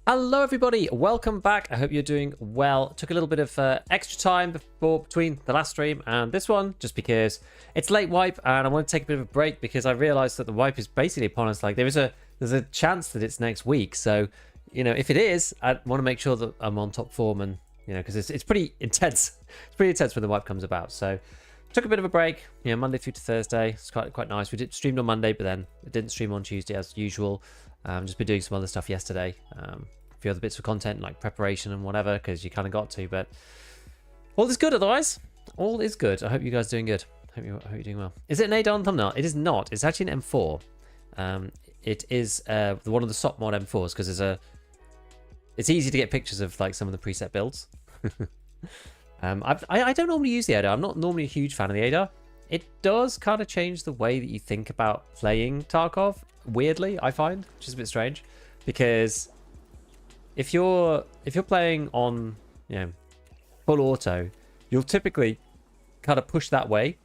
Hello everybody, welcome back. I hope you're doing well. Took a little bit of extra time between the last stream and this one, just because it's late wipe and I want to take a bit of a break because I realized that the wipe is basically upon us. Like there's a chance that it's next week. So, you know, if it is, I want to make sure that I'm on top form and, you know, because it's pretty intense. It's pretty intense when the wipe comes about. So took a bit of a break, you know, Monday through to Thursday. It's quite nice. We streamed on Monday, but then it didn't stream on Tuesday as usual. Just been doing some other stuff yesterday. A few other bits of content like preparation and whatever, because you kind of got to. But all is good otherwise. All is good. I hope you guys are doing good. I hope you're doing well. Is it an ADAR thumbnail? It is not. It's actually an M4. It is one of the SOP mod M4s because it's easy to get pictures of like some of the preset builds. I don't normally use the ADAR. I'm not normally a huge fan of the ADAR. It does kind of change the way that you think about playing Tarkov. Weirdly, I find, which is a bit strange, because if you're playing on, you know, full auto, you'll typically kind of push that way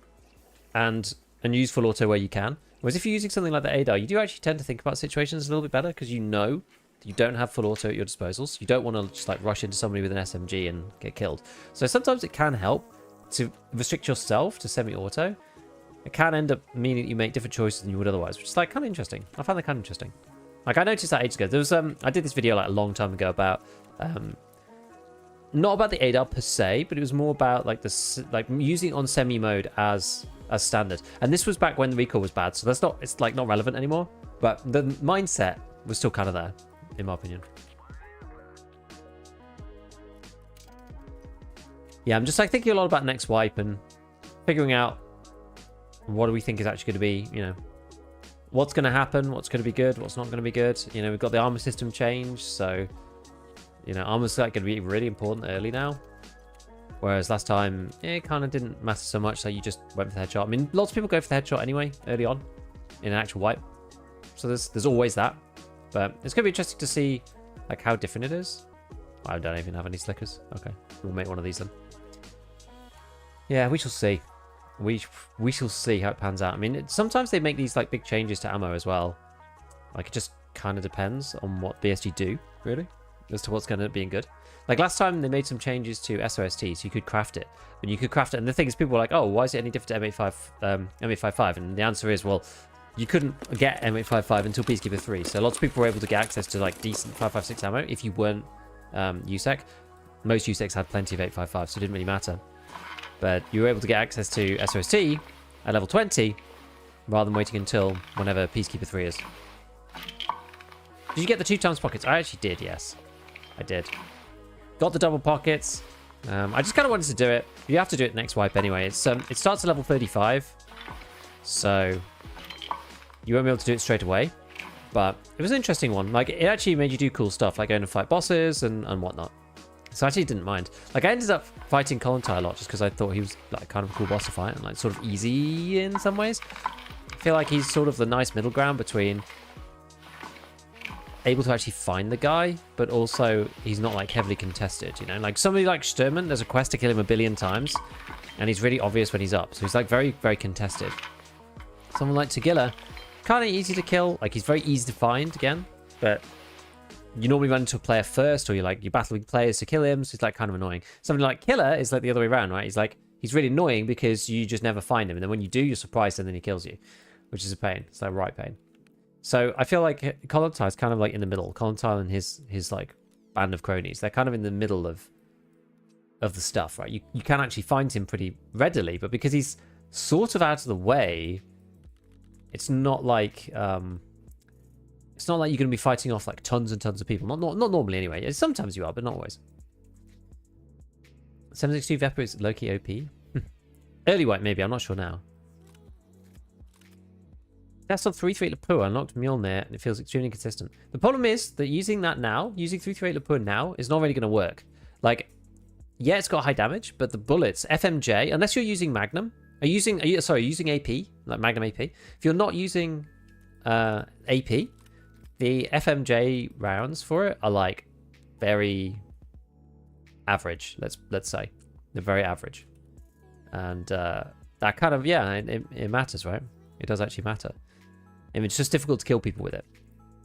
and use full auto where you can. Whereas if you're using something like the ADAR, you do actually tend to think about situations a little bit better because you know that you don't have full auto at your disposal. So you don't want to just like rush into somebody with an SMG and get killed. So sometimes it can help to restrict yourself to semi-auto. It can end up meaning that you make different choices than you would otherwise, which is like kind of interesting. I find that kind of interesting. Like I noticed that ages ago. There was I did this video like a long time ago about not about the ADAR per se, but it was more about like using it on semi mode as standard. And this was back when the recoil was bad, so it's like not relevant anymore. But the mindset was still kind of there, in my opinion. Yeah, I'm just like thinking a lot about next wipe and figuring out what do we think is actually going to be, you know, what's going to happen, what's going to be good, what's not going to be good. You know, we've got the armor system change, so, you know, armor's like going to be really important early now. Whereas last time, it kind of didn't matter so much, like you just went for the headshot. I mean, lots of people go for the headshot anyway, early on, in an actual wipe. So there's always that. But it's going to be interesting to see, like, how different it is. I don't even have any slickers. Okay, we'll make one of these then. Yeah, we shall see. We shall see how it pans out. I mean, sometimes they make these like big changes to ammo as well. Like it just kind of depends on what BSG do, really, as to what's going to be good. Like last time they made some changes to SOST, so you could craft it. But you could craft it, and the thing is, people were like, "Oh, why is it any different to M855?" And the answer is, well, you couldn't get M855 until Peacekeeper 3. So lots of people were able to get access to like decent 5.56 ammo if you weren't USEC. Most USECs had plenty of 8.55, so it didn't really matter. But you were able to get access to SOST at level 20 rather than waiting until whenever Peacekeeper 3 is. Did you get the 2x pockets? I actually did, yes. I did. Got the double pockets. I just kind of wanted to do it. You have to do it next wipe anyway. It starts at level 35. So you won't be able to do it straight away. But it was an interesting one. Like, it actually made you do cool stuff, like going to fight bosses and whatnot. So I actually didn't mind. Like, I ended up fighting Kollontai a lot just because I thought he was like kind of a cool boss to fight and like sort of easy in some ways. I feel like he's sort of the nice middle ground between able to actually find the guy, but also he's not like heavily contested, you know? Like somebody like Sturman, there's a quest to kill him 1 billion times and he's really obvious when he's up. So he's like very, very contested. Someone like Tagilla, kind of easy to kill. Like he's very easy to find again, but you normally run into a player first, or you're battling players to kill him, so it's like kind of annoying. Something like Killer is like the other way around, right? He's really annoying because you just never find him, and then when you do, you're surprised, and then he kills you, which is a pain. It's like right pain. So I feel like Kollontai is kind of like in the middle. Kollontai and his like band of cronies, they're kind of in the middle of the stuff, right? You can actually find him pretty readily, but because he's sort of out of the way, it's not like it's not like you're going to be fighting off like tons and tons of people. Not normally anyway. Sometimes you are, but not always. 762 Vepr is low-key OP. Early wipe maybe, I'm not sure now. That's on 338 Lapua, unlocked Mjolnir, and it feels extremely inconsistent. The problem is that using 338 Lapua now is not really going to work. Like, yeah, it's got high damage, but the bullets, FMJ, unless you're using Magnum, are you using AP, like Magnum AP? If you're not using AP, the FMJ rounds for it are like very average. Let's say they're very average, and that kind of it matters, right? It does actually matter. I mean, it's just difficult to kill people with it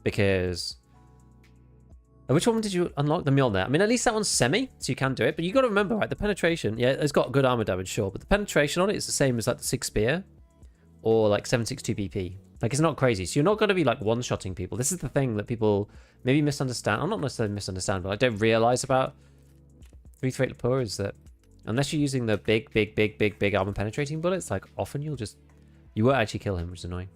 because Which one did you unlock? The Mjolnir. I mean, at least that one's semi, so you can do it. But you got to remember, right, the penetration, yeah, it's got good armor damage, sure. But the penetration on it is the same as like the 6 spear or like 762 BP. Like, it's not crazy. So you're not going to be like one-shotting people. This is the thing that people maybe misunderstand. I'm not necessarily misunderstand, but I don't realize about 338 Lapua is that unless you're using the big armor penetrating bullets, like often you won't actually kill him, which is annoying.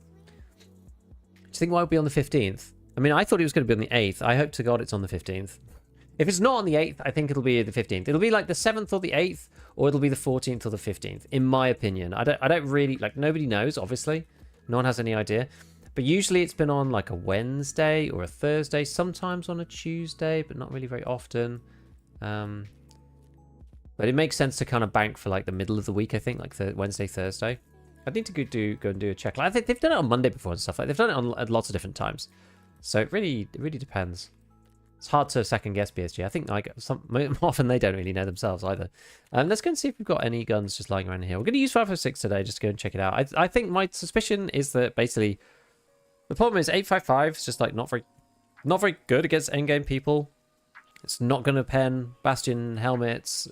Do you think why it would be on the 15th? I mean, I thought it was going to be on the 8th. I hope to God it's on the 15th. If it's not on the 8th, I think it'll be the 15th. It'll be like the 7th or the 8th, or it'll be the 14th or the 15th, in my opinion. I don't really, like, nobody knows, obviously. No one has any idea. But usually it's been on like a Wednesday or a Thursday, sometimes on a Tuesday, but not really very often. But it makes sense to kind of bank for like the middle of the week, I think, like Wednesday, Thursday. I need to go and do a check. Like, I think they've done it on Monday before and stuff. Like, they've done it on at lots of different times. So it really depends. It's hard to second guess PSG. I think like often they don't really know themselves either. Let's go and see if we've got any guns just lying around here. We're going to use 556 today just to go and check it out. I think my suspicion is that basically the problem is 855 is just like not very good against endgame people. It's not going to pen Bastion helmets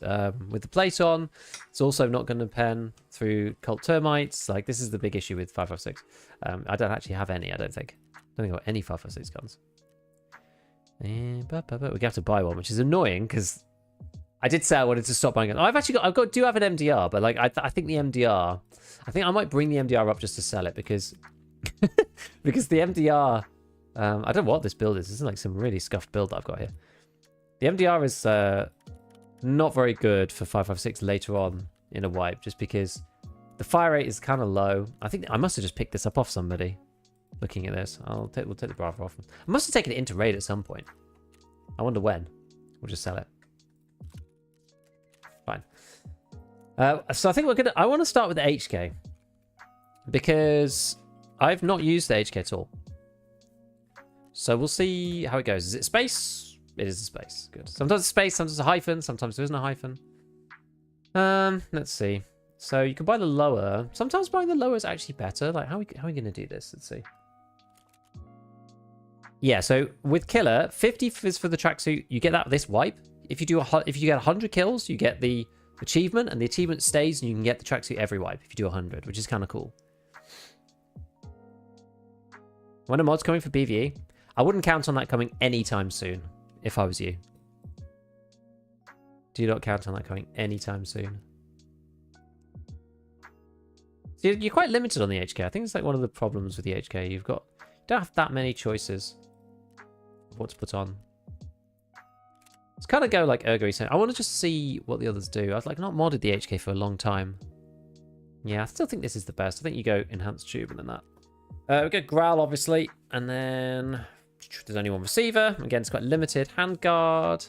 with the plate on. It's also not going to pen through cult termites. Like, this is the big issue with 556. I don't actually have any, I don't think. I don't think I've got any 556 guns. We're gonna have to buy one, which is annoying because I did say I wanted to stop buying it. Do have an MDR, but like I think the MDR, I think I might bring the MDR up just to sell it because because the MDR, I don't know what this build is. This is like some really scuffed build that I've got here. The MDR is not very good for 556 later on in a wipe, just because the fire rate is kind of low. I think I must have just picked this up off somebody. Looking at this, we'll take the Bravo off. I must have taken it into raid at some point. I wonder when. We'll just sell it. Fine. So I think I want to start with the HK because I've not used the HK at all. So we'll see how it goes. Is it space? It is a space. Good. Sometimes it's space, sometimes it's a hyphen, sometimes there isn't a hyphen. Let's see. So you can buy the lower. Sometimes buying the lower is actually better. Like, how are we going to do this? Let's see. Yeah, so with Killer, 50 is for the tracksuit. You get that with this wipe. If you get 100 kills, you get the achievement, and the achievement stays, and you can get the tracksuit every wipe if you do 100, which is kind of cool. When a mod's coming for PvE, I wouldn't count on that coming anytime soon, if I was you. Do not count on that coming anytime soon. So you're quite limited on the HK. I think it's like one of the problems with the HK. You don't have that many choices of what to put on. Let's kind of go like Ergo saying. I want to just see what the others do. I've like not modded the HK for a long time. Yeah, I still think this is the best. I think you go enhanced tube and then that. We go Growl, obviously, and then there's only one receiver. Again, it's quite limited. Handguard.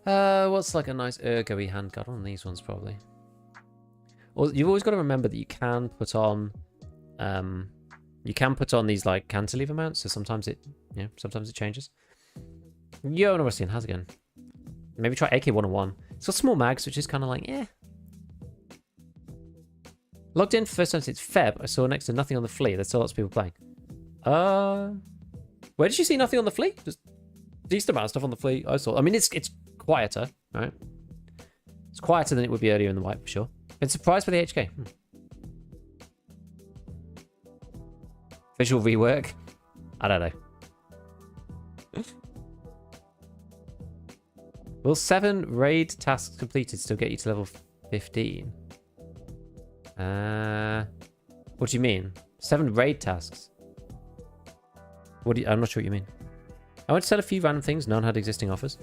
What's like a nice Ergo-y handguard? One of these ones probably. Well, you've always got to remember that you can put on these like cantilever mounts, so sometimes it changes. Yo, no, Russian, how's it going? Maybe try AK-101. It's got small mags, which is kind of like, eh. Logged in for first time since Feb. I saw next to nothing on the flea. There's still lots of people playing. Where did you see nothing on the flea? Just decent amount of stuff on the flea. I saw. I mean, it's quieter, right? It's quieter than it would be earlier in the wipe, for sure. Been surprised by the HK. Visual rework? I don't know. Will 7 raid tasks completed still get you to level 15? What do you mean? 7 raid tasks? I'm not sure what you mean. I went to sell a few random things. None had existing offers.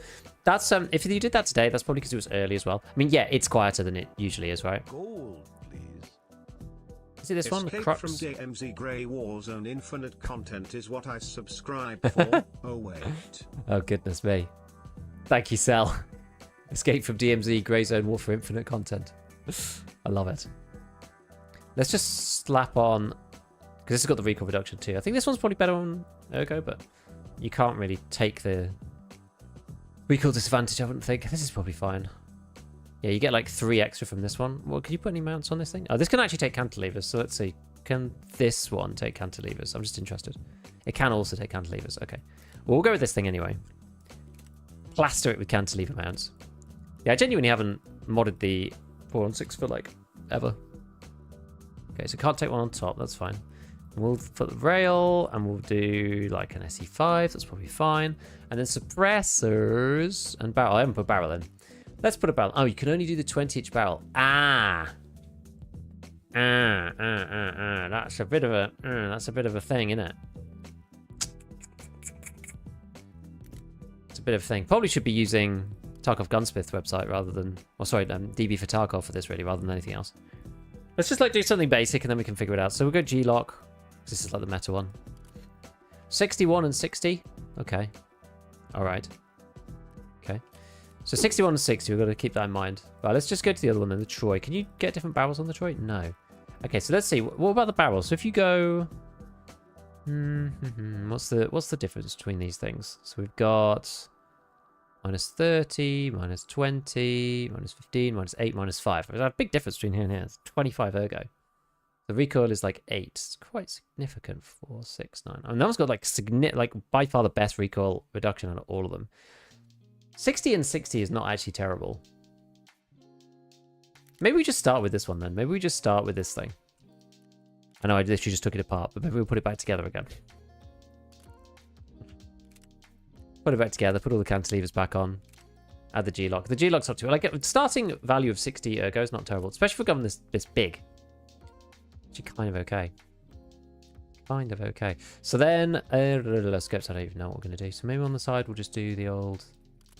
That's if you did that today, that's probably because it was early as well. I mean, yeah, it's quieter than it usually is, right? Gold, please. Is it this one? Escape from DMZ Grey Warzone Infinite content is what I subscribe for. Oh wait. Oh goodness me. Thank you, Cell. Escape from DMZ Grey Zone War for Infinite content. I love it. Let's just slap on, because this has got the recoil reduction too. I think this one's probably better on Ergo, but you can't really take the recoil disadvantage, I wouldn't think. This is probably fine. Yeah, you get like 3 extra from this one. Well, can you put any mounts on this thing? Oh, this can actually take cantilevers, so let's see. Can this one take cantilevers? I'm just interested. It can also take cantilevers. Okay. Well, we'll go with this thing anyway. plaster it with cantilever mounts. Yeah, I genuinely haven't modded the 4-on-6 for like ever. Okay, so can't take one on top. That's fine. We'll put the rail and we'll do like an SE5. That's probably fine. And then suppressors and barrel. I haven't put barrel in. Let's put a barrel. Oh, you can only do the 20-inch barrel. That's a bit of a thing, isn't it? It's a bit of a thing. Probably should be using Tarkov Gunsmith website rather than, DB for Tarkov for this really, rather than anything else. Let's just like do something basic and then we can figure it out. So we'll go G-lock. This is like the meta one. 61 and 60. Okay. All right. Okay. So 61 and 60, we've got to keep that in mind. Right, let's just go to the other one then, the Troy. Can you get different barrels on the Troy? No. Okay, so let's see. What about the barrels? So if you go... What's the difference between these things? So we've got minus 30, minus 20, minus 15, minus 8, minus 5. There's a big difference between here and here. It's 25 ergo. The recoil is like 8. It's quite significant. 4, 6, 9. I mean, that one's got like by far the best recoil reduction out of all of them. 60 and 60 is not actually terrible. Maybe we just start with this one then. Maybe we just start with this thing. I know I literally just took it apart, but maybe we'll put it back together again. Put it back together, put all the cantilevers back on. Add the G-lock. The G-lock's up to it. Like, starting value of 60 ergo is not terrible, especially if we're going this big. Actually, kind of okay. Kind of okay. So then, scopes, I don't even know what we're going to do. So maybe on the side, we'll just do the old...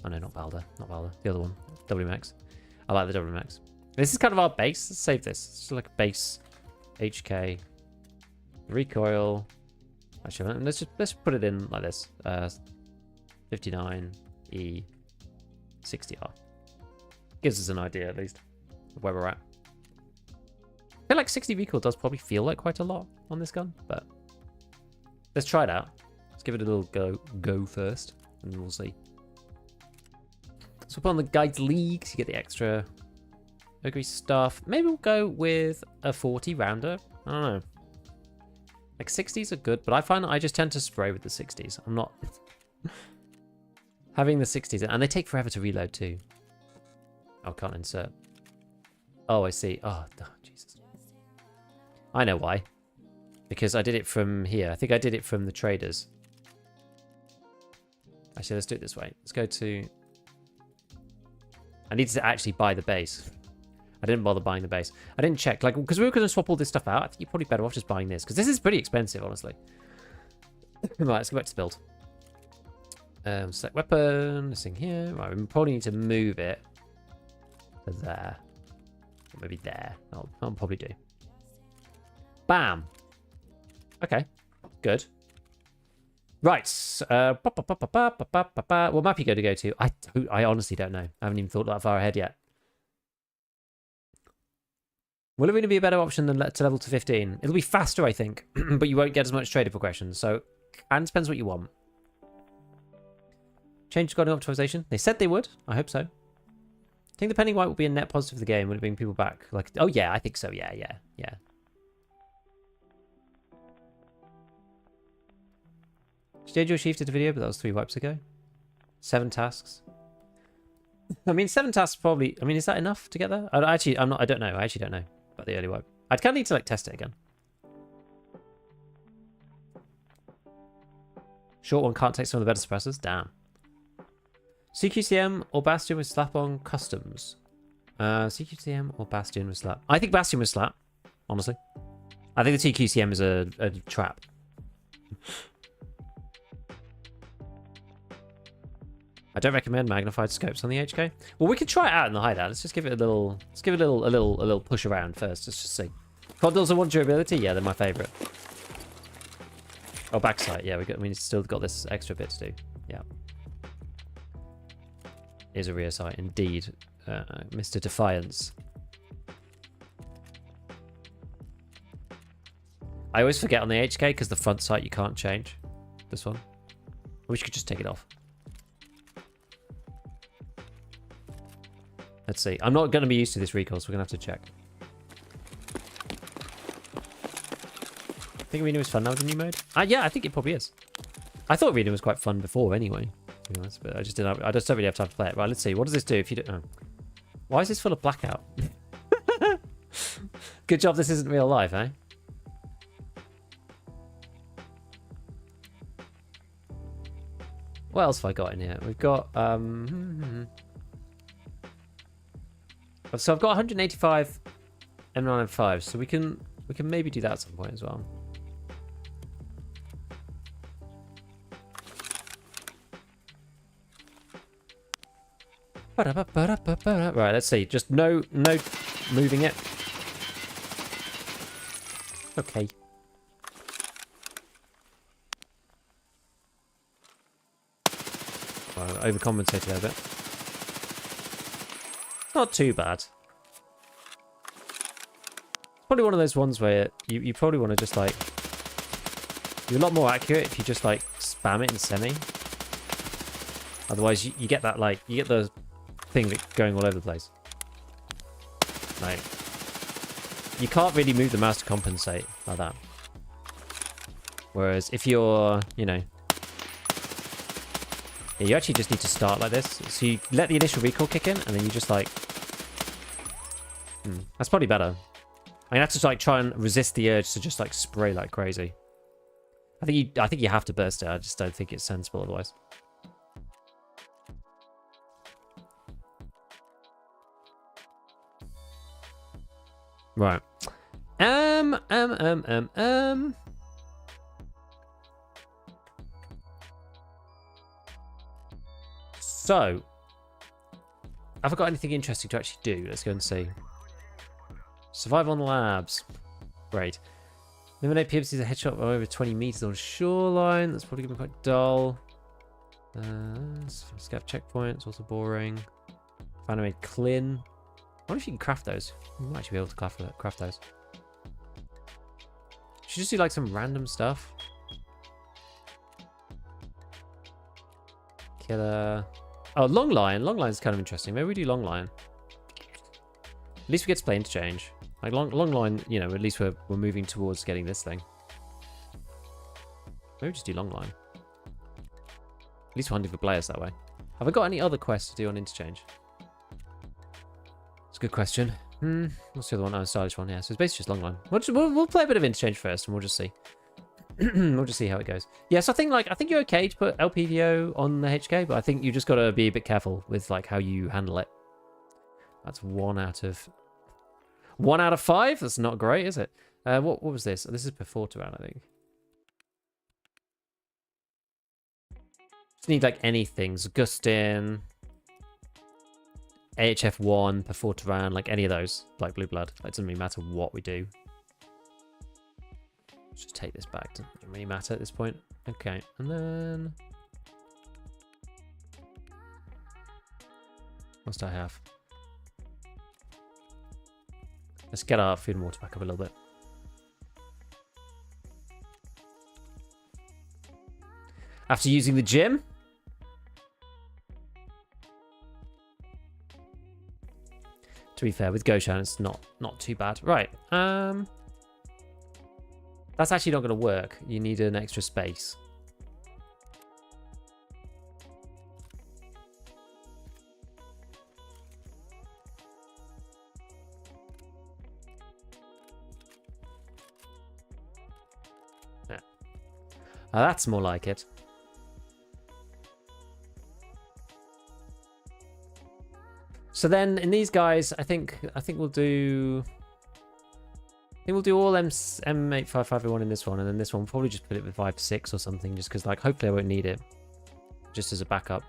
Oh no, not Balder. Not Balder. The other one. WMX. I like the WMX. This is kind of our base. Let's save this. It's just like a base HK. Recoil. Actually, let's put it in like this. 59 E 60R. Gives us an idea at least of where we're at. I feel like 60 recoil does probably feel like quite a lot on this gun, but let's try it out. Let's give it a little go first, and we'll see. So put on the Guides Leagues, you get the extra agree stuff. Maybe we'll go with a 40 rounder. I don't know. Like 60s are good, but I find that I just tend to spray with the 60s. I'm not having the 60s, and they take forever to reload too. Oh, can't insert. Oh, I see. Oh, Jesus. I know why. Because I did it from here. I think I did it from the traders. Actually, let's do it this way. Let's go to... I needed to actually buy the base. I didn't bother buying the base. I didn't check, like, because we were going to swap all this stuff out. I think you're probably better off just buying this, because this is pretty expensive, honestly. Right, let's go back to build. Select weapon, this thing here. Right, we probably need to move it to there. Or maybe there. I'll probably do. Bam. Okay, good. Right. What map are you going to go to? I honestly don't know. I haven't even thought that far ahead yet. Will it really be a better option than to level to 15? It'll be faster, I think, but you won't get as much trader progression. So, and it depends what you want. Change guarding optimization. They said they would. I hope so. I think the pending white will be a net positive for the game. Would it bring people back? Like, oh yeah, I think so. Yeah. Studio Chief did a video, but that was 3 wipes ago. 7 tasks. I mean, 7 tasks probably... I mean, is that enough to get there? I don't know. I actually don't know about the early wipe. I'd kind of need to, like, test it again. Short one can't take some of the better suppressors? Damn. CQCM or Bastion with slap-on customs? CQCM or Bastion with slap? I think Bastion with slap, honestly. I think the TQCM is a trap. I don't recommend magnified scopes on the HK. Well, we could try it out in the hideout. Let's just give it a little. Let's give it a little push around first. Let's just see. Condols and one durability. Yeah, they're my favorite. Oh, backside. Yeah, we still got this extra bit to do. Yeah. Is a rear sight indeed, Mr. Defiance. I always forget on the HK because the front sight you can't change. This one. I wish you could just take it off. Let's see. I'm not going to be used to this recoil, so we're going to have to check. I think Arena was fun now with the new mode. Yeah, I think it probably is. I thought Arena was quite fun before anyway. to be honest, but I just don't really have time to play it. Right, let's see. What does this do if you don't... Oh. Why is this full of blackout? Good job this isn't real life, eh? What else have I got in here? We've got... So I've got 185 M905, so we can maybe do that at some point as well. Right, let's see. Just no moving it. Okay. Well, overcompensated there a bit. Not too bad. It's probably one of those ones where you probably want to just like... You're a lot more accurate if you just like spam it in semi. Otherwise you get that like... You get the thing that going all over the place. Like... You can't really move the mouse to compensate like that. Whereas if you're, you know... Yeah, you actually just need to start like this. So you let the initial recoil kick in, and then you just like... That's probably better. I mean, have to like try and resist the urge to just like spray like crazy. I think you have to burst it. I just don't think it's sensible otherwise. Right. So, have I got anything interesting to actually do? Let's go and see. Survive on the labs. Great. Eliminate PMCs a headshot of over 20 meters on shoreline. That's probably going to be quite dull. Scav checkpoints, also boring. Animate Clin. I wonder if you can craft those. You might actually be able to craft those. Should just do like some random stuff. Killer. Oh, long line. Long line's kind of interesting. Maybe we do long line. At least we get to play interchange. Like long line, you know, at least we're moving towards getting this thing. Maybe just do long line. At least we're hunting for players that way. Have I got any other quests to do on interchange? It's a good question. What's the other one? Oh, stylish one. Yeah, so it's basically just long line. We'll play a bit of interchange first, and we'll just see. We'll just see how it goes. Yes, I think you're okay to put LPVO on the HK, but I think you just got to be a bit careful with like how you handle it. That's 1 out of 5. That's not great, is it? What was this? This is Perforta round, I think. Just need like anything. Gustin, AHF1, Perforta round, like any of those, like Blue Blood. It doesn't really matter what we do. Let's just take this back. Doesn't really matter at this point. Okay, and then what do I have? Let's get our food and water back up a little bit. After using the gym. To be fair, with Goshan, it's not too bad. Right. That's actually not going to work. You need an extra space. That's more like it. So then in these guys, I think we'll do all M85501 in this one, and then this one we'll probably just put it with 5.6 or something, just because like hopefully I won't need it, just as a backup.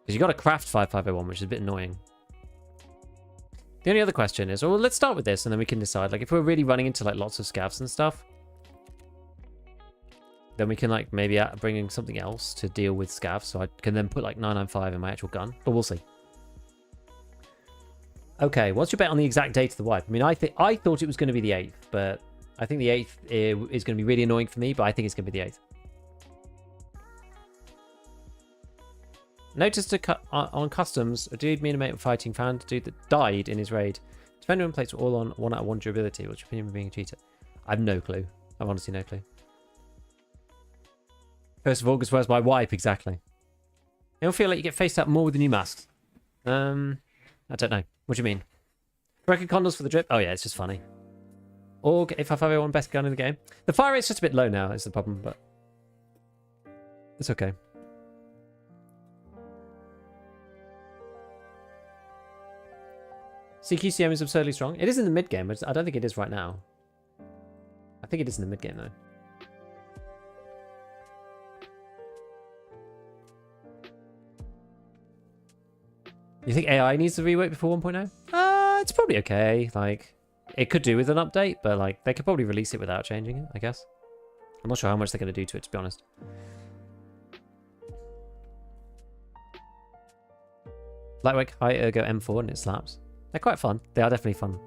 Because you got to craft 5501, which is a bit annoying. The only other question is, well, let's start with this, and then we can decide. Like if we're really running into like lots of scavs and stuff, then we can like maybe bring in something else to deal with scavs, so I can then put like 995 in my actual gun, but we'll see. Okay, what's your bet on the exact date of the wipe? I mean, I thought it was going to be the 8th, but I think the 8th is going to be really annoying for me, but I think it's going to be the 8th. Notice on customs, a dude me and a mate were fighting found a dude that died in his raid. Defender and plates were all on 1 out of 1 durability. What's your opinion of being a cheater? I have no clue. I have honestly no clue. 1st of August, where's my wipe? Exactly. You don't feel like you get faced up more with the new masks. I don't know. What do you mean? Record condoms for the drip? Oh yeah, it's just funny. Org 85501, best gun in the game. The fire rate's just a bit low now, is the problem, but it's okay. CQCM is absurdly strong. It is in the mid game, but I don't think it is right now. I think it is in the mid game though. You think AI needs to rework before 1.0? It's probably okay. Like, it could do with an update, but like they could probably release it without changing it, I guess. I'm not sure how much they're going to do to it, to be honest. Lightweight high ergo M4 and it slaps. They're quite fun. They are definitely fun.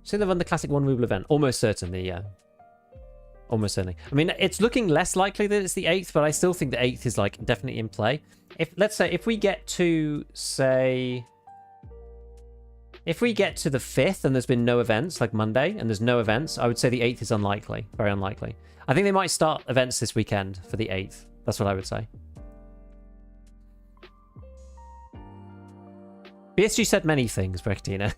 So they run the classic 1 ruble event. Almost certainly, yeah. Almost certainly. I mean, it's looking less likely that it's the 8th, but I still think the 8th is like definitely in play. If let's say if we get to say if we get to the 5th and there's been no events, like Monday, and there's no events, I would say the 8th is unlikely. Very unlikely. I think they might start events this weekend for the 8th. That's what I would say. BSG said many things, Brechtina.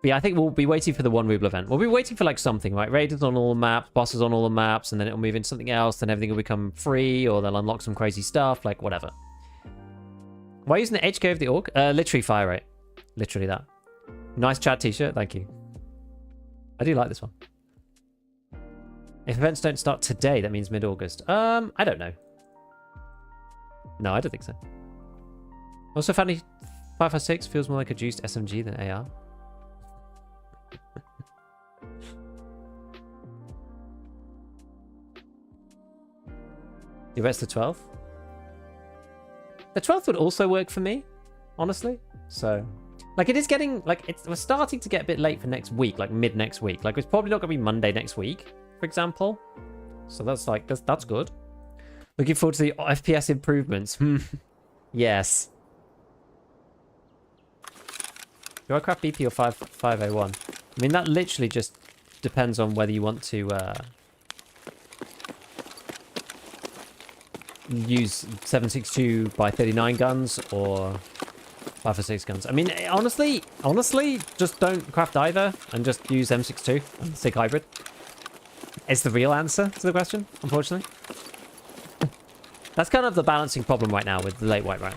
Yeah, I think we'll be waiting for the 1 ruble event. We'll be waiting for like something, right? Raiders on all the maps, bosses on all the maps, and then it'll move into something else, then everything will become free, or they'll unlock some crazy stuff, like whatever. Why using the HK of the org? Literally fire rate. Literally that. Nice chat t-shirt, thank you. I do like this one. If events don't start today, that means mid-August. I don't know. No, I don't think so. Also, Fanny 556 feels more like a juiced SMG than AR. You bet it's the 12th? The 12th would also work for me, honestly. So, like, it is getting, like, we're starting to get a bit late for next week, like mid next week. Like, it's probably not going to be Monday next week, for example. So that's like, that's good. Looking forward to the FPS improvements. Yes. Do I craft BP or 501? I mean, that literally just depends on whether you want to use 7.62 by 39 guns or 5.56 guns. I mean, honestly, just don't craft either and just use M62 and SIG hybrid. It's the real answer to the question, unfortunately. That's kind of the balancing problem right now with the late white round.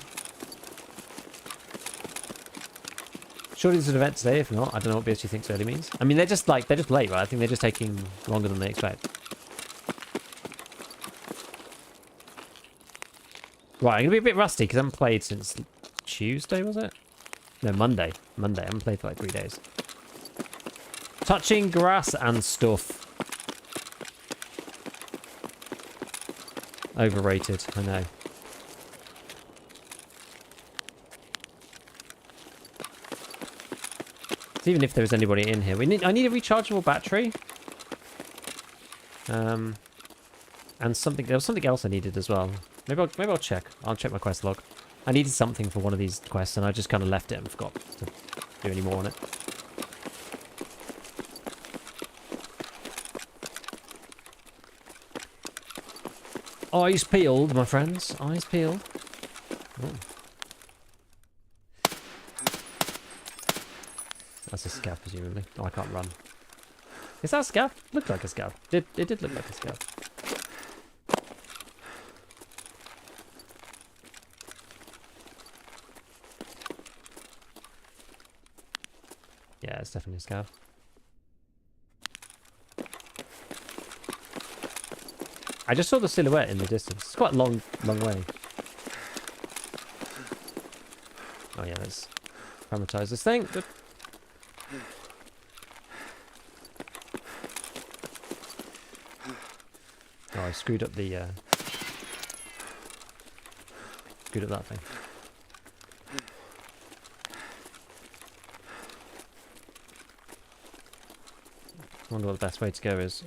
Surely there's an event today. If not, I don't know what BSG thinks early means. I mean, they're just late, right? I think they're just taking longer than they expect. Right, I'm gonna be a bit rusty because I haven't played since Tuesday, was it? No, Monday. I haven't played for like 3 days. Touching grass and stuff. Overrated, I know. Even if there's anybody in here, I need a rechargeable battery. And there was something else I needed as well. Maybe I'll check. I'll check my quest log. I needed something for one of these quests, and I just kind of left it and forgot to do any more on it. Eyes peeled, my friends. Eyes peeled. Oh. That's a scav, presumably. Oh, I can't run. Is that a scav? Looked like a scav. It did look like a scav. Yeah, it's definitely a scav. I just saw the silhouette in the distance. It's quite a long way. Oh yeah, let's parameterize this thing. Good. Oh, I screwed up the that thing. I wonder what the best way to go is.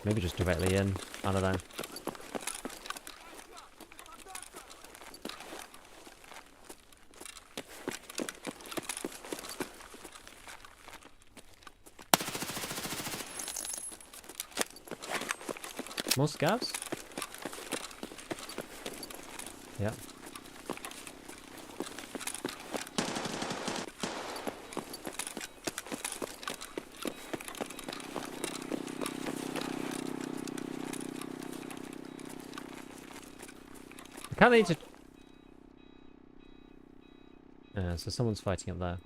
Maybe just directly in. I don't know. More scavs? Yeah. I kind of need to... so someone's fighting up there.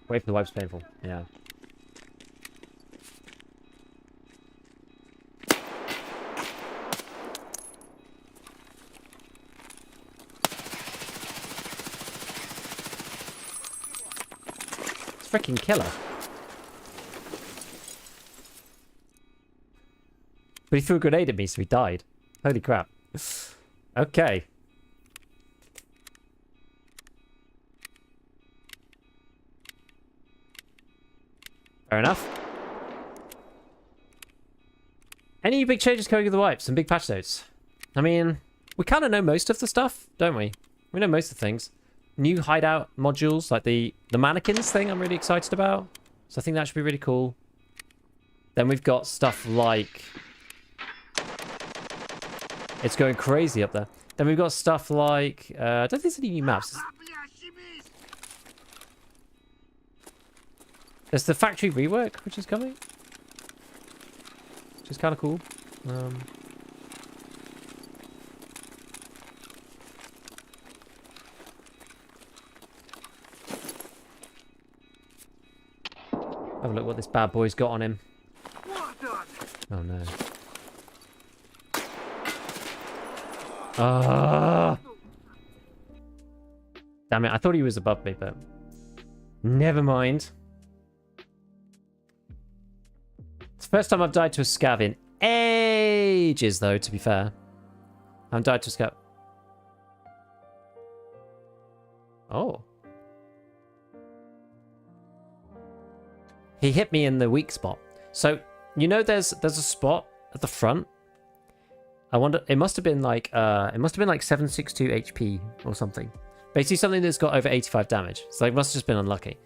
Wait for the wipe's painful. Yeah. It's freaking killer. But he threw a grenade at me, so he died. Holy crap. Okay. Fair enough. Any big changes coming with the wipes and big patch notes? I mean, we kind of know most of the stuff, don't we? We know most of the things. New hideout modules, like the mannequins thing I'm really excited about. So I think that should be really cool. Then we've got stuff like... It's going crazy up there. Then we've got stuff like... I don't think there's any new maps. There's the factory rework, which is coming. Which is kind of cool. Have a look what this bad boy's got on him. Oh no. Ah! Damn it, I thought he was above me, but... Never mind. It's the first time I've died to a scav in ages, though, to be fair. I haven't died to a scav. Oh. He hit me in the weak spot. So, you know there's a spot at the front. I wonder, it must have been like 762 HP or something. Basically something that's got over 85 damage. So it must have just been unlucky.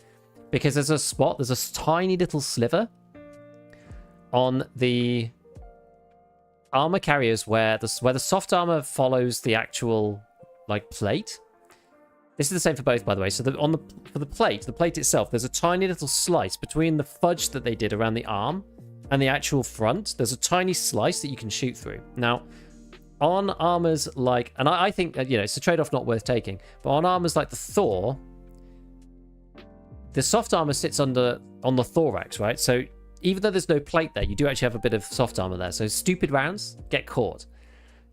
Because there's a spot, there's a tiny little sliver on the armor carriers where the soft armor follows the actual like plate. This is the same for both, by the way. So for the plate itself, there's a tiny little slice between the fudge that they did around the arm and the actual front. There's a tiny slice that you can shoot through. Now, on armors like, and I think you know, it's a trade-off not worth taking, but on armors like the Thor, the soft armor sits on the thorax, right? So even though there's no plate there, you do actually have a bit of soft armor there. So stupid rounds get caught.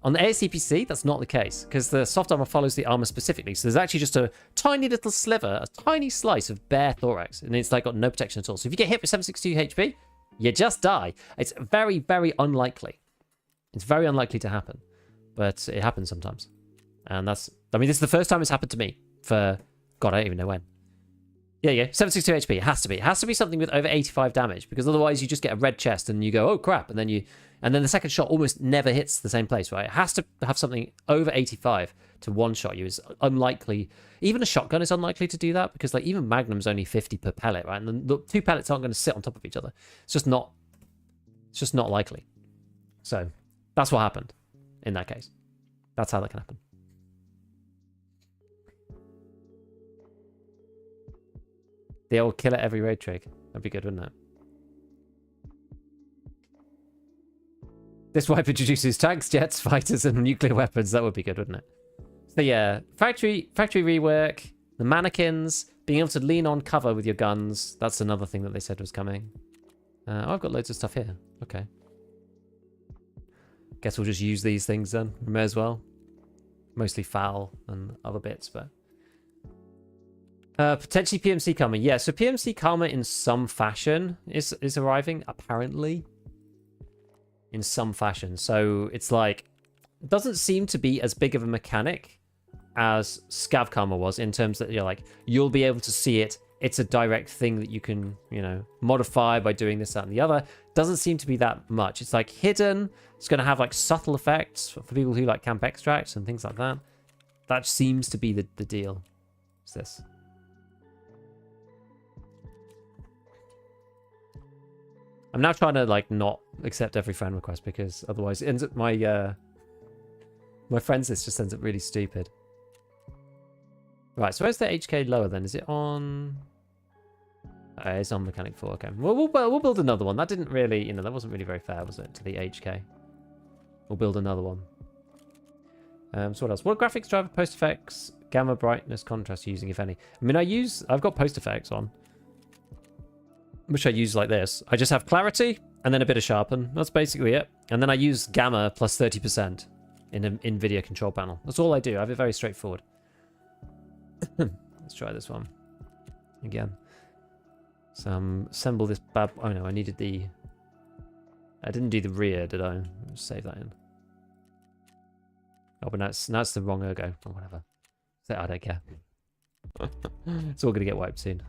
On the ASCPC, that's not the case, because the soft armor follows the armor specifically. So there's actually just a tiny little sliver, a tiny slice of bare thorax, and it's like got no protection at all. So if you get hit with 762 HP, you just die. It's very, very unlikely. It's very unlikely to happen, but it happens sometimes. And that's, I mean, this is the first time it's happened to me for, God, I don't even know when. Yeah, 762 HP. It has to be. It has to be something with over 85 damage, because otherwise you just get a red chest and you go, oh crap, and then the second shot almost never hits the same place, right? It has to have something over 85 to one-shot you. Is unlikely. Even a shotgun is unlikely to do that, because like even Magnum's only 50 per pellet, right? And the two pellets aren't going to sit on top of each other. It's just not likely. So that's what happened in that case. That's how that can happen. The old kill at every raid trick. That'd be good, wouldn't it? This wipe introduces tanks, jets, fighters, and nuclear weapons. That would be good, wouldn't it? So yeah, factory rework, the mannequins, being able to lean on cover with your guns. That's another thing that they said was coming. Oh, I've got loads of stuff here. Okay. Guess we'll just use these things then. We may as well. Mostly foul and other bits, but... potentially PMC Karma. Yeah, so PMC Karma in some fashion is arriving, apparently. In some fashion. So it's like, it doesn't seem to be as big of a mechanic as Scav Karma was, in terms that you're like, you'll be able to see it. It's a direct thing that you can, you know, modify by doing this, that, and the other. Doesn't seem to be that much. It's like hidden. It's going to have like subtle effects for people who like camp extracts and things like that. That seems to be the deal. What's this? I'm now trying to like not accept every friend request because otherwise it ends up my friends list just ends up really stupid. Right, so where's the HK lower then? Is it on? It's on mechanic 4. Okay, we'll build another one. That didn't really, you know, that wasn't really very fair, was it, to the HK? We'll build another one. So what else? What graphics driver, post effects, gamma, brightness, contrast using, if any? I mean, I've got post effects on, which I use like this. I just have clarity and then a bit of sharpen. That's basically it. And then I use gamma plus 30% in an NVIDIA control panel. That's all I do. I have it very straightforward. Let's try this one again. So assemble this bad. Oh no, I needed the. I didn't do the rear, did I? Let's save that in. Oh, but that's the wrong ergo or whatever. So I don't care. It's all gonna get wiped soon.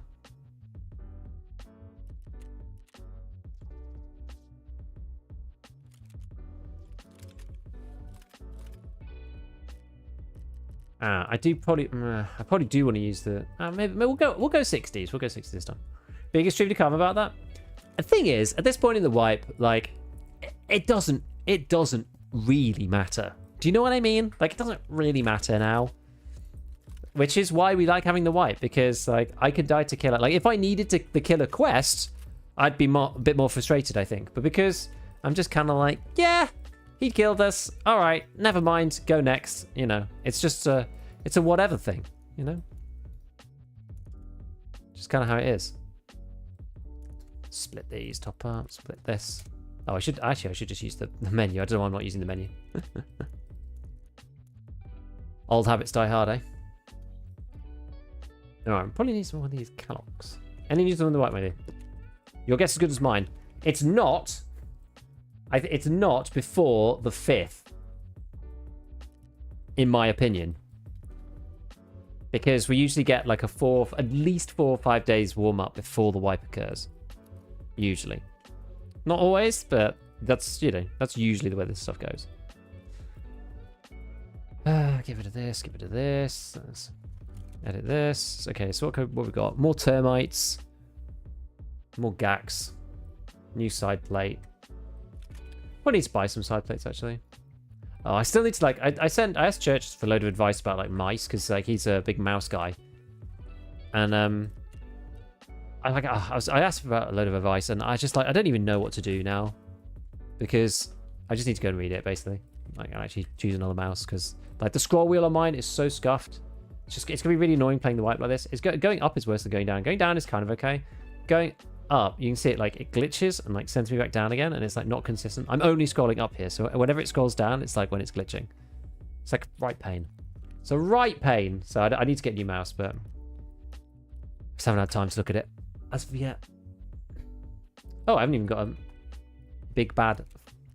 I probably do want to use the. Maybe we'll go 60s. We'll go 60s this time. Being extremely calm about that. The thing is, at this point in the wipe, like, it doesn't really matter. Do you know what I mean? Like, it doesn't really matter now. Which is why we like having the wipe, because like I could die to kill it. Like if I needed the killer quest, I'd be a bit more frustrated, I think. But because I'm just kind of like, yeah, he killed us. All right, never mind. Go next. You know, it's just it's a whatever thing. You know, just kind of how it is. Split these top up. Split this. Oh, I should just use the menu. I don't know why I'm not using the menu. Old habits die hard, eh? Alright, probably need some more of these Callocks. Any news on the right, my dear? Your guess is as good as mine. It's not. It's not before the 5th. In my opinion. Because we usually get like at least 4 or 5 days warm up before the wipe occurs. Usually. Not always, but that's, you know, that's usually the way this stuff goes. Get rid of this, get rid of this. Let's edit this. Okay, so what we got? More termites. More gax. New side plate. I need to buy some side plates, actually. Oh, I still need to, like, I asked Church for a load of advice about, like, mice, because, like, he's a big mouse guy. And, I asked about a load of advice, and I don't even know what to do now. Because I just need to go and read it, basically. Like, I actually choose another mouse, because, like, the scroll wheel on mine is so scuffed. It's going to be really annoying playing the wipe like this. Going up is worse than going down. Going down is kind of okay. Going up, you can see it, like, it glitches and, like, sends me back down again, and it's, like, not consistent. I'm only scrolling up here, so whenever it scrolls down, it's, like, when it's glitching. It's, like, right pain. So, right pain. So, I need to get a new mouse, but I just haven't had time to look at it as of yet. Oh, I haven't even got a big bad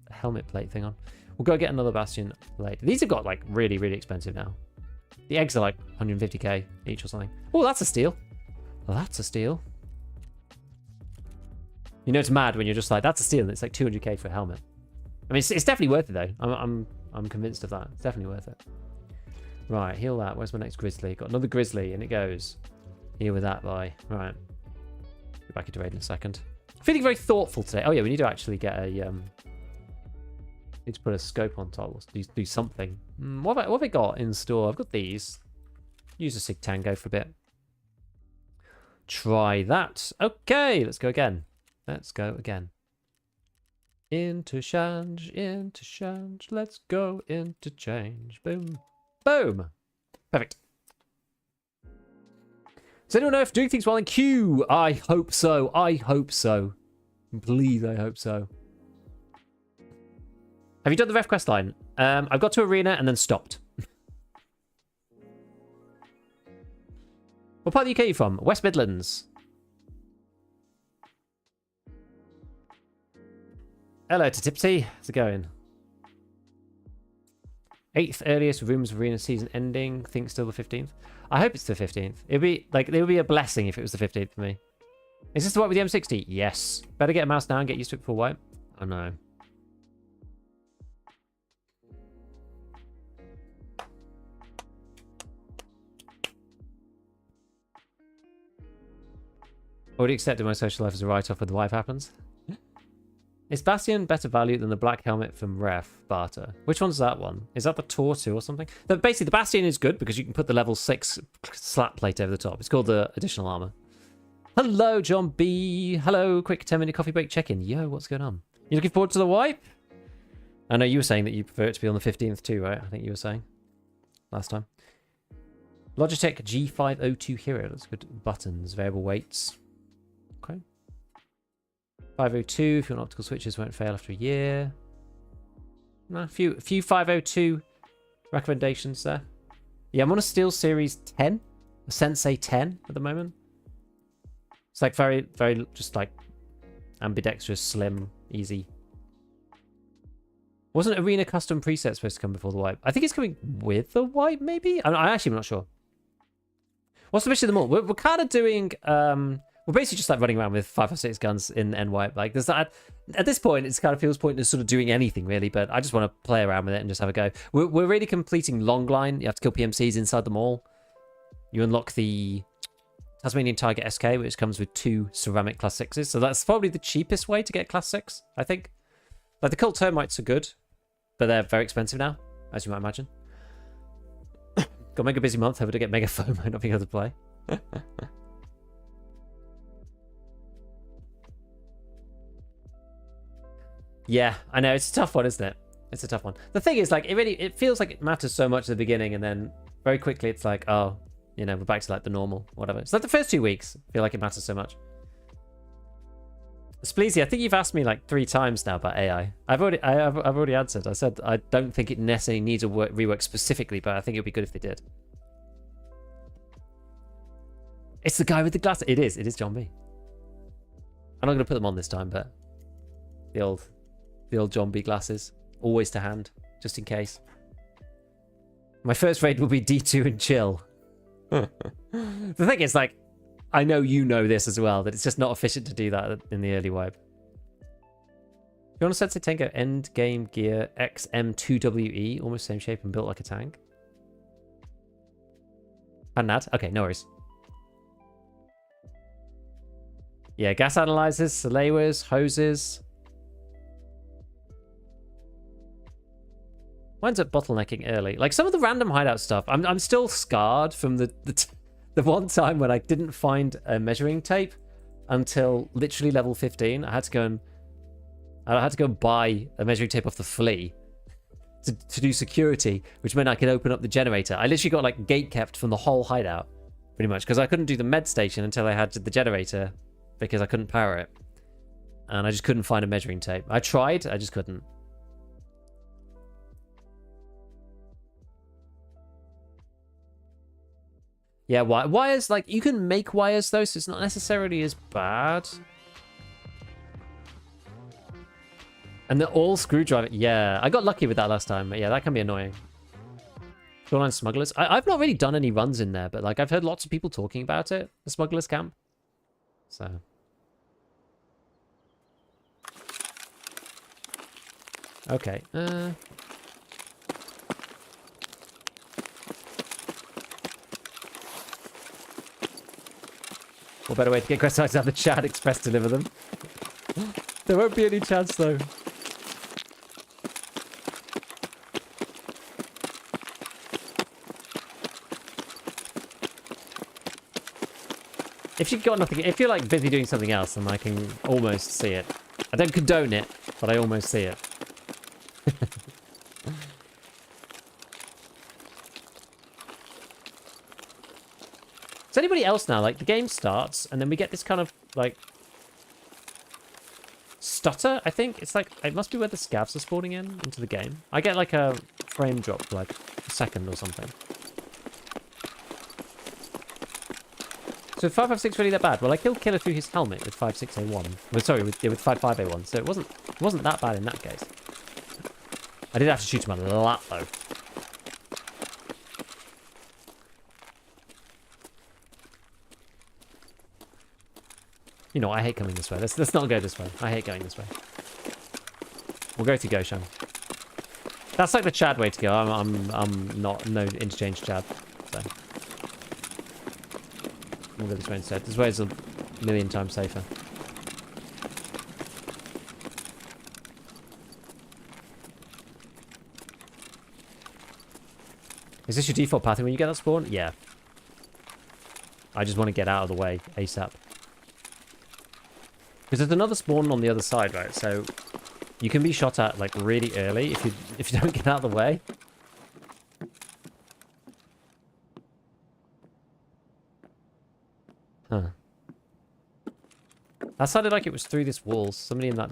helmet plate thing on. We'll go get another Bastion plate. These have got, like, really, really expensive now. The eggs are, like, 150k each or something. Oh, that's a steal. That's a steal. You know, it's mad when you're just like, that's a steal, and it's like 200k for a helmet. I mean, it's definitely worth it, though. I'm convinced of that. It's definitely worth it. Right, heal that. Where's my next grizzly? Got another grizzly, and it goes. Heal with that, bye. Right. Be back into raid in a second. Feeling very thoughtful today. Oh, yeah, we need to actually get a... need to put a scope on top. Do something. What have I got in store? I've got these. Use a Sig Tango for a bit. Try that. Okay, let's go again. Let's go again. Interchange, let's go interchange. Boom, boom. Perfect. Does anyone know if doing things while in queue? I hope so. I hope so. Please, I hope so. Have you done the ref quest line? I've got to arena and then stopped. What part of the UK are you from? West Midlands. Hello to Tipsy. How's it going? 8th earliest rooms of arena season ending. Think still the 15th. I hope it's the 15th. It would be a blessing if it was the 15th for me. Is this the wipe with the M60? Yes. Better get a mouse now and get used to it before wipe. Oh no. Already accepted my social life as a write-off when the wipe happens. Is Bastion better value than the black helmet from Ref Barter? Which one's that one? Is that the Tortu or something? Basically, the Bastion is good because you can put the level 6 slap plate over the top. It's called the additional armor. Hello, John B. Hello, quick 10-minute coffee break check-in. Yo, what's going on? You looking forward to the wipe? I know you were saying that you prefer it to be on the 15th too, right? I think you were saying last time. Logitech G502 Hero. That's good. Buttons, variable weights. Okay. 502, if you want optical switches, won't fail after a year. A few 502 recommendations there. Yeah, I'm on a Steel Series 10, a Sensei 10 at the moment. It's like very, very just like ambidextrous, slim, easy. Wasn't Arena Custom Preset supposed to come before the wipe? I think it's coming with the wipe, maybe? I'm actually not sure. What's the mission of them all? We're kind of doing... we're basically just like running around with 5 or 6 guns in end wipe. Like, there's that... At this point, it kind of feels pointless sort of doing anything, really, but I just want to play around with it and just have a go. We're really completing long line. You have to kill PMCs inside them all. You unlock the Tasmanian Tiger SK, which comes with 2 ceramic class 6s. So that's probably the cheapest way to get class 6, I think. Like, the Cult Termites are good, but they're very expensive now, as you might imagine. Got mega busy month, hoping to get mega FOMO, not being able to play. Yeah, I know, it's a tough one, isn't it? It's a tough one. The thing is, like, it feels like it matters so much at the beginning, and then very quickly it's like, oh, you know, we're back to like the normal, whatever. It's like the first 2 weeks, I feel like it matters so much. Spleezy, I think you've asked me like 3 times now about AI. I've already answered. I said I don't think it necessarily needs a rework specifically, but I think it would be good if they did. It's the guy with the glasses. It is John B. I'm not going to put them on this time, but the old John B glasses, always to hand, just in case. My first raid will be D2 and chill. The thing is, like, I know you know this as well, that it's just not efficient to do that in the early wipe. If you want to Sensei Tenko end game gear XM2WE, almost same shape and built like a tank. And that? Okay, no worries. Yeah, gas analyzers, Salewers, hoses. Mine's up bottlenecking early. Like some of the random hideout stuff, I'm still scarred from the one time when I didn't find a measuring tape until literally level 15. I had to go and buy a measuring tape off the flea to do security, which meant I could open up the generator. I literally got like gate kept from the whole hideout, pretty much, because I couldn't do the med station until I had the generator because I couldn't power it. And I just couldn't find a measuring tape. I tried, I just couldn't. Yeah, wires, like, you can make wires, though, so it's not necessarily as bad. And they're all screwdriver. Yeah, I got lucky with that last time, but yeah, that can be annoying. Shoreline Smugglers. I've not really done any runs in there, but, like, I've heard lots of people talking about it, the Smugglers camp. So... Okay, what better way to get quests to have the Chad Express deliver them? There won't be any chance, though. If you've got nothing, if you're like busy doing something else, then I can almost see it. I don't condone it, but I almost see it. Does anybody else now, like, the game starts, and then we get this kind of, like, stutter, I think? It's like, it must be where the scavs are spawning into the game. I get, like, a frame drop for, like, a second or something. So 556 really that bad? Well, I killed Killer through his helmet with 56A1. Well, sorry, with 55A1, so it wasn't that bad in that case. I did have to shoot him a lot, though. You know, I hate coming this way. Let's not go this way. I hate going this way. We'll go to Goshan. That's like the Chad way to go. I'm not no interchange Chad. So we'll go this way instead. This way is a million times safer. Is this your default pathing when you get that spawn? Yeah. I just want to get out of the way ASAP. Because there's another spawn on the other side, right? So you can be shot at like really early if you don't get out of the way. Huh. That sounded like it was through this wall. Somebody in that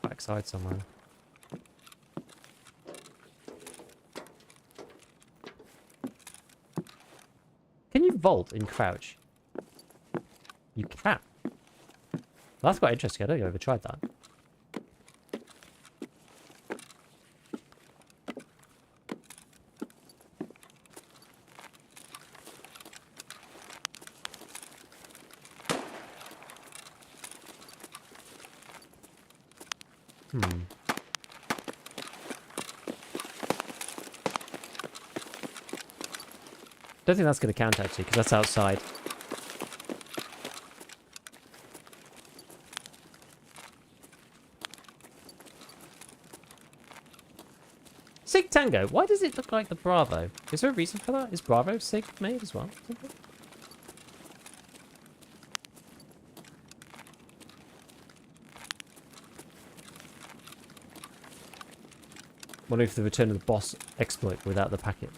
backside somewhere. Can you vault in crouch? You can. Well, that's quite interesting. I don't think I've ever tried that. Don't think that's going to count actually, because that's outside. Sig Tango. Why does it look like the Bravo? Is there a reason for that? Is Bravo Sig made as well? Wonder if the return of the boss exploit without the packet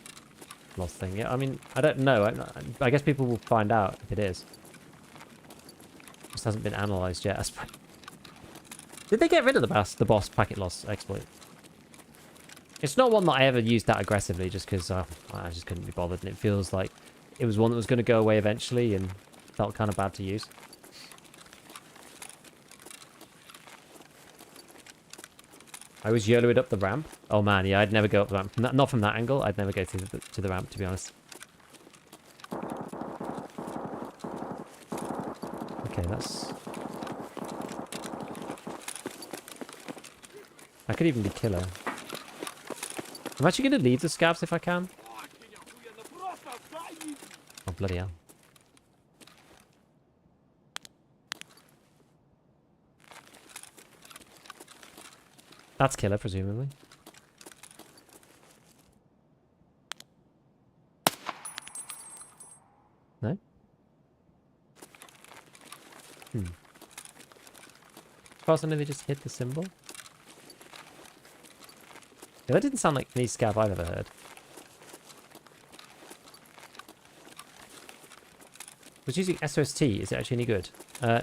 loss thing. Yeah, I mean, I don't know. I guess people will find out if it is. Just hasn't been analysed yet, I suppose. Did they get rid of the boss packet loss exploit? It's not one that I ever used that aggressively just because I just couldn't be bothered, and it feels like it was one that was going to go away eventually and felt kind of bad to use. I was YOLO'd up the ramp. Oh man, yeah, I'd never go up the ramp. Not from that angle. I'd never go through to the ramp, to be honest. Okay, that's... I could even be killer. I'm actually going to leave the scavs if I can. Oh, bloody hell. That's killer, presumably. No? As far as I know, they just hit the symbol. Yeah, that didn't sound like any scav I've ever heard. Was using SOST. Is it actually any good?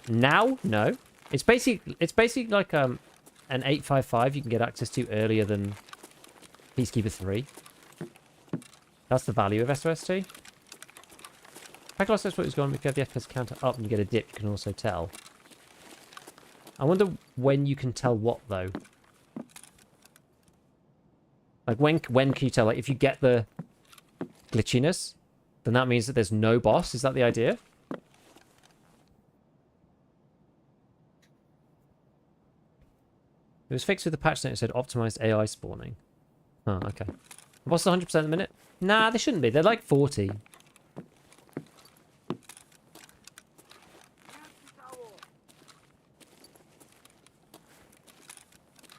Now, no. It's basically like an 855 you can get access to earlier than Peacekeeper 3. That's the value of SOST. Pack loss exploit is gone. If you have the FPS counter up and you get a dip, you can also tell. I wonder when you can tell what though. Like when can you tell? Like if you get the glitchiness, then that means that there's no boss. Is that the idea? It was fixed with the patch note that said optimized AI spawning. Oh, okay. What's the 100% a minute? Nah, they shouldn't be. They're like 40.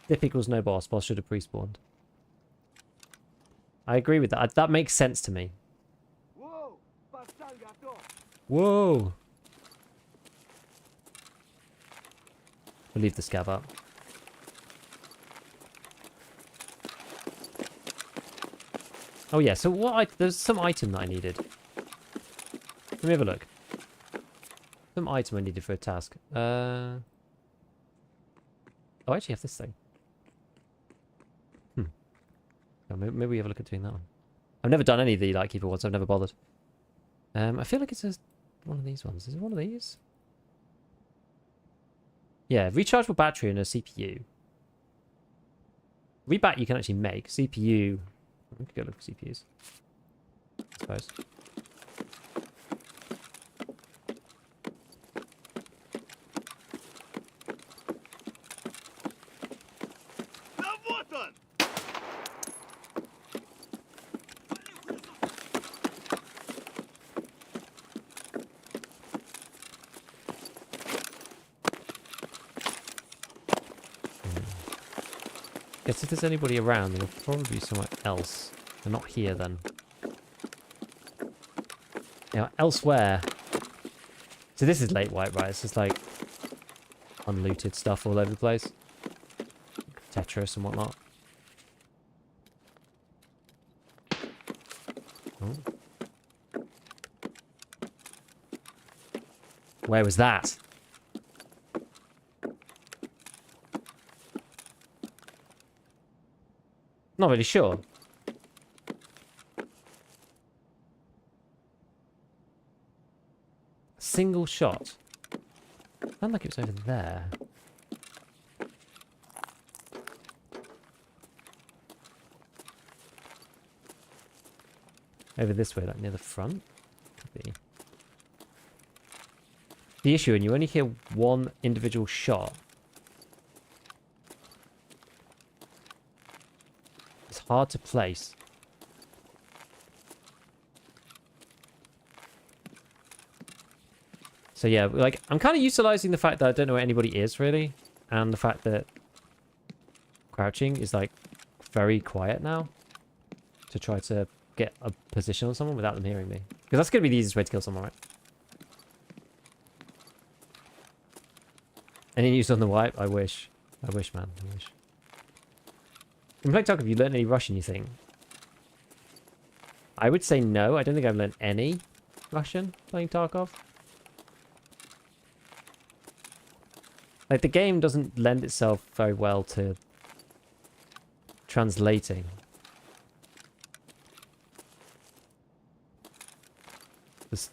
Dip equals no boss. Boss should have pre-spawned. I agree with that. That makes sense to me. Whoa! We'll leave the scav up. Oh yeah, so there's some item that I needed. Let me have a look. Some item I needed for a task. Oh, I actually have this thing. Oh, maybe we have a look at doing that one. I've never done any of the Lightkeeper ones. I've never bothered. I feel like it's one of these ones. Is it one of these? Yeah, rechargeable battery and a CPU. Rebat you can actually make. CPU... We could go look for CPUs. I suppose. guess if there's anybody around, then it'll probably be somewhere else. They're not here then. Yeah, elsewhere. So this is late wipe, right? It's just like unlooted stuff all over the place. Tetris and whatnot. Oh. Where was that? Not really sure. Single shot. Sounded like it was over there. Over this way, like near the front? Could be. The issue, and you only hear one individual shot. It's hard to place. So yeah, like, I'm kind of utilizing the fact that I don't know where anybody is, really. And the fact that crouching is, like, very quiet now. To try to get a position on someone without them hearing me. Because that's going to be the easiest way to kill someone, right? Any news on the wipe? I wish. I wish, man. I wish. In playing Tarkov, have you learned any Russian, you think? I would say no. I don't think I've learned any Russian playing Tarkov. Like, the game doesn't lend itself very well to translating.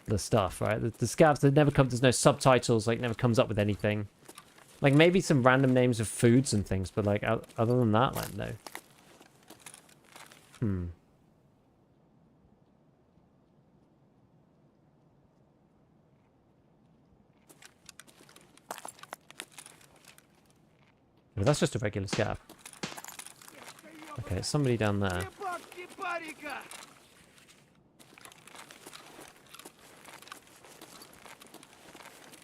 The stuff, right? The scavs, there's no subtitles, like, never comes up with anything. Like, maybe some random names of foods and things, but, like, other than that, like, no. But that's just a regular scav. Okay, it's somebody down there.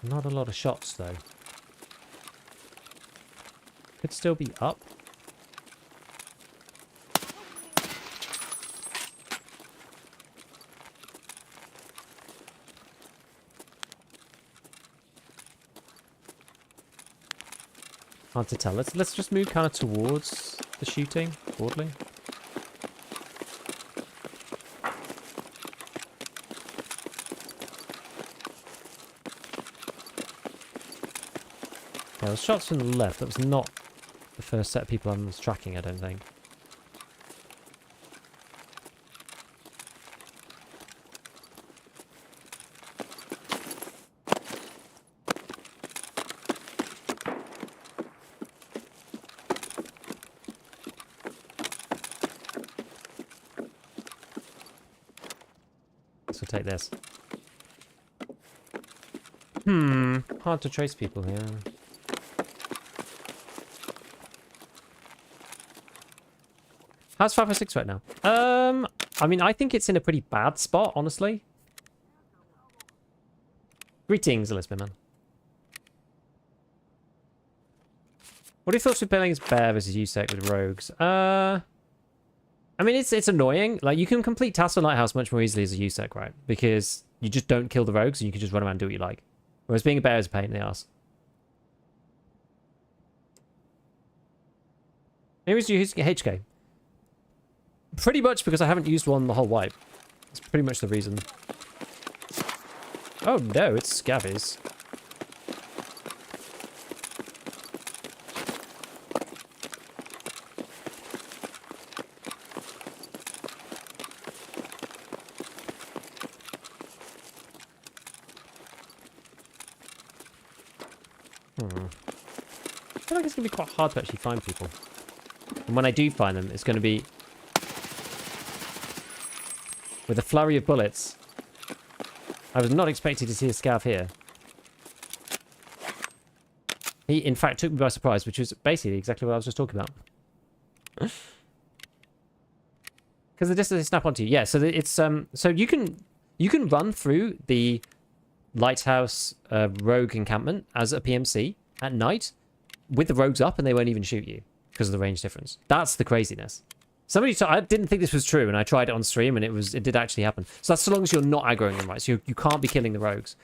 Not a lot of shots, though. Could still be up. Hard to tell. Let's just move kind of towards the shooting, broadly. There was shots from the left. That was not the first set of people I was tracking, I don't think. So take this. Hard to trace people here. How's 506 right now? I mean, I think it's in a pretty bad spot, honestly. Greetings, Elizabeth, man. What are your thoughts with playing as Bear versus USEC with rogues? I mean, it's annoying. Like, you can complete tasks on Lighthouse much more easily as a USEC, right? Because you just don't kill the rogues and you can just run around and do what you like. Whereas being a Bear is a pain in the ass. Maybe it's using HK. Pretty much because I haven't used one the whole wipe. That's pretty much the reason. Oh no, it's Scavies. I feel like it's going to be quite hard to actually find people. And when I do find them, it's going to be with a flurry of bullets. I was not expecting to see a scav here. He, in fact, took me by surprise, which was basically exactly what I was just talking about. Because the distance they snap onto you. Yeah, so it's so you can run through the lighthouse rogue encampment as a PMC at night with the rogues up, and they won't even shoot you. because of the range difference. That's the craziness. I didn't think this was true, and I tried it on stream, and it did actually happen. So that's so long as you're not aggroing them, right? So you can't be killing the rogues.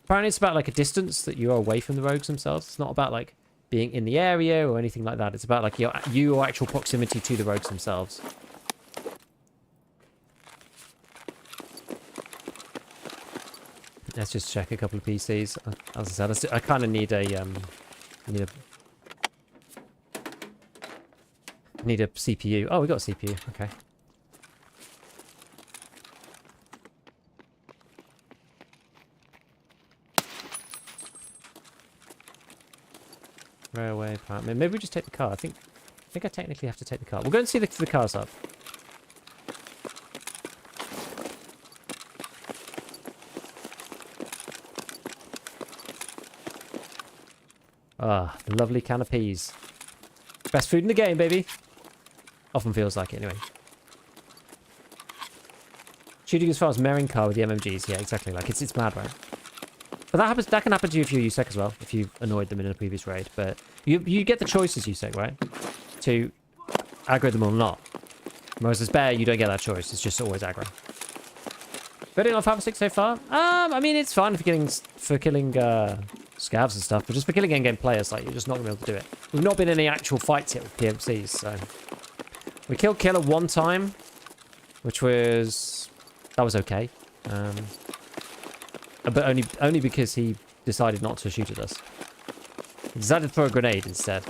Apparently, it's about like a distance that you are away from the rogues themselves. It's not about like being in the area or anything like that. It's about like your actual proximity to the rogues themselves. Let's just check a couple of PCs. As I said, I kind of need a CPU. Oh, we got a CPU. Okay. Railway apartment. Maybe we just take the car. I think I technically have to take the car. We'll go and see the cars up. Ah, the lovely can of peas. Best food in the game, baby. Often feels like it, anyway. Shooting as far as Merring car with the MMGs. Yeah, exactly. Like, it's mad, right? But that can happen to you if you're USEC as well, if you've annoyed them in a previous raid. But you get the choice as USEC, right? To aggro them or not. Whereas as bear, you don't get that choice. It's just always aggro. Betting on 5 or 6 so far? I mean, it's fine for killing scavs and stuff, but just for killing endgame players, like, you're just not going to be able to do it. We've not been in any actual fights yet with PMCs, so... We killed Killer one time, which was... That was okay. But only because he decided not to shoot at us. He decided to throw a grenade instead.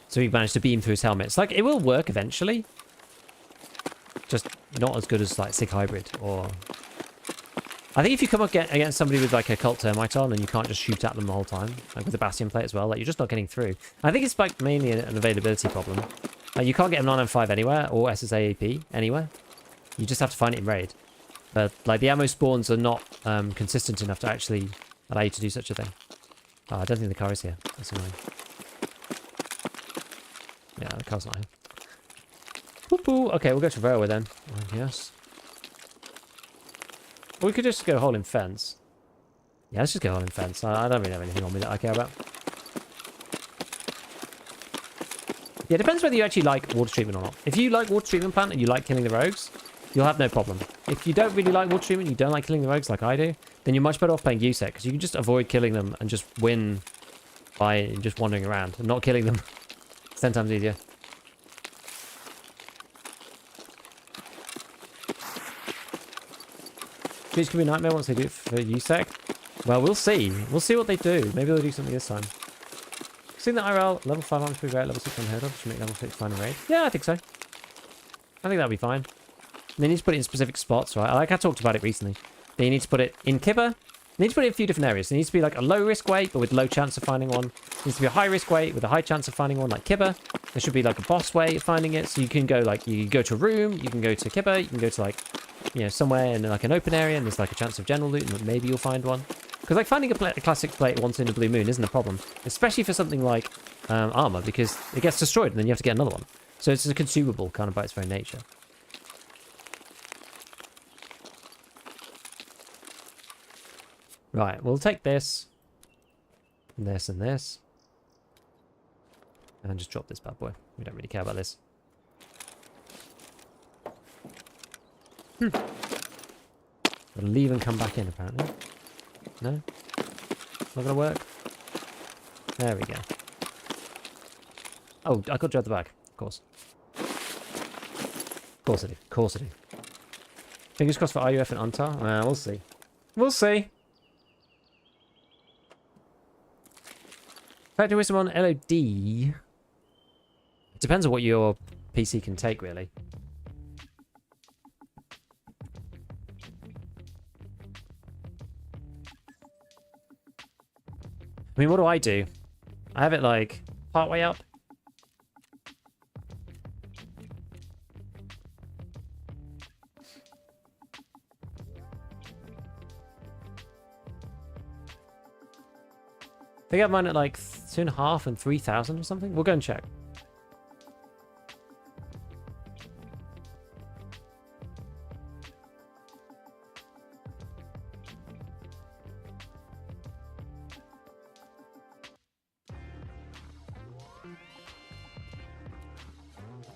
So he managed to beam through his helmet. It's like, it will work eventually. Just not as good as, like, Sig Hybrid or... I think if you come up against somebody with, like, a Cult Termite on and you can't just shoot at them the whole time, like with the Bastion plate as well, like, you're just not getting through. I think it's, like, mainly an availability problem. Like, you can't get a non-M5 anywhere or SSAAP anywhere. You just have to find it in raid. But, like, the ammo spawns are not consistent enough to actually allow you to do such a thing. Oh, I don't think the car is here. That's annoying. Yeah, the car's not here. Whoop-oo. Okay, we'll go to railway then, I guess. Or we could just go holding fence. Yeah, let's just go holding fence. I don't really have anything on me that I care about. Yeah, it depends whether you actually like water treatment or not. If you like water treatment plant and you like killing the rogues, you'll have no problem. If you don't really like water treatment, you don't like killing the rogues like I do, then you're much better off playing USEC, because you can just avoid killing them and just win by just wandering around and not killing them. It's 10 times easier. Trees can be a nightmare once they do it for USEC. Well, we'll see. We'll see what they do. Maybe they'll do something this time. Seen that IRL, level 5 arms pretty great, level 6 unheard of, should make level 6 fine and raid. Yeah, I think so. I think that'll be fine. They need to put it in specific spots, right? Like I talked about it recently. They need to put it in Kibber. They need to put it in a few different areas. There needs to be like a low risk weight, but with low chance of finding one. There needs to be a high risk weight with a high chance of finding one, like Kibber. There should be like a boss way of finding it. So you can go like, you go to a room, you can go to Kibber, you can go to like, you know, somewhere in like an open area and there's like a chance of general loot and maybe you'll find one. Because like finding a classic plate once in a blue moon isn't a problem. Especially for something like armor, because it gets destroyed and then you have to get another one. So it's a consumable kind of by its very nature. Right, we'll take this, and this, and this. And just drop this bad boy. We don't really care about this. Gotta leave and come back in, apparently. No? Not gonna work? There we go. Oh, I got you at the back. Of course. Of course I do. Of course I do. Fingers crossed for RUF and Untar. We'll see. We'll see. Factory wisdom on LOD. It depends on what your PC can take, really. I mean, what do? I have it like partway up. I think I have mine at like 2.5 and 3,000 or something. We'll go and check.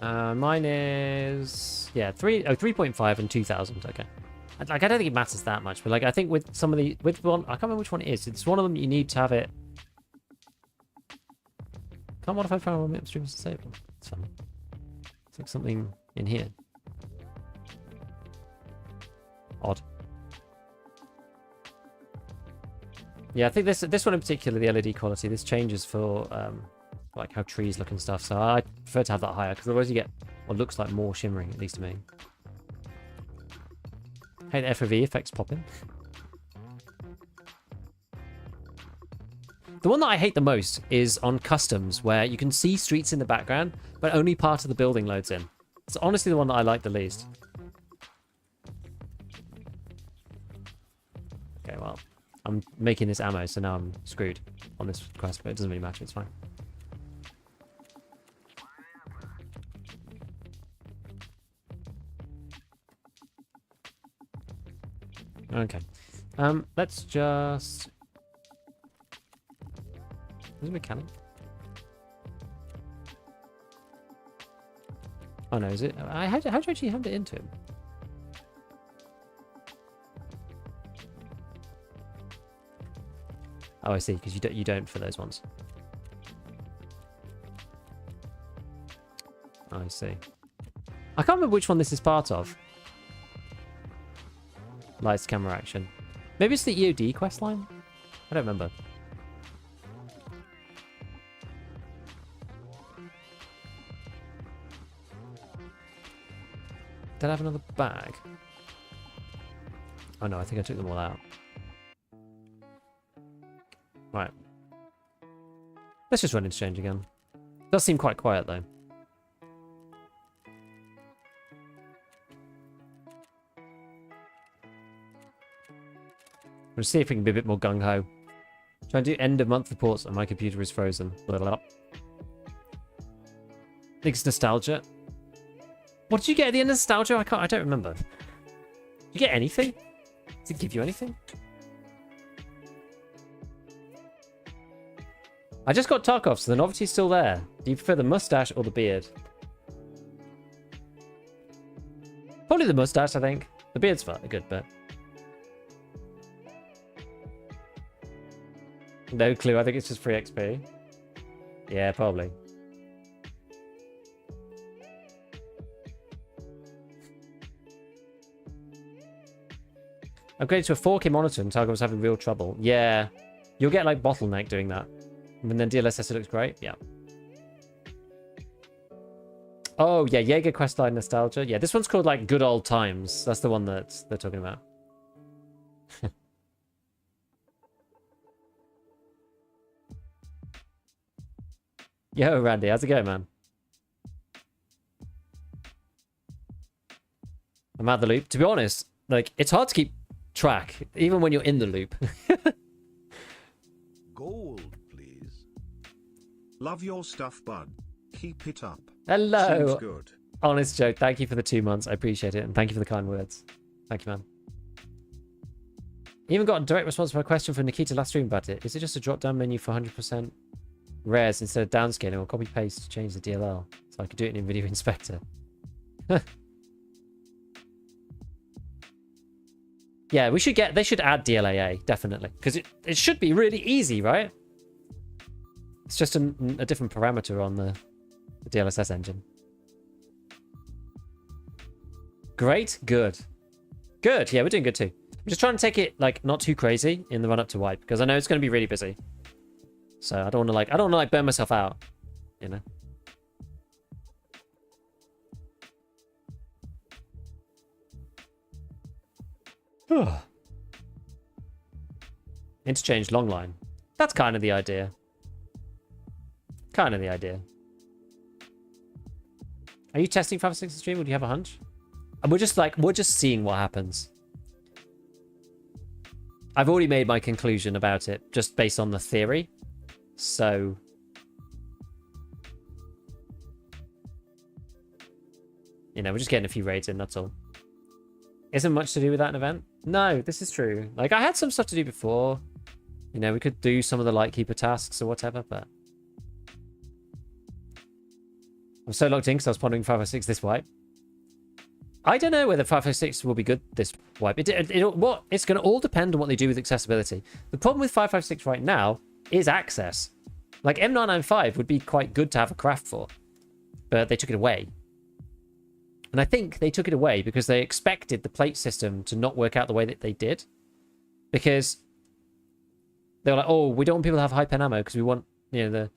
Mine is, yeah, 3.5 and 2000. Okay. Like, I don't think it matters that much, but like, I think with some of the, with one, I can't remember which one it is. It's one of them you need to have it. Can't modify power when upstream is disabled. It's fine. It's like something in here. Odd. Yeah, I think this one in particular, the LED quality, this changes for like how trees look and stuff. So I prefer to have that higher because otherwise you get what looks like more shimmering, at least to me. Hey, the FOV effects pop in. The one that I hate the most is on customs, where you can see streets in the background, but only part of the building loads in. It's honestly the one that I like the least. Okay, well, I'm making this ammo, so now I'm screwed on this quest, but it doesn't really matter, it's fine. Okay. Let's just... Is it a mechanic? Oh no, is it? How do you actually hand it into him? Oh, I see, because you don't for those ones. Oh, I see. I can't remember which one this is part of. Lights, camera, action. Maybe it's the EOD quest line? I don't remember. Did I have another bag? Oh no, I think I took them all out. Right. Let's just run Interchange again. Does seem quite quiet though. We'll see if we can be a bit more gung-ho. Try and do end of month reports and my computer is frozen. Blah, blah, blah. It's nostalgia. What did you get at the end of nostalgia? I don't remember. Did you get anything? Did it give you anything? I just got Tarkov, so the novelty's still there. Do you prefer the mustache or the beard? Probably the mustache, I think. The beard's fun, a good bit. No clue, I think it's just free XP. Yeah, probably. Upgraded to a 4K monitor and Tarkov was having real trouble. Yeah, you'll get like bottleneck doing that. And then DLSS looks great. Yeah. Oh, yeah, Jaeger Questline Nostalgia. Yeah, this one's called like Good Old Times. That's the one that they're talking about. Yo, Randy, how's it going, man? I'm out of the loop. To be honest, like, it's hard to keep track, even when you're in the loop. Gold, please. Love your stuff, bud. Keep it up. Hello. Seems good. Honest joke. Thank you for the 2 months. I appreciate it. And thank you for the kind words. Thank you, man. Even got a direct response to my question from Nikita last stream about it. Is it just a drop-down menu for 100% rares instead of downscaling, or copy-paste to change the DLL? So I could do it in Video Inspector. Yeah, they should add DLAA, definitely. Because it should be really easy, right? It's just a different parameter on the DLSS engine. Great, good. Good, yeah, we're doing good too. I'm just trying to take it, like, not too crazy in the run-up to wipe, because I know it's going to be really busy. So I don't want to burn myself out, you know? Interchange long line. That's kind of the idea. Kind of the idea. Are you testing 5 or 6 stream, or do you have a hunch? And we're just seeing what happens. I've already made my conclusion about it, just based on the theory. So... you know, we're just getting a few raids in, that's all. Isn't much to do with that event? No, this is true. Like, I had some stuff to do before. You know, we could do some of the Lightkeeper tasks or whatever, but... I'm so locked in because I was pondering 556 this wipe. I don't know whether 556 will be good this wipe. It's going to all depend on what they do with accessibility. The problem with 556 right now is access. Like M995 would be quite good to have a craft for, but they took it away. And I think they took it away because they expected the plate system to not work out the way that they did. Because they were like, oh, we don't want people to have high pen ammo because we want, you know, the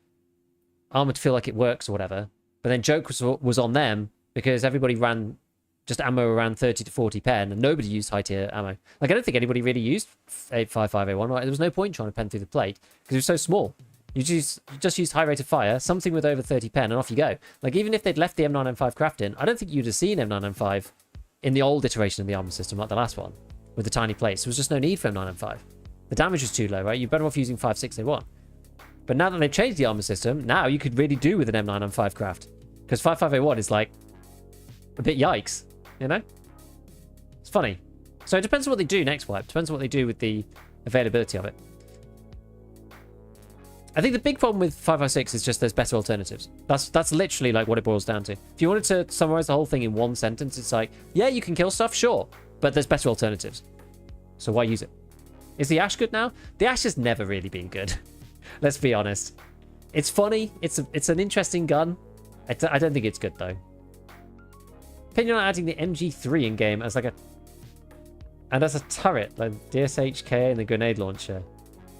armor to feel like it works or whatever. But then joke was on them because everybody ran just ammo around 30 to 40 pen and nobody used high tier ammo. Like, I don't think anybody really used 855A1. Right? There was no point trying to pen through the plate because it was so small. You just used high rate of fire, something with over 30 pen, and off you go. Like, even if they'd left the M995 craft in, I don't think you'd have seen M995 in the old iteration of the armor system, like the last one, with the tiny plates. There was just no need for M995. The damage was too low, right? You're better off using 5.6A1. But now that they've changed the armor system, now you could really do with an M995 craft. Because 5.5A1 is like a bit yikes, you know? It's funny. So it depends on what they do next wipe. Depends on what they do with the availability of it. I think the big problem with 5.56 is just there's better alternatives. That's literally like what it boils down to. If you wanted to summarize the whole thing in one sentence, it's like, yeah, you can kill stuff, sure, but there's better alternatives. So why use it? Is the Ash good now? The Ash has never really been good. Let's be honest. It's funny. It's an interesting gun. I don't think it's good though. Opinion on adding the MG3 in game as like as a turret, like DSHK and the grenade launcher.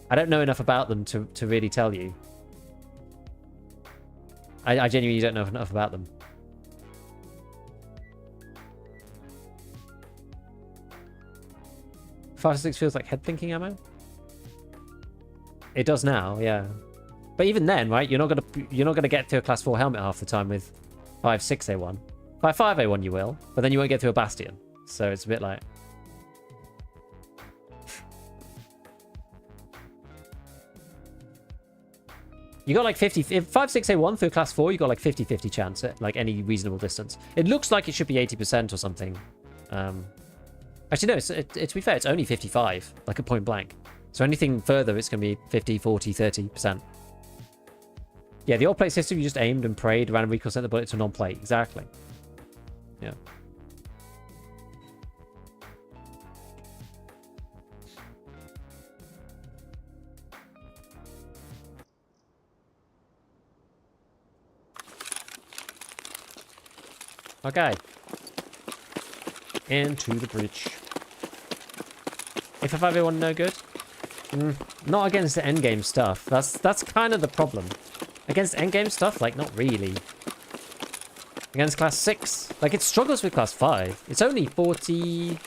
I don't know enough about them to really tell you. I genuinely don't know enough about them. Five 6 feels like head thinking ammo. It does now, yeah. But even then, right? You're not gonna get to a class 4 helmet half the time with 5.6A1. 5.5A1 you will, but then you won't get to a Bastion. So it's a bit like. You got like 50, if 5.6A1 through class 4, you got like 50-50 chance at like any reasonable distance. It looks like it should be 80% or something. Actually, no, to be fair, it's only 55, like at point blank. So anything further, it's going to be 50, 40, 30%. Yeah, the old plate system, you just aimed and prayed, random recoil sent the bullet to non-plate. Exactly. Yeah. Okay. Into the bridge. If a 5A1 no good? Not against the endgame stuff. That's kind of the problem. Against endgame stuff, like, not really. Against class 6, like, it struggles with class 5. It's only 40...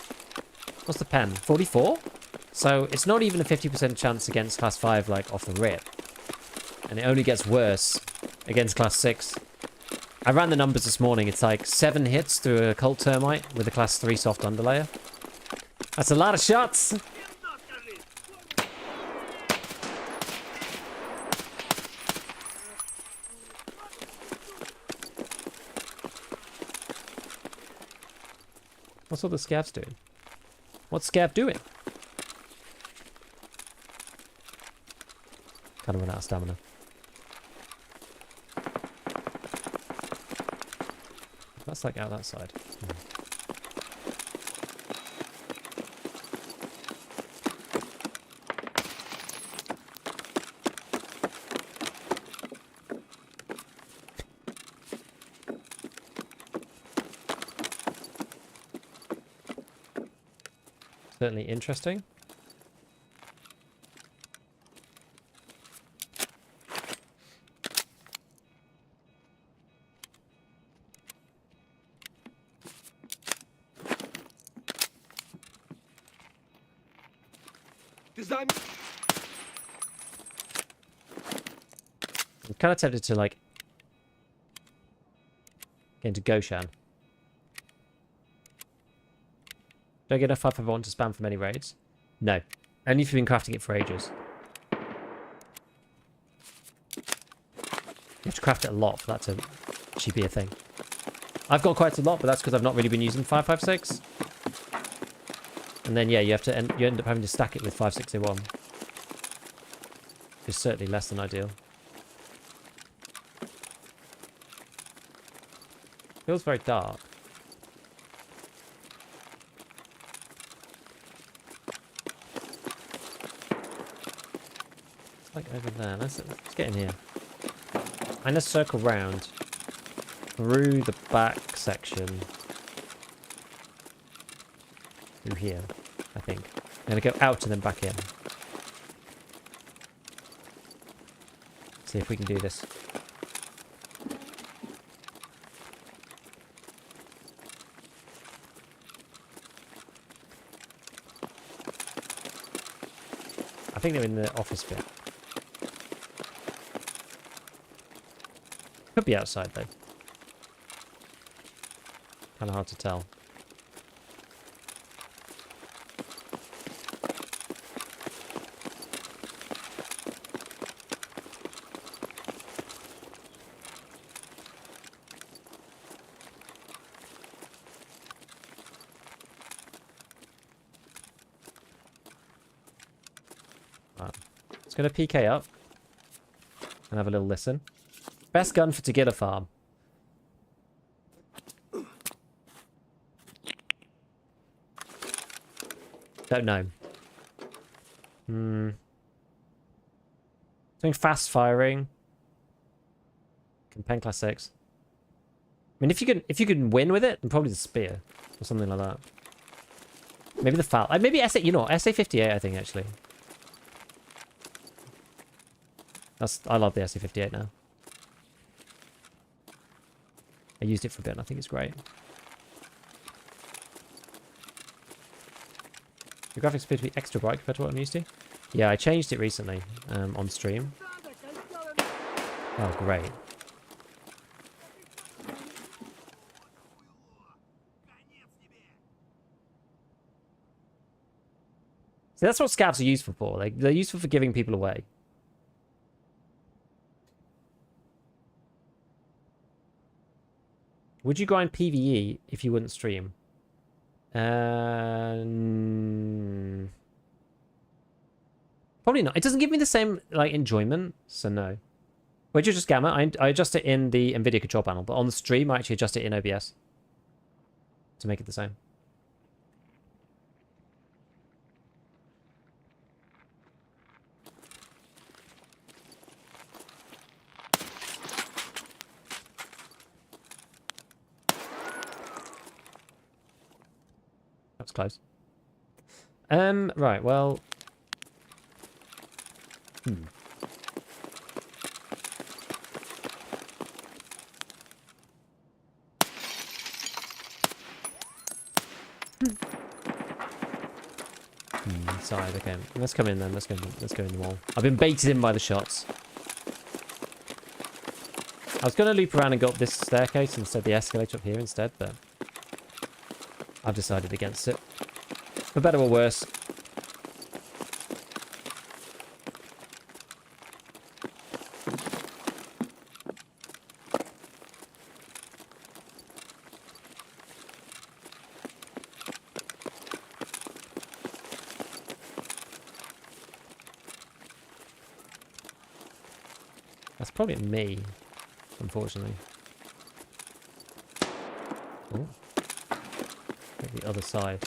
What's the pen? 44? So it's not even a 50% chance against class 5, like, off the rip. And it only gets worse against class 6. I ran the numbers this morning. It's like 7 hits through a Cult Termite with a class 3 soft underlayer. That's a lot of shots. What's all the scavs doing? What's scav doing? Kind of run out of stamina. That's like out that side. Certainly interesting. I'm kind of tempted to like get into Goshan. Do I get enough 551 to spam for many raids? No. Only if you've been crafting it for ages. You have to craft it a lot for that to actually be a thing. I've got quite a lot, but that's because I've not really been using 556. And then, yeah, you end up having to stack it with 5.6A1. It's certainly less than ideal. Feels very dark. It's like over there. Let's get in here. I'm gonna circle round through the back section. Through here, I think. I'm gonna go out and then back in. See if we can do this. I think they're in the office bit. Could be outside though. Kind of hard to tell. Right. Let's go to PK up and have a little listen. Best gun for to get a farm. Don't know. Something fast firing. Campaign class 6. I mean, if you can win with it, then probably the spear or something like that. Maybe the foul. Maybe SA. You know, SA58. I think actually. I love the SA58 now. I used it for a bit and I think it's great. The graphics appear to be extra bright compared to what I'm used to. Yeah, I changed it recently on stream. Oh, great. See, that's what scavs are useful for. They're useful for giving people away. Would you grind PvE if you wouldn't stream? Probably not. It doesn't give me the same like enjoyment, so no. Where'd you adjust gamma? I adjust it in the NVIDIA control panel, but on the stream I actually adjust it in OBS to make it the same. That's close. Right, well. Side, okay. Let's come in then. Let's go in the wall. I've been baited in by the shots. I was gonna loop around and go up this staircase instead, the escalator up here instead, but I've decided against it. For better or worse. That's probably me, unfortunately. Oh. The other side.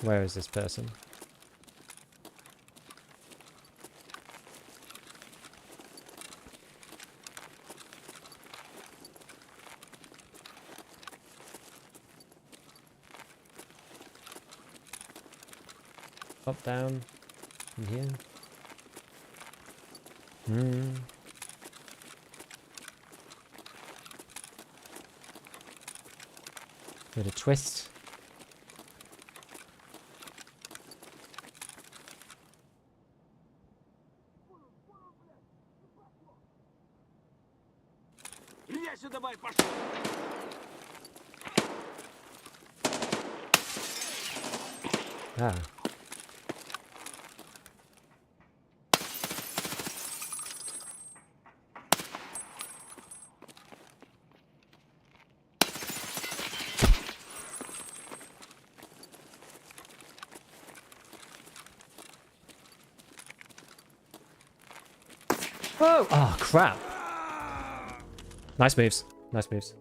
Where is this person? Up, down, in here. Bit of twist. Ah. Whoa! Oh, crap. Nice moves. Nice moves.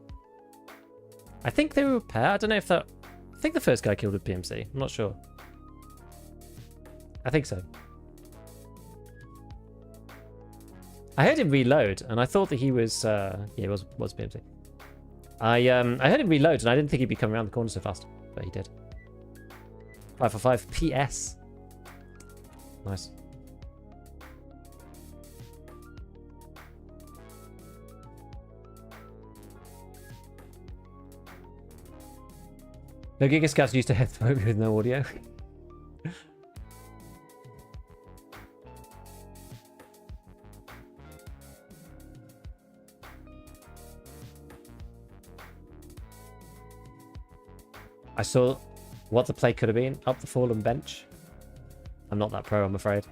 I think they were a pair. I don't know if that... I think the first guy killed a PMC. I'm not sure. I think so. I heard him reload, and I thought that he was... yeah, he was PMC. I heard him reload, and I didn't think he'd be coming around the corner so fast. But he did. 5 for 5. PS. Nice. No, Giga Scouts used to headphone with no audio. I saw what the play could have been. Up the fallen bench. I'm not that pro, I'm afraid.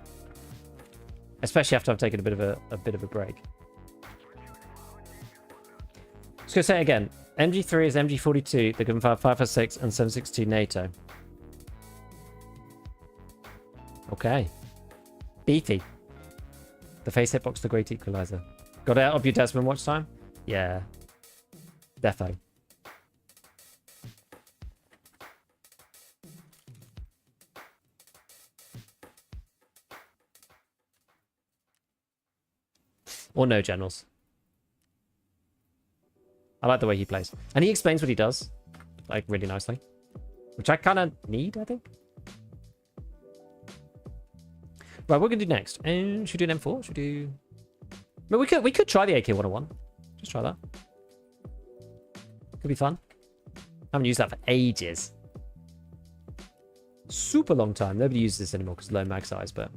Especially after I've taken a bit of a break. Just gonna say it again. MG3 is MG42, the Gunfire 556 and 762 NATO. Okay. Beefy. The face hitbox, the great equalizer. Got out of your Desmond watch time? Yeah. Defo. Or no generals. I like the way he plays. And he explains what he does, like, really nicely. Which I kind of need, I think. Right, what we're going to do next? Should we do an M4? Should we do... I mean, we could try the AK-101. Just try that. Could be fun. Haven't used that for ages. Super long time. Nobody uses this anymore because low mag size, but...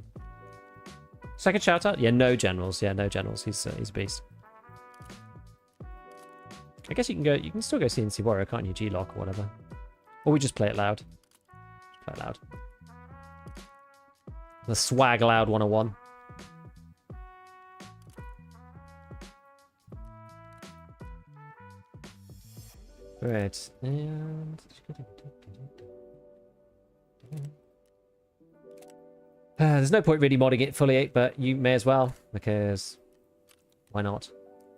Second shout out? Yeah, no generals. Yeah, no generals. He's a beast. I guess you can still go CNC Warrior, can't you? G-Lock or whatever. Or we just play it loud. Just play it loud. The swag loud 101. Right. And there's no point really modding it fully, but you may as well, because why not?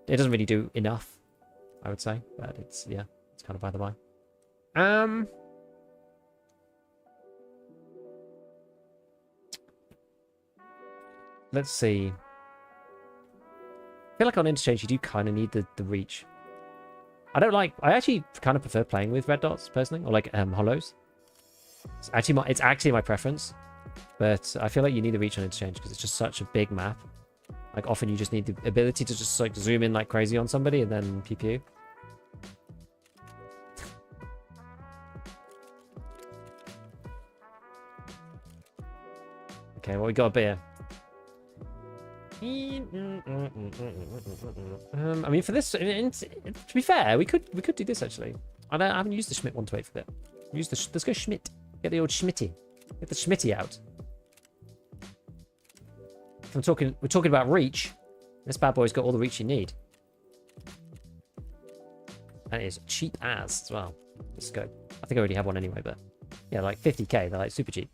It doesn't really do enough, I would say, but it's, yeah, it's kind of by the by. Let's see. I feel like on Interchange you do kind of need the reach. I actually kind of prefer playing with red dots personally, or like hollows. It's actually my preference, but I feel like you need the reach on Interchange because it's just such a big map. Like often you just need the ability to just like zoom in like crazy on somebody and then pew pew. Okay, well we got a beer. I mean, for this, to be fair, we could do this actually. I haven't used the Schmidt 128 for a bit. Let's go Schmidt. Get the old Schmitty. Get the Schmitty out. We're talking about reach. This bad boy's got all the reach you need. And it is cheap as well. Let's go. I think I already have one anyway, but yeah, like 50k. They're like super cheap.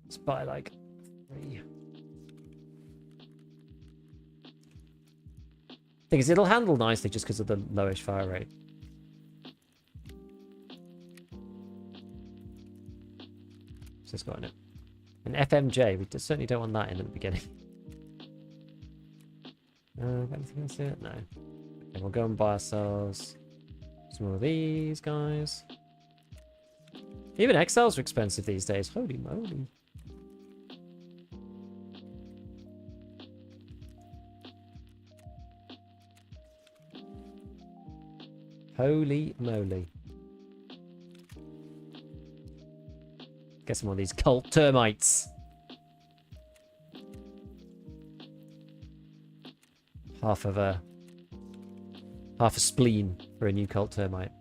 Let's buy like 3. Thing is, it'll handle nicely just because of the lowish fire rate. What's this got in it? An FMJ. We certainly don't want that in at the beginning. Got anything else here? No. Okay, we'll go and buy ourselves some more of these guys. Even XLs are expensive these days. Holy moly. Holy moly. Get some more of these cult termites. Half a spleen for a new cult termite.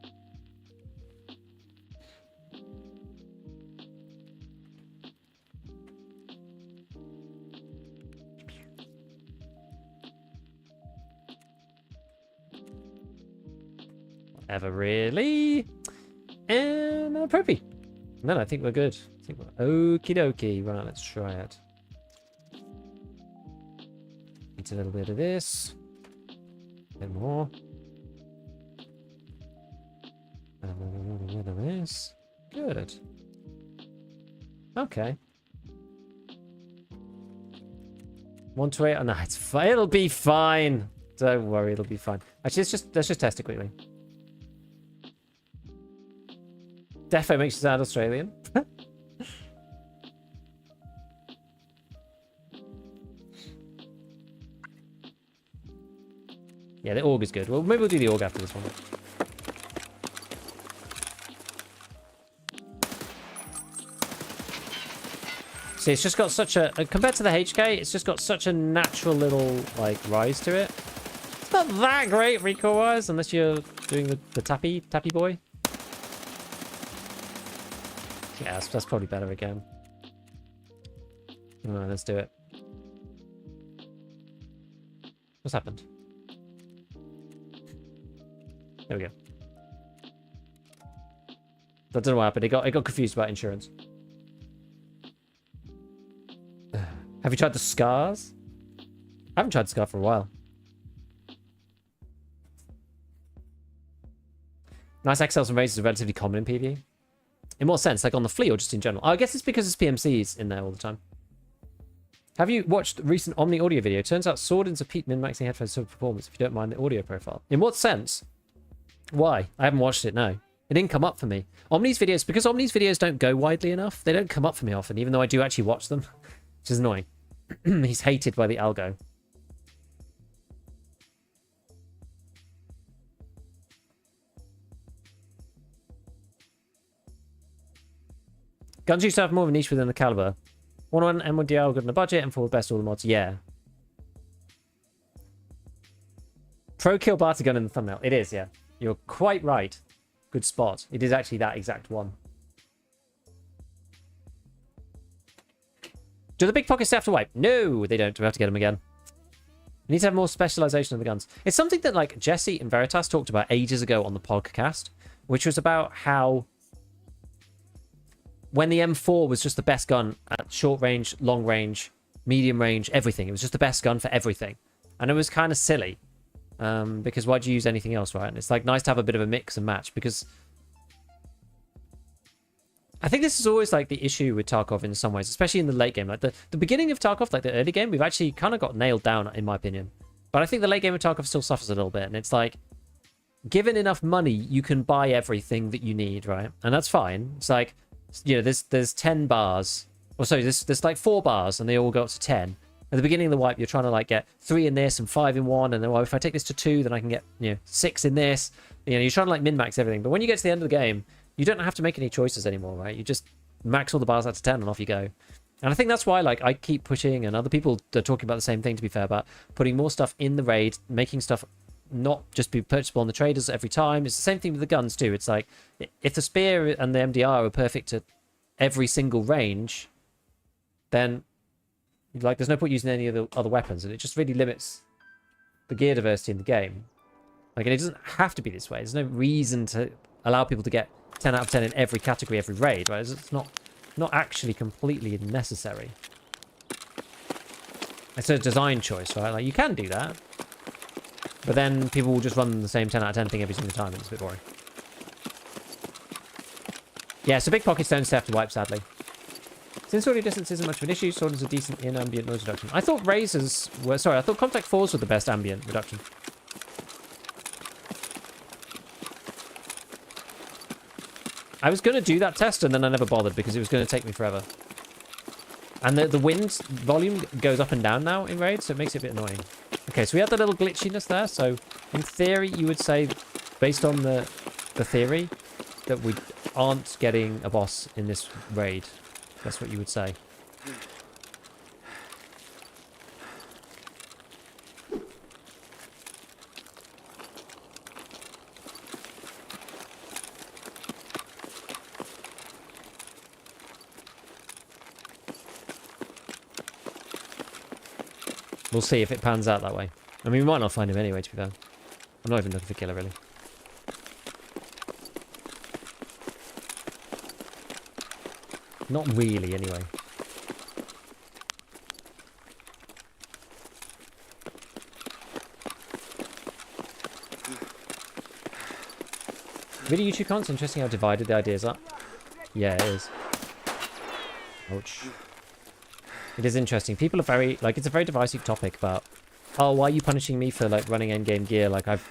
Ever really? And Propy. No, I think we're good. I think we're okie dokie. Right, let's try it. Eat a little bit of this. A bit more. And a little bit of this. Good. Okay. 128. Oh, no, it's fine. It'll be fine. Don't worry, it'll be fine. Actually, let's just test it quickly. Defo makes you sound Australian. Yeah, the org is good. Well, maybe we'll do the org after this one. See, it's just got such a... Compared to the HK, it's just got such a natural little, like, rise to it. It's not that great recoil-wise, unless you're doing the tappy boy. Yeah, that's probably better again. Alright, let's do it. What's happened? There we go. I don't know what happened. It got confused about insurance. Have you tried the scars? I haven't tried the scar for a while. Nice XLs and raises are relatively common in PvE. In what sense? Like on the flea or just in general? Oh, I guess it's because it's PMCs in there all the time. Have you watched the recent Omni audio video? Turns out Swordens are peak min-maxing headphones for performance if you don't mind the audio profile. In what sense? Why? I haven't watched it, no. It didn't come up for me. Omni's videos, because Omni's videos don't go widely enough, they don't come up for me often, even though I do actually watch them. Which is annoying. He's hated by the algo. Guns used to have more of a niche within the caliber. 1-1 M1DL good in the budget and for the best all the mods. Yeah. Pro kill Barty gun in the thumbnail. It is, yeah. You're quite right. Good spot. It is actually that exact one. Do the big pockets have to wipe? No, they don't. We have to get them again. We need to have more specialization of the guns. It's something that like Jesse and Veritas talked about ages ago on the podcast, which was about how when the M4 was just the best gun at short range, long range, medium range, everything. It was just the best gun for everything. And it was kind of silly. Because why'd you use anything else, right? And it's like nice to have a bit of a mix and match because I think this is always like the issue with Tarkov in some ways, especially in the late game. Like the beginning of Tarkov, like the early game, we've actually kind of got nailed down in my opinion. But I think the late game of Tarkov still suffers a little bit. And it's like, given enough money, you can buy everything that you need, right? And that's fine. It's like, you know, there's 10 bars. Or sorry, there's like 4 bars and they all go up to 10. At the beginning of the wipe, you're trying to like get 3 in this and 5 in one, and then well, if I take this to 2, then I can get 6 in this. You know, you're trying to like min-max everything. But when you get to the end of the game, you don't have to make any choices anymore, right? You just max all the bars out to 10 and off you go. And I think that's why like I keep pushing, and other people are talking about the same thing, to be fair, about putting more stuff in the raid, making stuff not just be purchasable on the traders every time. It's the same thing with the guns too. It's like if the spear and the MDR are perfect at every single range, then like there's no point using any of the other weapons, and it just really limits the gear diversity in the game. Like, and it doesn't have to be this way. There's no reason to allow people to get 10 out of 10 in every category, every raid, right? It's not actually completely necessary. It's a design choice, right? Like, you can do that, but then people will just run the same 10 out of 10 thing every single time, and it's a bit boring. Yeah, so big pockets don't stay after wipe, sadly. Since audio distance isn't much of an issue, Sword is a decent in ambient noise reduction. I thought razors were... Sorry, I thought Contact 4s were the best ambient reduction. I was going to do that test, and then I never bothered because it was going to take me forever. And the wind volume goes up and down now in Raid, so it makes it a bit annoying. Okay, so we had the little glitchiness there. So, in theory, you would say, based on the theory, that we aren't getting a boss in this raid. That's what you would say. We'll see if it pans out that way. I mean, we might not find him anyway, to be fair. I'm not even looking for killer, really. Not really, anyway. Video YouTube comments, interesting how divided the ideas are. Yeah, it is. Ouch. It is interesting. People are very, like, it's a very divisive topic about, oh, why are you punishing me for, like, running endgame gear? Like, I've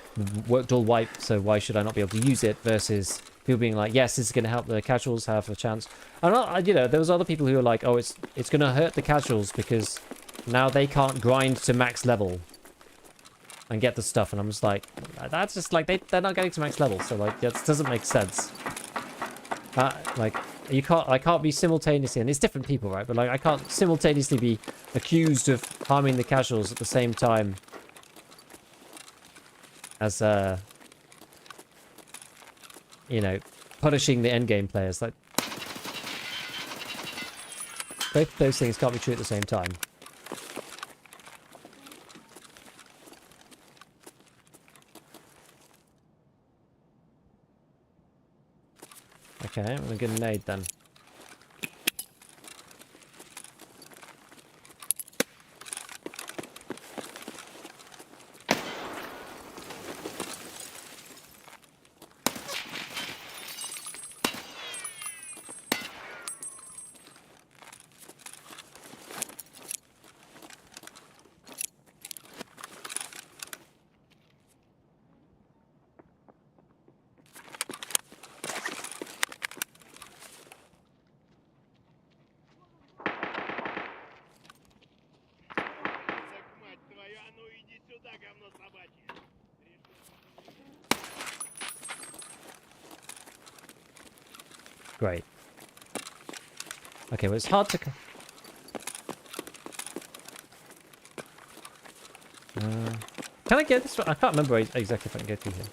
worked all wipe, so why should I not be able to use it? Versus people being like, yes, this is going to help the casuals have a chance. And, you know, there was other people who were like, oh, it's going to hurt the casuals because now they can't grind to max level and get the stuff. And I'm just like, that's just, like, they're not getting to max level. So, like, that doesn't make sense. Like, I can't be simultaneously, and it's different people, right? But, like, I can't simultaneously be accused of harming the casuals at the same time as, you know, punishing the endgame players. Like, both of those things can't be true at the same time. Okay, I'm gonna get a nade then. Great. Okay, well, it's hard to... can I get this one? I can't remember exactly if I can go through here.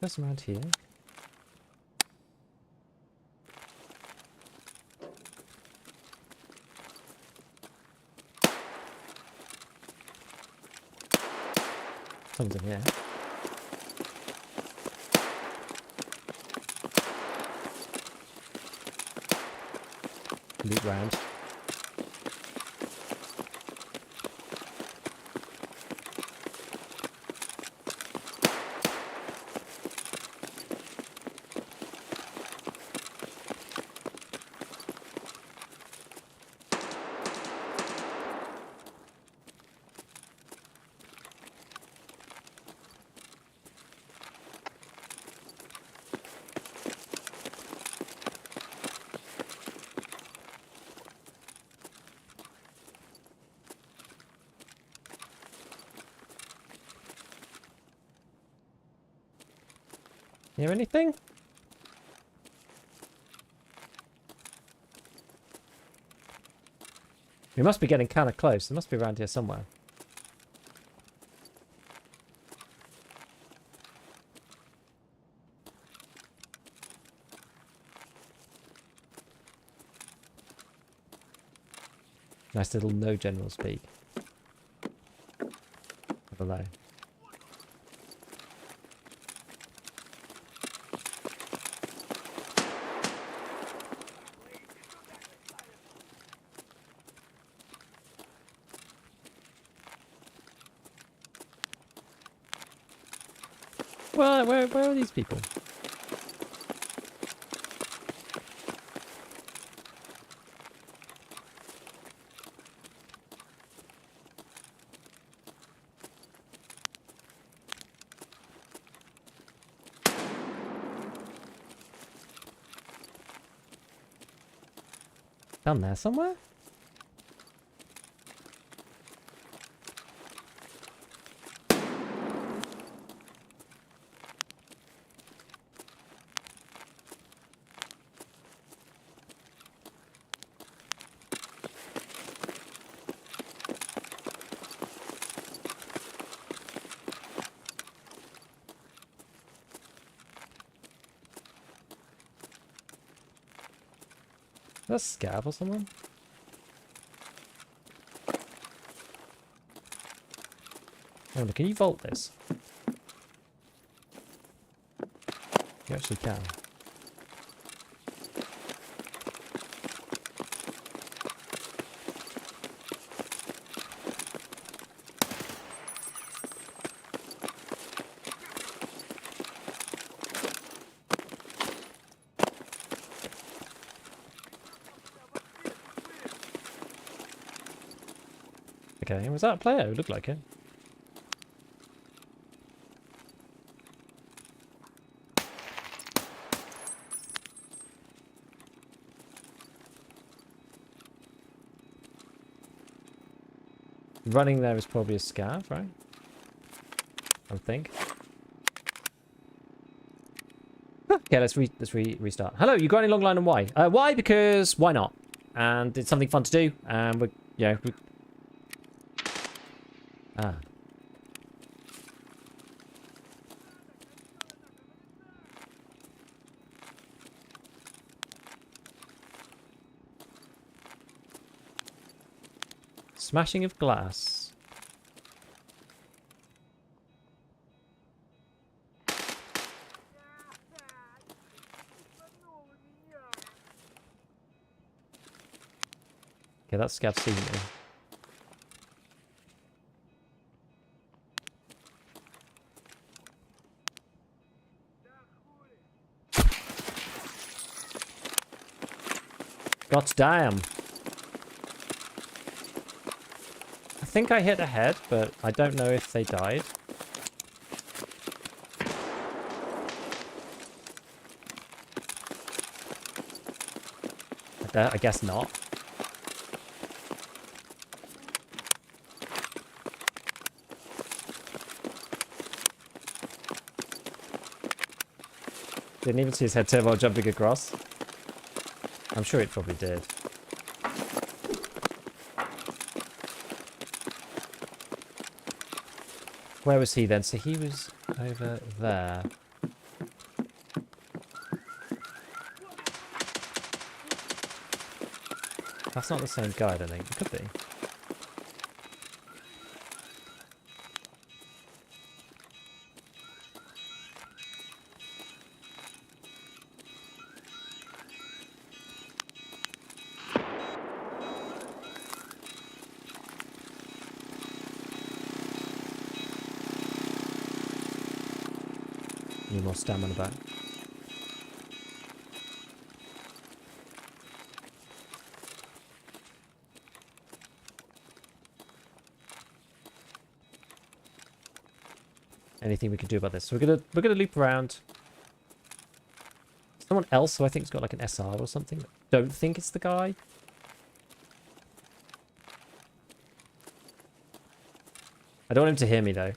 There's some around here. Someone's in here. Loot round. Hear anything? We must be getting kind of close. It must be around here somewhere. Nice little no general speak. Below. Well, where are these people? Down there somewhere? That's Scav or someone? I wonder, can you vault this? You actually can. Okay, was that a player? It looked like it. Running there is probably a scav, right? I would think. Okay, let's restart. Hello, you got any long line and why? Why? Because why not? And it's something fun to do. And Ah. Smashing of glass. Okay, that's Scav seen me. God damn. I think I hit a head, but I don't know if they died. I guess not. Didn't even see his head turn while jumping across. I'm sure it probably did. Where was he then? So he was over there. That's not the same guy, I don't think. It could be. Need more stamina back. Anything we can do about this? So we're gonna loop around. Someone else who I think's got like an SR or something. Don't think it's the guy. I don't want him to hear me though.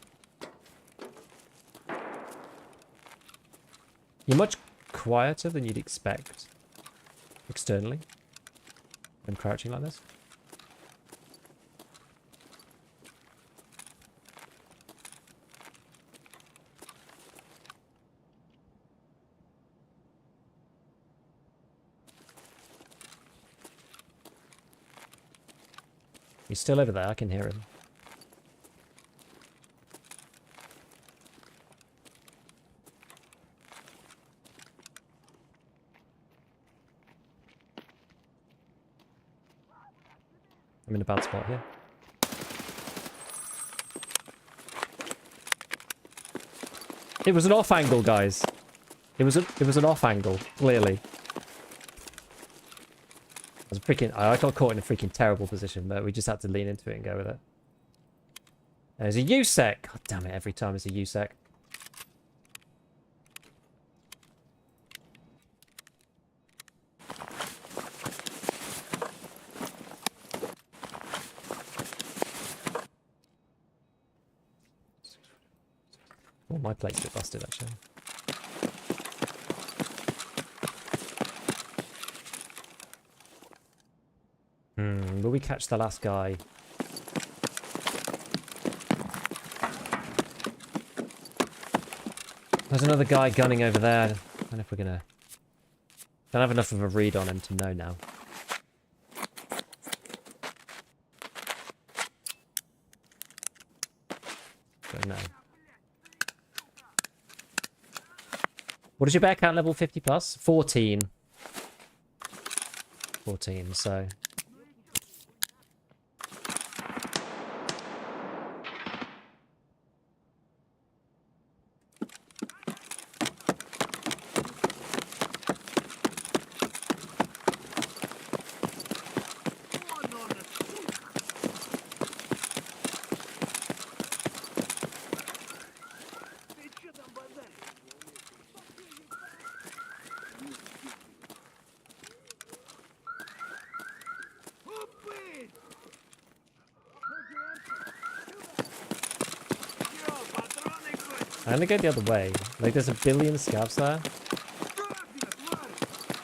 You're much quieter than you'd expect externally when crouching like this. He's still over there, I can hear him. I'm in a bad spot here. It was an off angle, guys. It was an off angle, clearly. I got caught in a freaking terrible position, but we just had to lean into it and go with it. There's a USEC. God damn it, every time it's a USEC. Oh, my plate's a bit busted, actually. Will we catch the last guy? There's another guy gunning over there. I don't know if we're gonna... Don't have enough of a read on him to know now. No. What is your bear count level 50 plus? 14. 14, so... I'm gonna go the other way. Like, there's a billion scavs there.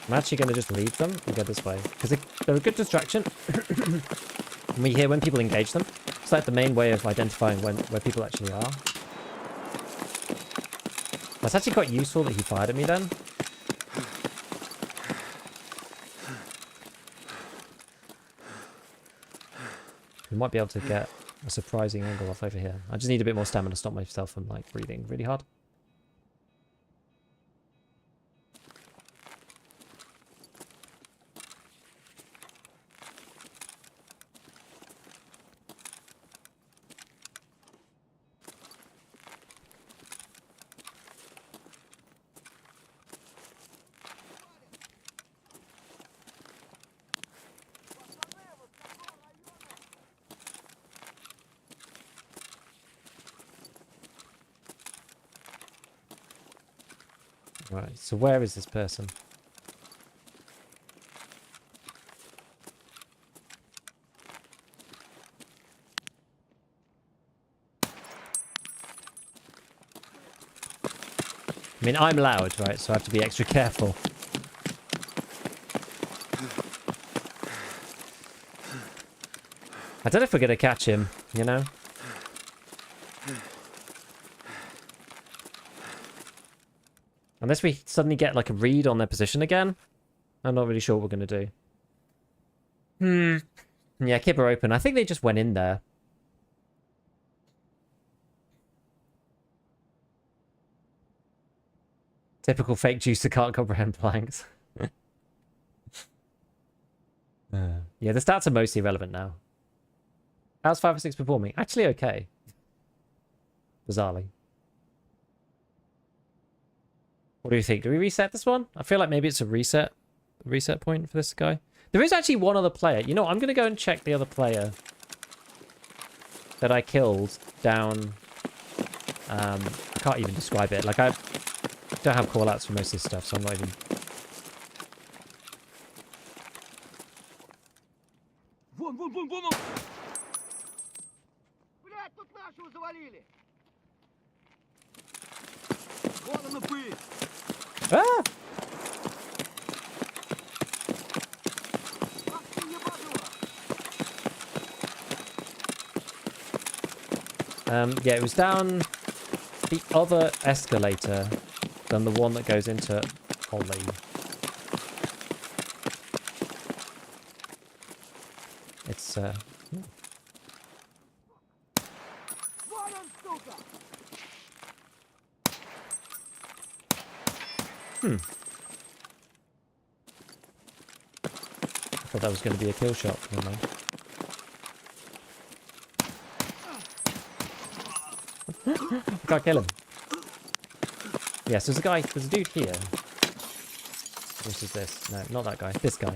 I'm actually gonna just leave them and go this way. Because they're a good distraction. And we hear when people engage them. It's like the main way of identifying where people actually are. That's actually quite useful that he fired at me then. We might be able to get a surprising angle off over here. I just need a bit more stamina to stop myself from like breathing really hard. Right, so where is this person? I mean, I'm loud, right? So I have to be extra careful. I don't know if we're going to catch him, you know? Unless we suddenly get like a read on their position again. I'm not really sure what we're going to do. Yeah, keep her open. I think they just went in there. Typical fake juicer can't comprehend planks. Yeah, the stats are mostly relevant now. How's 5 or 6 performing? Actually okay. Bizarrely. What do you think? Do we reset this one? I feel like maybe it's a reset point for this guy. There is actually one other player. You know, I'm going to go and check the other player that I killed down. I can't even describe it. Like, I don't have callouts for most of this stuff, so I'm not even... Ah! Yeah, it was down the other escalator than the one that goes into Holly. It's I thought that was going to be a kill shot. Never mind. Can't kill him. Yes, there's a dude here. What is this? No, not that guy. This guy.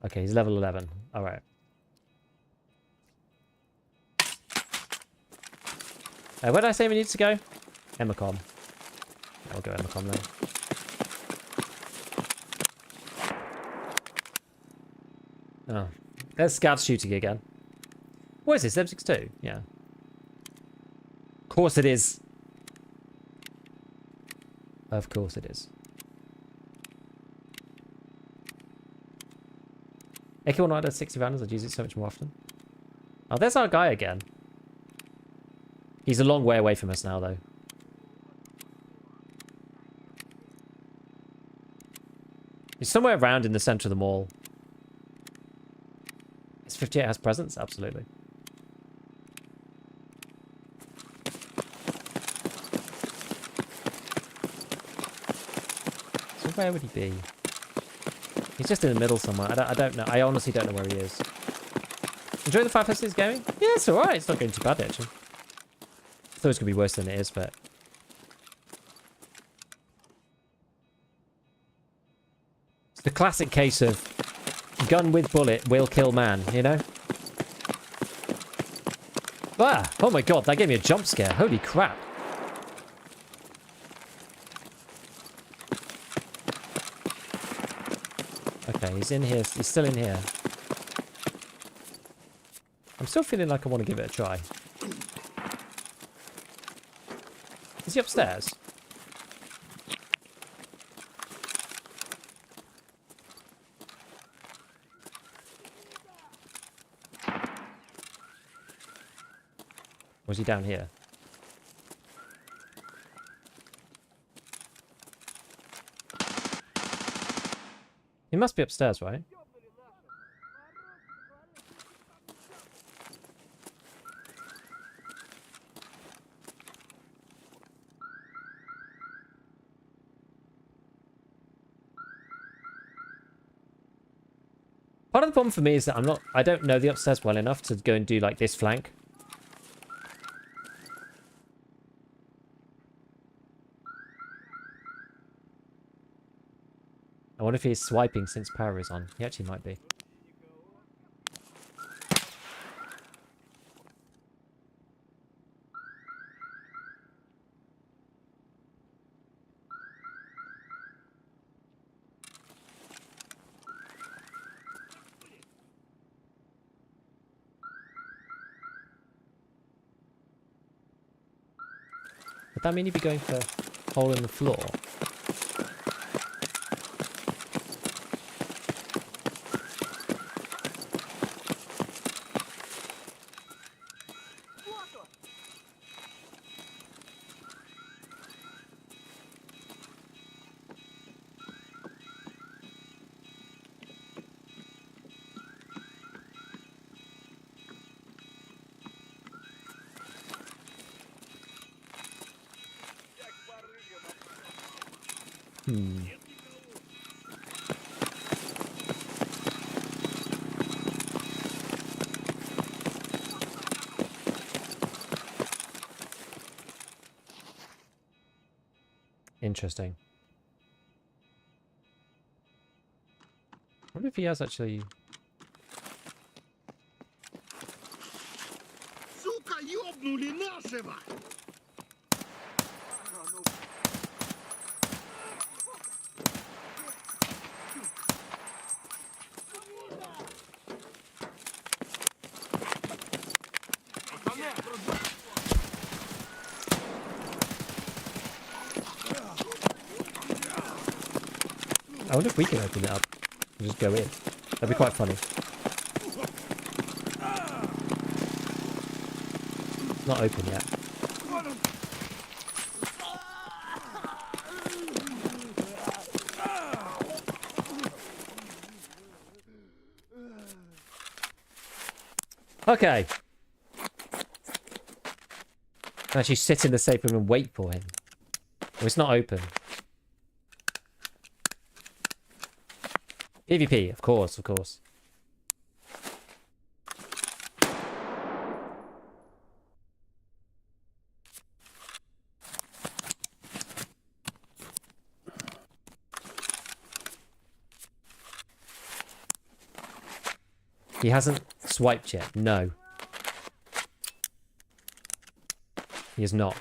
Okay, he's level 11. Alright. Where did I say we need to go? Emacom. I'll go Emacom then. Oh. There's scouts shooting again. What is this? M62? Yeah. Of course it is. Of course it is. AK-1 has 60 rounds. I'd use it so much more often. Oh, there's our guy again. He's a long way away from us now, though. He's somewhere around in the center of the mall. Is 58 has presence? Absolutely. where would he be? He's just in the middle somewhere. I don't know. I honestly don't know where he is. Enjoy the 5 plus 6 gaming? Yeah, it's alright. It's not going too bad, actually. I thought it was going to be worse than it is, but... It's the classic case of gun with bullet will kill man, you know? Ah! Oh my god, that gave me a jump scare. Holy crap. Okay, he's in here. He's still in here. I'm still feeling like I want to give it a try. Is he upstairs? Or is he down here? He must be upstairs, right? Part of the problem for me is that I don't know the upstairs well enough to go and do like this flank. I wonder if he's swiping since power is on. He actually might be. Would that mean he'd be going for hole in the floor? Interesting. I wonder if he has actually... I wonder if we can open it up and just go in. That'd be quite funny. Not open yet. Okay. Actually sit in the safe room and wait for him. Oh, it's not open. PvP, of course, of course. He hasn't swiped yet. No. He is not.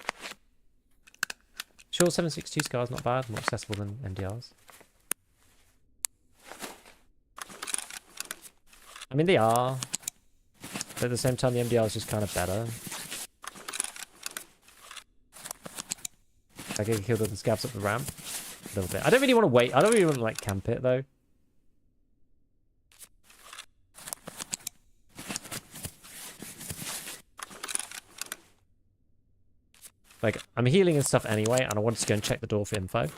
Sure, 762 scars not bad. More accessible than MDRs. I mean, they are. But at the same time, the MDR is just kind of better. I get killed with the scavs up the ramp. A little bit. I don't really want to wait. I don't really want to, like, camp it, though. Like, I'm healing and stuff anyway, and I wanted to go and check the door for info.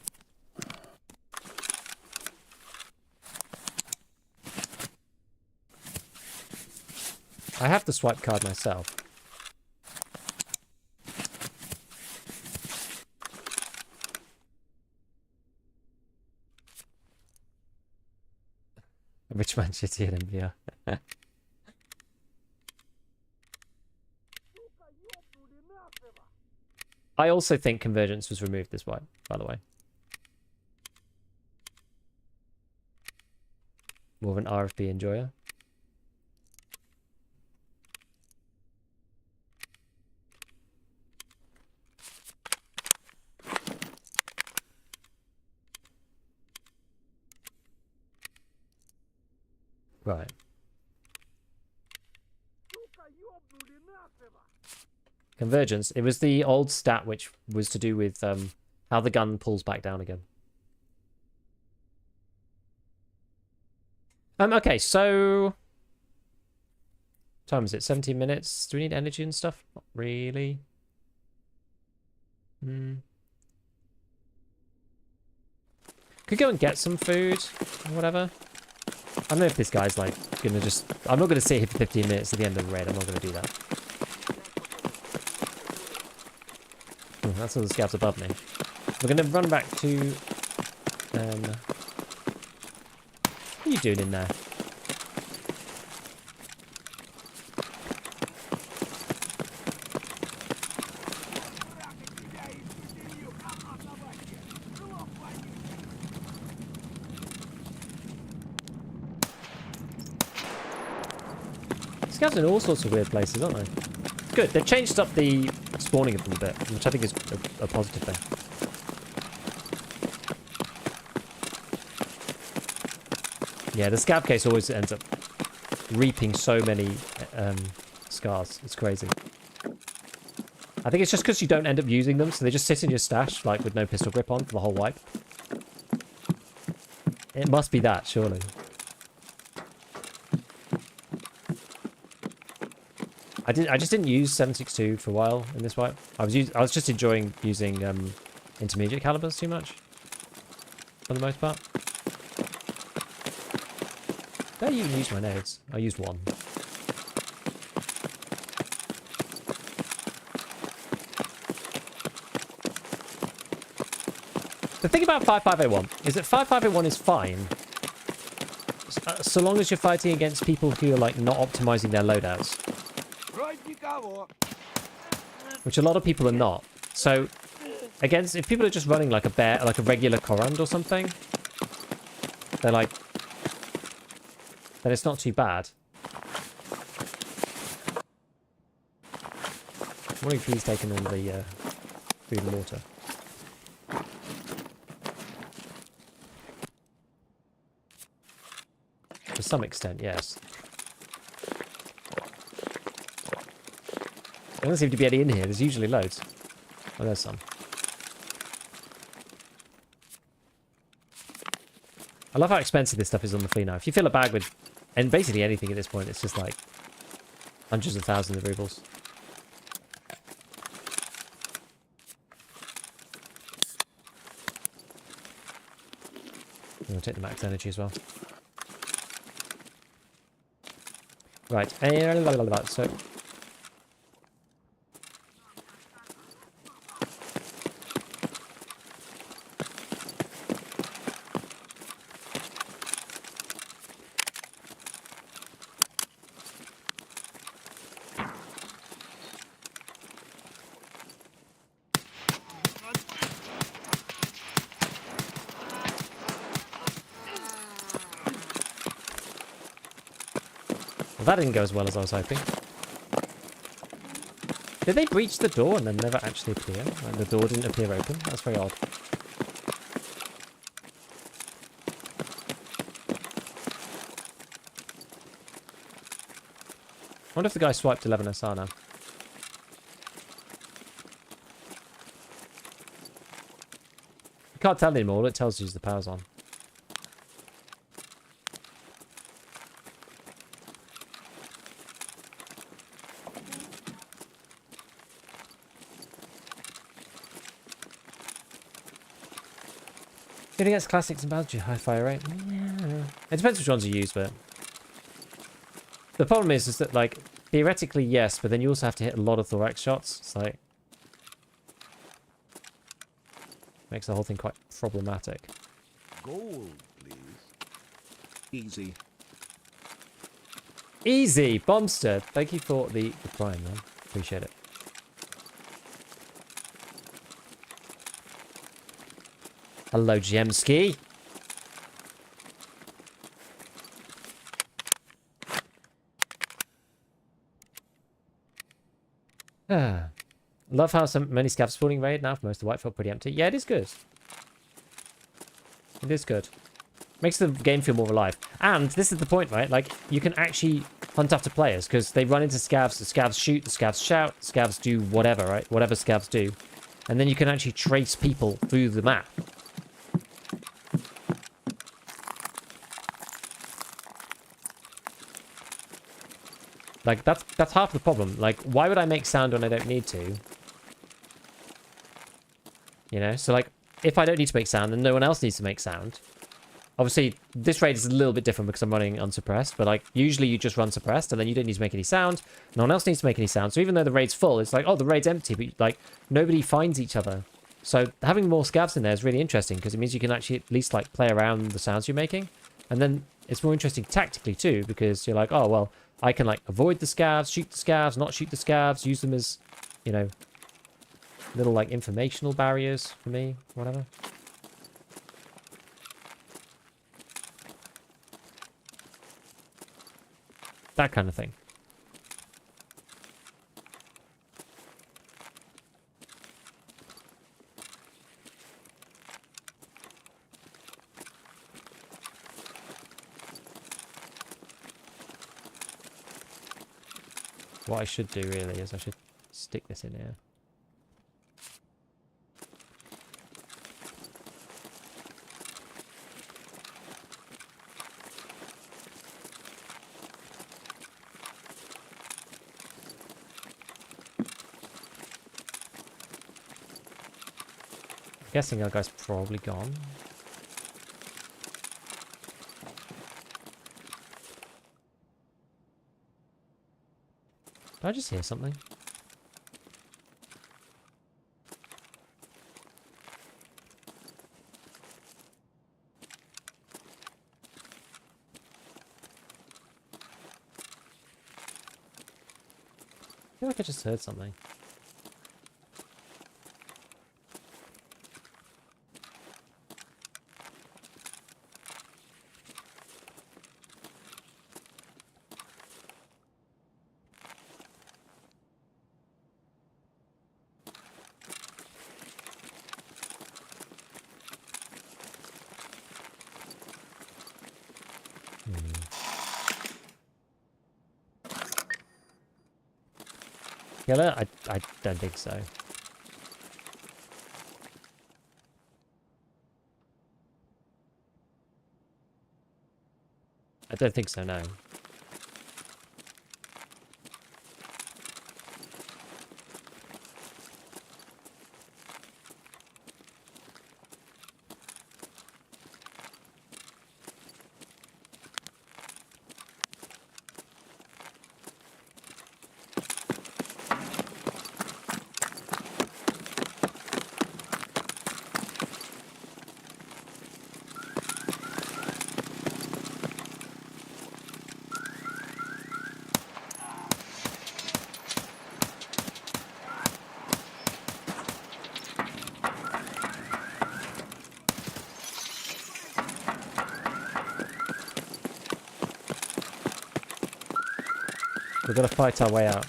I have the swipe card myself. Rich man shitty in him, yeah. I also think convergence was removed this wipe, by the way. More of an RFB enjoyer. Right. Convergence. It was the old stat which was to do with how the gun pulls back down again. Okay, so... What time is it? 17 minutes? Do we need energy and stuff? Not really. Could go and get some food or whatever. I don't know if this guy's like gonna just... I'm not gonna sit here for 15 minutes at the end of the raid. I'm not gonna do that. Oh, that's all the scouts above me. We're gonna run back to... what are you doing in there? Scouts in all sorts of weird places, aren't they? Good. They've changed up the spawning of them a bit, which I think is a positive thing. Yeah, the scav case always ends up reaping so many scars. It's crazy. I think it's just because you don't end up using them, so they just sit in your stash, like, with no pistol grip on for the whole wipe. It must be that, surely. I just didn't use 7.62 for a while in this wipe. I was just enjoying using intermediate calibers too much, for the most part. Did I even use my nades? I used one. The thing about 5581 is that 5581 is fine, so long as you're fighting against people who are like not optimizing their loadouts. Which a lot of people are not. So, against if people are just running like a regular Corund or something, they're like, then it's not too bad. I'm wondering if he's taken all the food and water. To some extent, yes. There doesn't seem to be any in here. There's usually loads. Oh, there's some. I love how expensive this stuff is on the flea now. If you fill a bag with, and basically anything at this point, it's just like hundreds of thousands of rubles. I'm going to take the max energy as well. Right. So... Well, that didn't go as well as I was hoping. Did they breach the door and then never actually appear? Like the door didn't appear open? That's very odd. I wonder if the guy swiped 11 SR now. You can't tell anymore. All it tells you is the power's on. Good against classics and bounty high fire rate. Yeah. It depends which ones you use, but the problem is that like theoretically yes, but then you also have to hit a lot of thorax shots. It's like makes the whole thing quite problematic. Gold, please. Easy. Easy, Bombster. Thank you for the prime, man. Appreciate it. Hello, Gemski. Love how so many scavs spawning raid now. For most of the white felt pretty empty. Yeah, it is good. It is good. Makes the game feel more alive. And this is the point, right? Like, you can actually hunt after players because they run into scavs. The scavs shoot, the scavs shout, the scavs do whatever, right? Whatever scavs do. And then you can actually trace people through the map. Like, that's half the problem. Like, why would I make sound when I don't need to? You know? So, like, if I don't need to make sound, then no one else needs to make sound. Obviously, this raid is a little bit different because I'm running unsuppressed. But, like, usually you just run suppressed, and then you don't need to make any sound. No one else needs to make any sound. So even though the raid's full, it's like, oh, the raid's empty. But, like, nobody finds each other. So having more scavs in there is really interesting because it means you can actually at least, like, play around the sounds you're making. And then it's more interesting tactically, too, because you're like, oh, well, I can, like, avoid the scavs, shoot the scavs, not shoot the scavs, use them as, you know, little, like, informational barriers for me, whatever. That kind of thing. What I should do really is I should stick this in here. I'm guessing our guy's probably gone. Did I just hear something? I feel like I just heard something. Killer? I don't think so. I don't think so, no. We've got to fight our way out.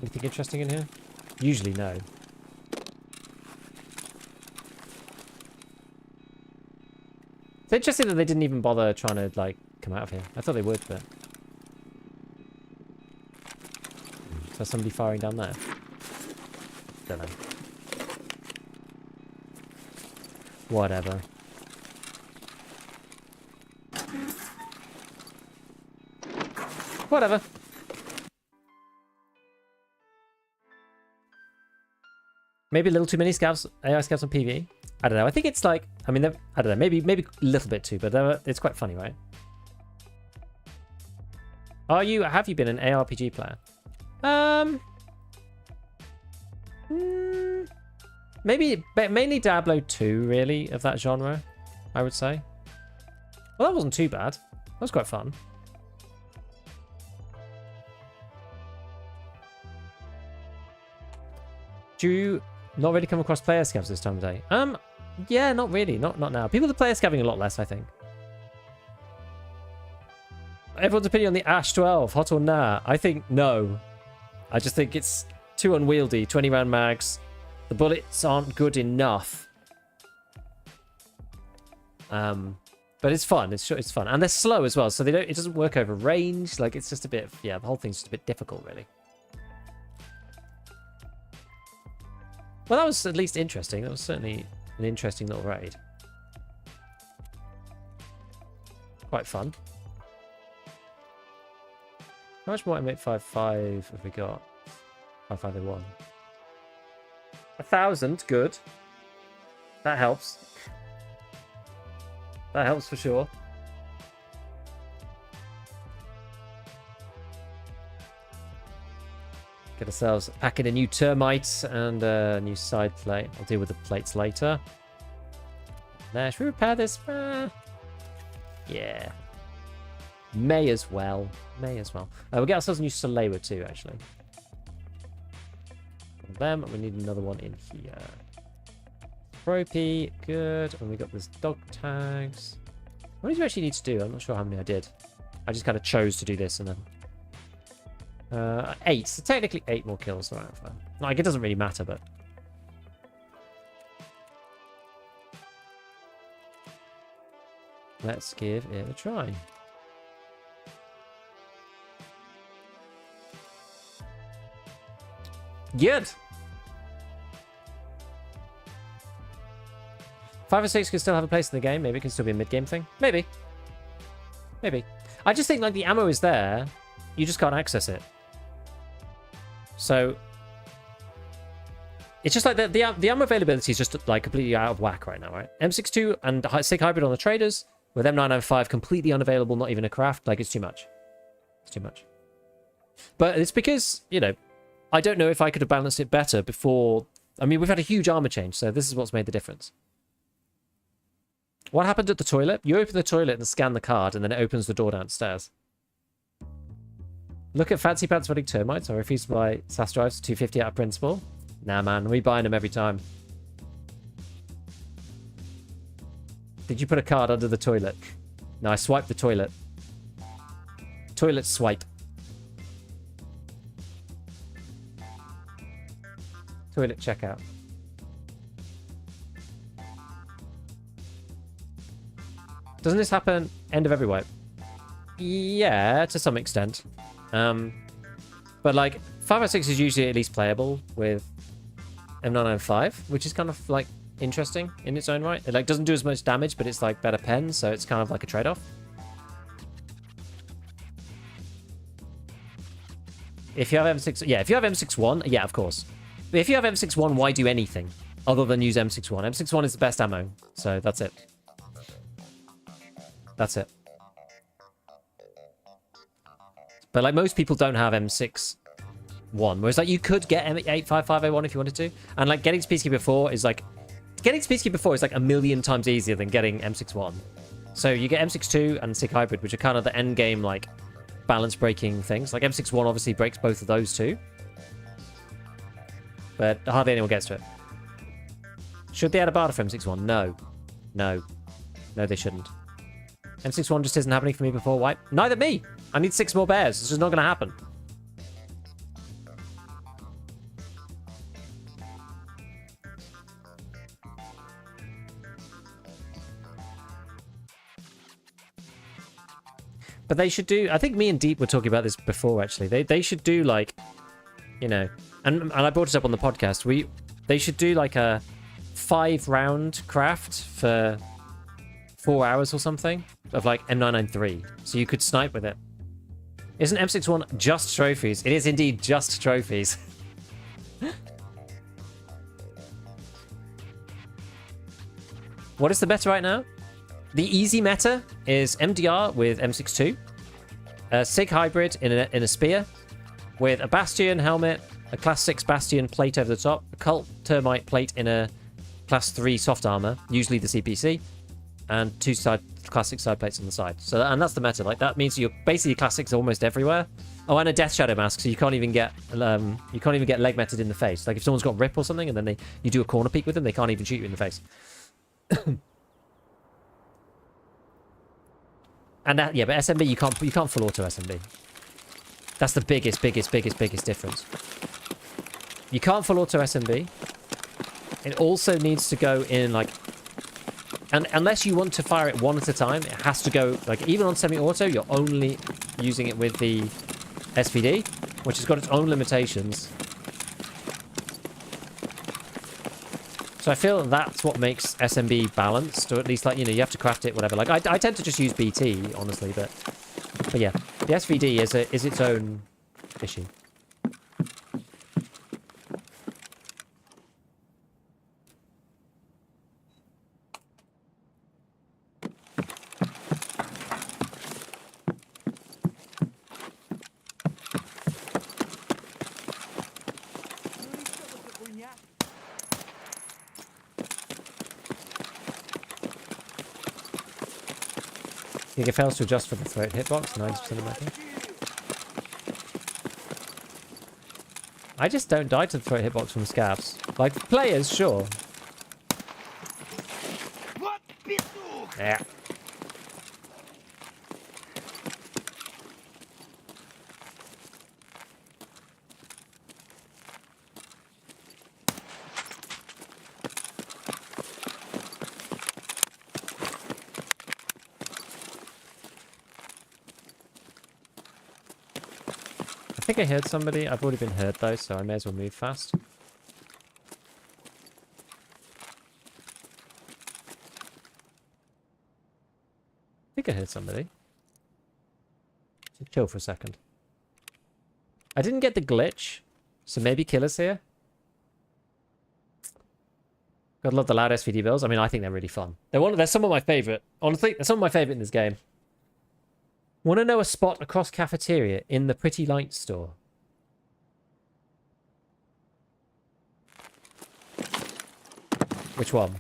Anything interesting in here? Usually no. It's interesting that they didn't even bother trying to, like, come out of here. I thought they would, but... Is there somebody firing down there? Don't know. Whatever. Whatever. Maybe a little too many scouts, AI scouts on PvE. I don't know. I think it's like, I mean, I don't know. Maybe a little bit too, but it's quite funny, right? Have you been an ARPG player? Maybe, but mainly Diablo 2, really, of that genre, I would say. Well, that wasn't too bad. That was quite fun. Do you not really come across player scavs this time of day? Yeah, not really. Not now. People that play scavving a lot less, I think. Everyone's opinion on the Ash 12, hot or nah? I think no. I just think it's too unwieldy. 20 round mags. The bullets aren't good enough. But it's fun. It's fun, and they're slow as well. So it doesn't work over range. Like it's just a bit. Yeah, the whole thing's just a bit difficult, really. Well, that was at least interesting. That was certainly an interesting little raid. Quite fun. How much more M855 have we got? 5501. 1,000, good. That helps. That helps for sure. Get ourselves pack in a new termite and a new side plate. I'll deal with the plates later. There, should we repair this? Yeah. May as well. May as well. We'll get ourselves a new Salewa too, actually. Them, we need another one in here. Trophy, good. And we got this dog tags. What did you actually need to do? I'm not sure how many I did. I just kind of chose to do this and then 8. So technically 8 more kills. Right, like it doesn't really matter, but let's give it a try. Good. 5 or 6 could still have a place in the game. Maybe it can still be a mid-game thing. Maybe. Maybe. I just think like the ammo is there. You just can't access it. So it's just like the ammo availability is just like completely out of whack right now, right? M62 and SIG Hybrid on the traders with M905 completely unavailable, not even a craft. Like it's too much. It's too much. But it's because, you know, I don't know if I could have balanced it better before. I mean, we've had a huge armor change, so this is what's made the difference. What happened at the toilet? You open the toilet and scan the card, and then it opens the door downstairs. Look at Fancy Pants running termites. I refuse to buy SAS drives for 250 out of principle. Nah, man, we buying them every time. Did you put a card under the toilet? No, I swiped the toilet. Toilet swipe. Toilet checkout. Doesn't this happen end of every wipe? Yeah, to some extent. But like 506 is usually at least playable with M905, which is kind of like interesting in its own right. It like doesn't do as much damage, but it's like better pen, so it's kind of like a trade-off. If you have M6, yeah, if you have M61, yeah, of course. But if you have M61, why do anything other than use M61? M61 is the best ammo, so that's it. That's it. But like most people don't have M61, whereas like you could get M85501 if you wanted to, and like getting to Peacekeeper 4 is like a million times easier than getting M61. So you get M62 and SIG Hybrid, which are kind of the end game like balance breaking things. Like M61 obviously breaks both of those too, but hardly anyone gets to it. Should they add a barter for M61? No, they shouldn't. M61 just isn't happening for me before wipe. Neither me. I need 6 more bears. It's just not going to happen. But they should do... I think me and Deep were talking about this before, actually. They should do, like... You know... And I brought it up on the podcast. They should do, like, a 5-round craft for 4 hours or something of like M993. So you could snipe with it. Isn't M61 just trophies? It is indeed just trophies. What is the meta right now? The easy meta is MDR with M62, a SIG hybrid in a spear, with a Bastion helmet, a Class 6 Bastion plate over the top, a Cult Termite plate in a Class 3 soft armor, usually the CPC, and 2 classic side plates on the side. So, and that's the meta. Like that means you're basically classics almost everywhere. Oh, and a Death Shadow mask, so you can't even get leg metted in the face. Like if someone's got rip or something, and then you do a corner peek with them, they can't even shoot you in the face. And that, yeah, but SMB you can't full auto SMB. That's the biggest difference. You can't full auto SMB. It also needs to go in like, and unless you want to fire it one at a time, it has to go like even on semi-auto. You're only using it with the SVD, which has got its own limitations. So I feel that's what makes SMB balanced, or at least like, you know, you have to craft it, whatever. Like I tend to just use BT, honestly, but yeah, the SVD is its own issue. I think it fails to adjust for the throat hitbox, 90% of my thing. I just don't die to the throat hitbox from scavs. Like, players, sure. Yeah. I think I heard somebody. I've already been heard though, so I may as well move fast. I think I heard somebody. Just chill for a second. I didn't get the glitch, so maybe killer's here. God, love the loud SVD builds. I mean, I think they're really fun. They're some of my favorite. Honestly, they're some of my favorite in this game. Want to know a spot across cafeteria in the Pretty Light store? Which one?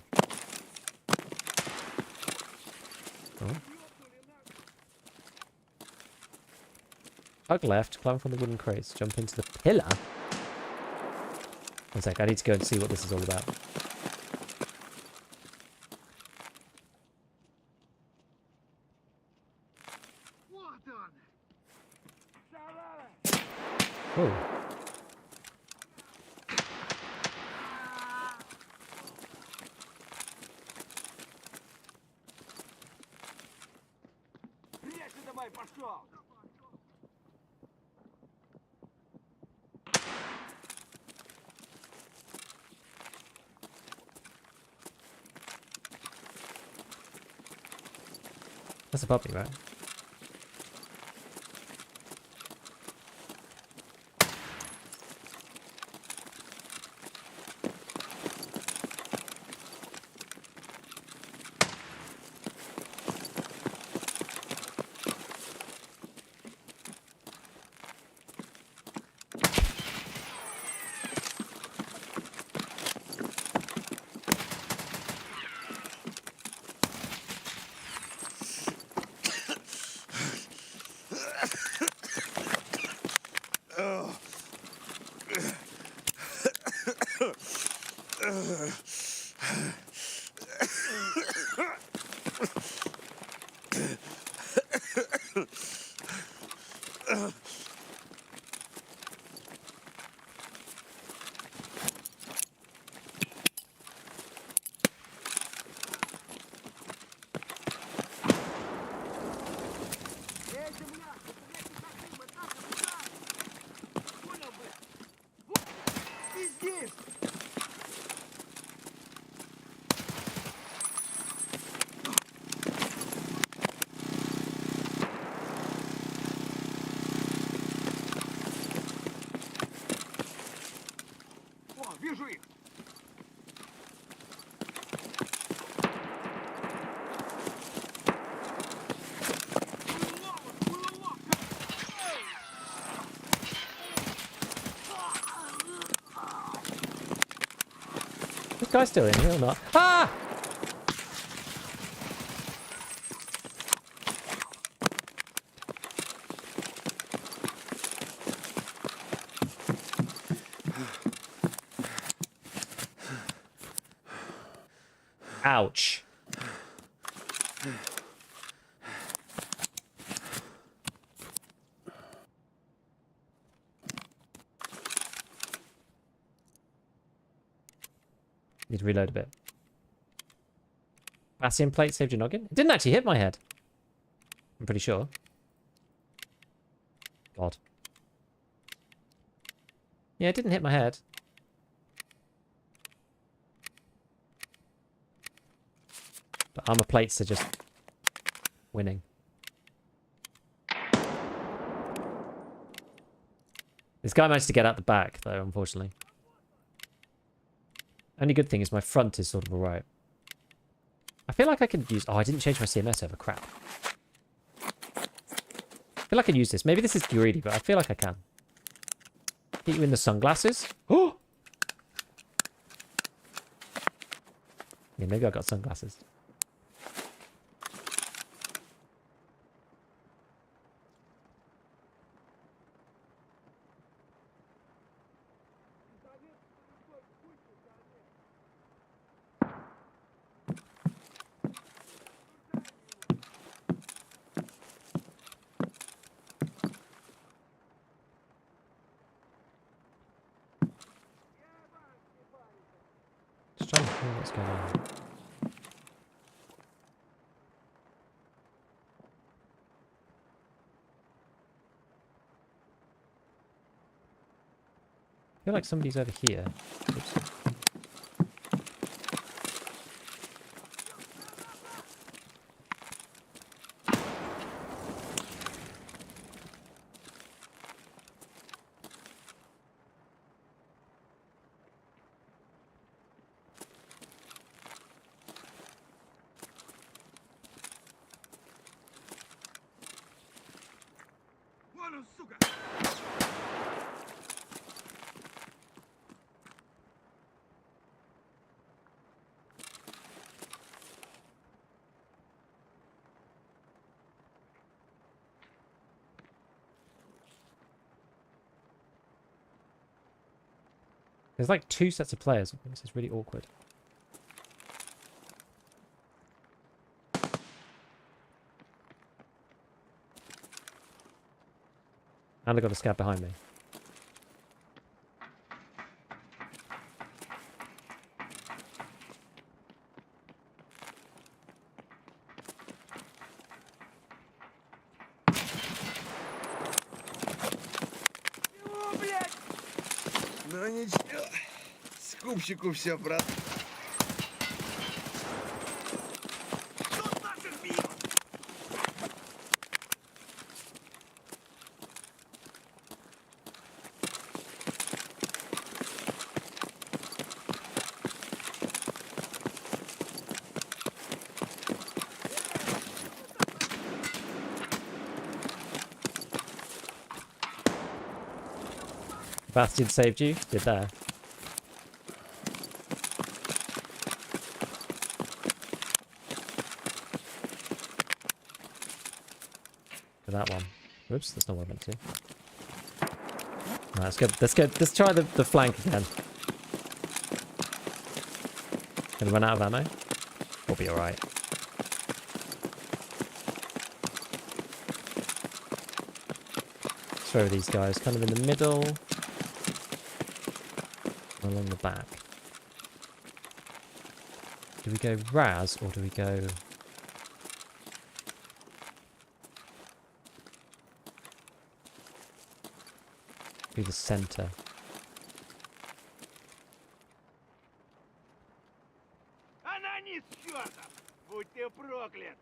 Oh. Hug left, climb from the wooden crates, jump into the pillar. One sec, I need to go and see what this is all about. Oh. That's a puppy, right? guy still in here or not? Ah! Ouch. Need to reload a bit. Bastion plate saved your noggin? It didn't actually hit my head. I'm pretty sure. God. Yeah, it didn't hit my head. But armor plates are just winning. This guy managed to get out the back, though, unfortunately. Only good thing is my front is sort of alright. I feel like I can use... Oh, I didn't change my CMS over. Crap. I feel like I can use this. Maybe this is greedy, but I feel like I can. Get you in the sunglasses. Oh! Yeah, maybe I got sunglasses. Just trying to figure what's going on. I feel like somebody's over here. Oops. There's like two sets of players. This is really awkward. And I got a scav behind me. Ну ничего, скупщику все, брат. Bastion saved you. Did there. For that one. Whoops, that's not what I meant to. Right, let's go. Let's try the flank again. Gonna run out of ammo. We'll be alright. Throw these guys kind of in the middle. Along the back. Do we go Raz or do we go... Be the centre? Анонис чертов! Будь ты проклят!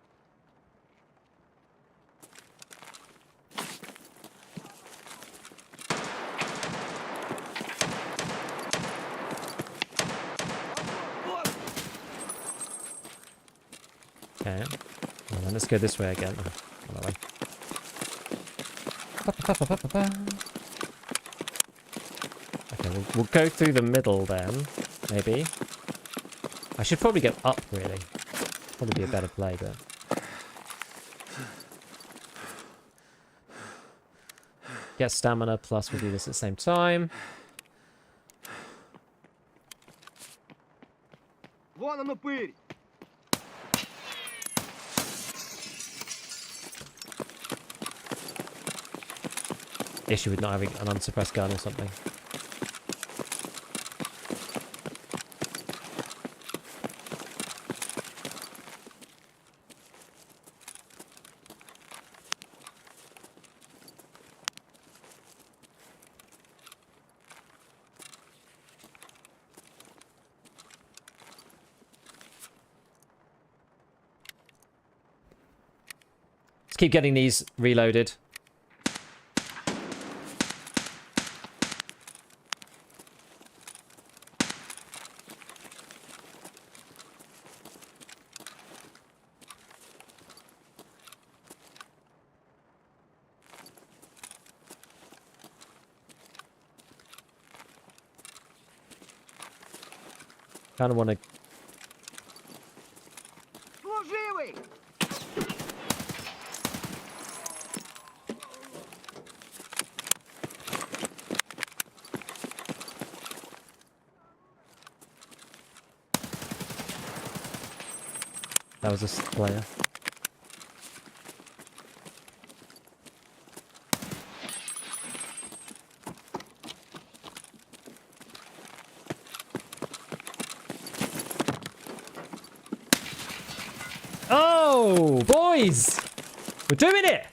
Okay. Well, then let's go this way again. Oh, that way. Okay, we'll go through the middle then, maybe. I should probably go up, really. Probably be a better play, but... Get stamina, plus we'll do this at the same time. Вон он упырь! Issue with not having an unsuppressed gun or something. Let's keep getting these reloaded. Kind of want to... Служивый! That was a player. Oh, boys! We're doing it!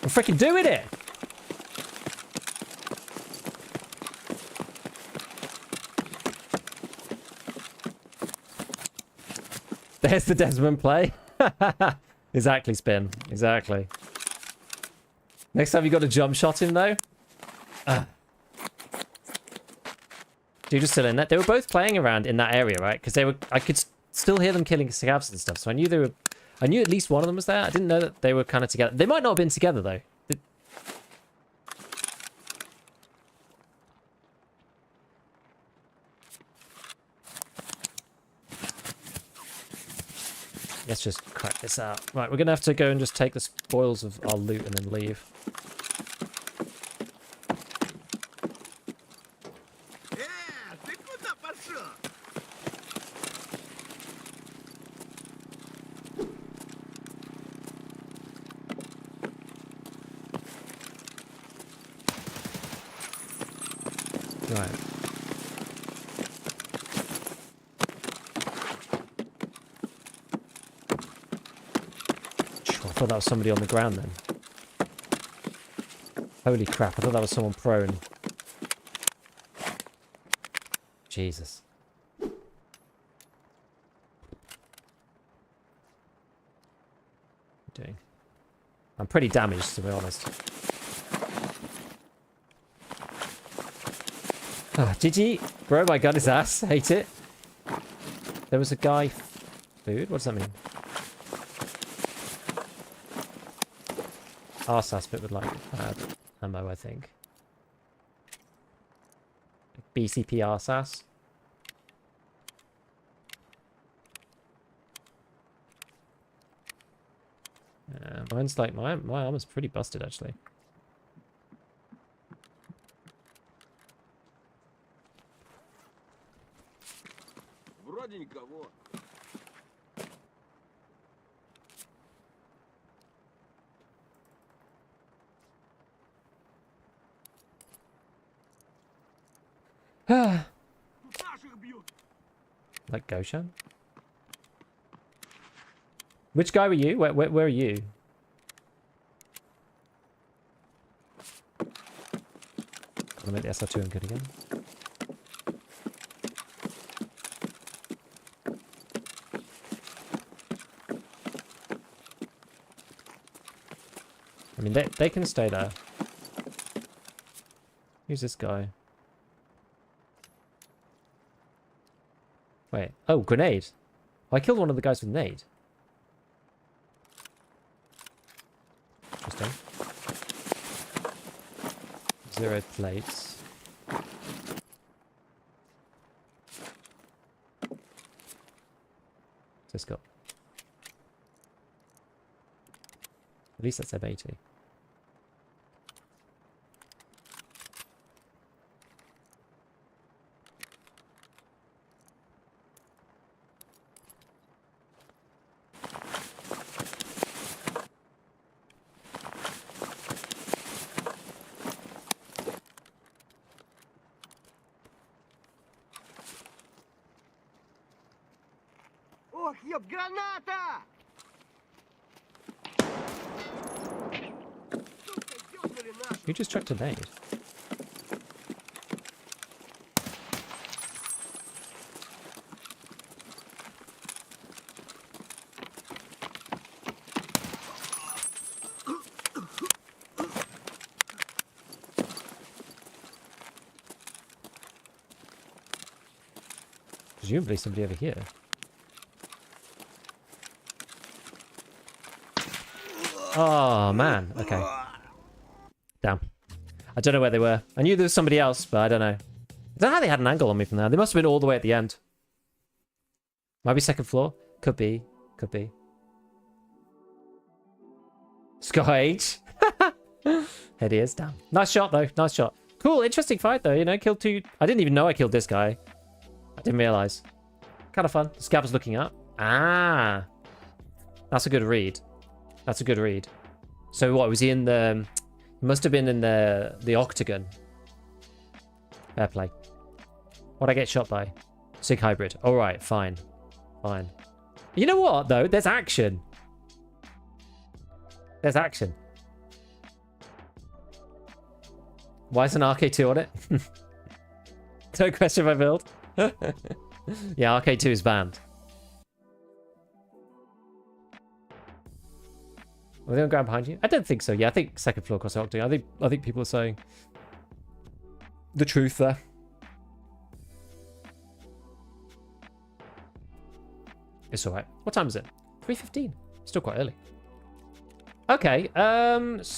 We're freaking doing it! There's the Desmond play. Exactly, Spin. Exactly. Next time you got to jump shot him, though. Dude was still in that. They were both playing around in that area, right? Because they were. I could still hear them killing scavs and stuff. So I knew they were. I knew at least one of them was there. I didn't know that they were kind of together. They might not have been together though. Let's just crack this out. Right, we're gonna have to go and just take the spoils of our loot and then leave. Ты куда пошел? Right. I thought that was somebody on the ground then. Holy crap, I thought that was someone prone. Jesus. Doing. I'm pretty damaged, to be honest. GG. Bro, my gun is ass. Hate it. There was a guy... Food? What does that mean? Arsass bit would like ammo, I think. BCP Arsass. Mine's like my armor's pretty busted actually. Вроде никого. Наших бьют. Like Goshan? Which guy were you? Where are you? Gotta make the SR2 good again. I mean, they can stay there. Who's this guy? Wait. Oh, grenade. I killed one of the guys with nade. Interesting. 0 plates. Just got. At least that's M80. Ох, ёб, граната! Сука, ёбнули нашу. You just chucked a nade. Presumably somebody over here. Oh, man. Okay. Damn. I don't know where they were. I knew there was somebody else, but I don't know. I don't know how they had an angle on me from there. They must have been all the way at the end. Might be second floor. Could be. Could be. Sky H. Here he is. Damn. Nice shot, though. Nice shot. Cool. Interesting fight, though. You know, killed two. I didn't even know I killed this guy. I didn't realize. Kind of fun. The scav was looking up. Ah. That's a good read. That's a good read. So what, was he in the... He must have been in the octagon. Fair play. What'd I get shot by? Sig hybrid. Alright, fine. Fine. You know what, though? There's action. There's action. Why is an RK2 on it? Don't question my build. Yeah, RK2 is banned. Are they on ground behind you? I don't think so. Yeah, I think second floor across the octagon. I think people are saying the truth there. It's alright. What time is it? 3:15. Still quite early. Okay. I was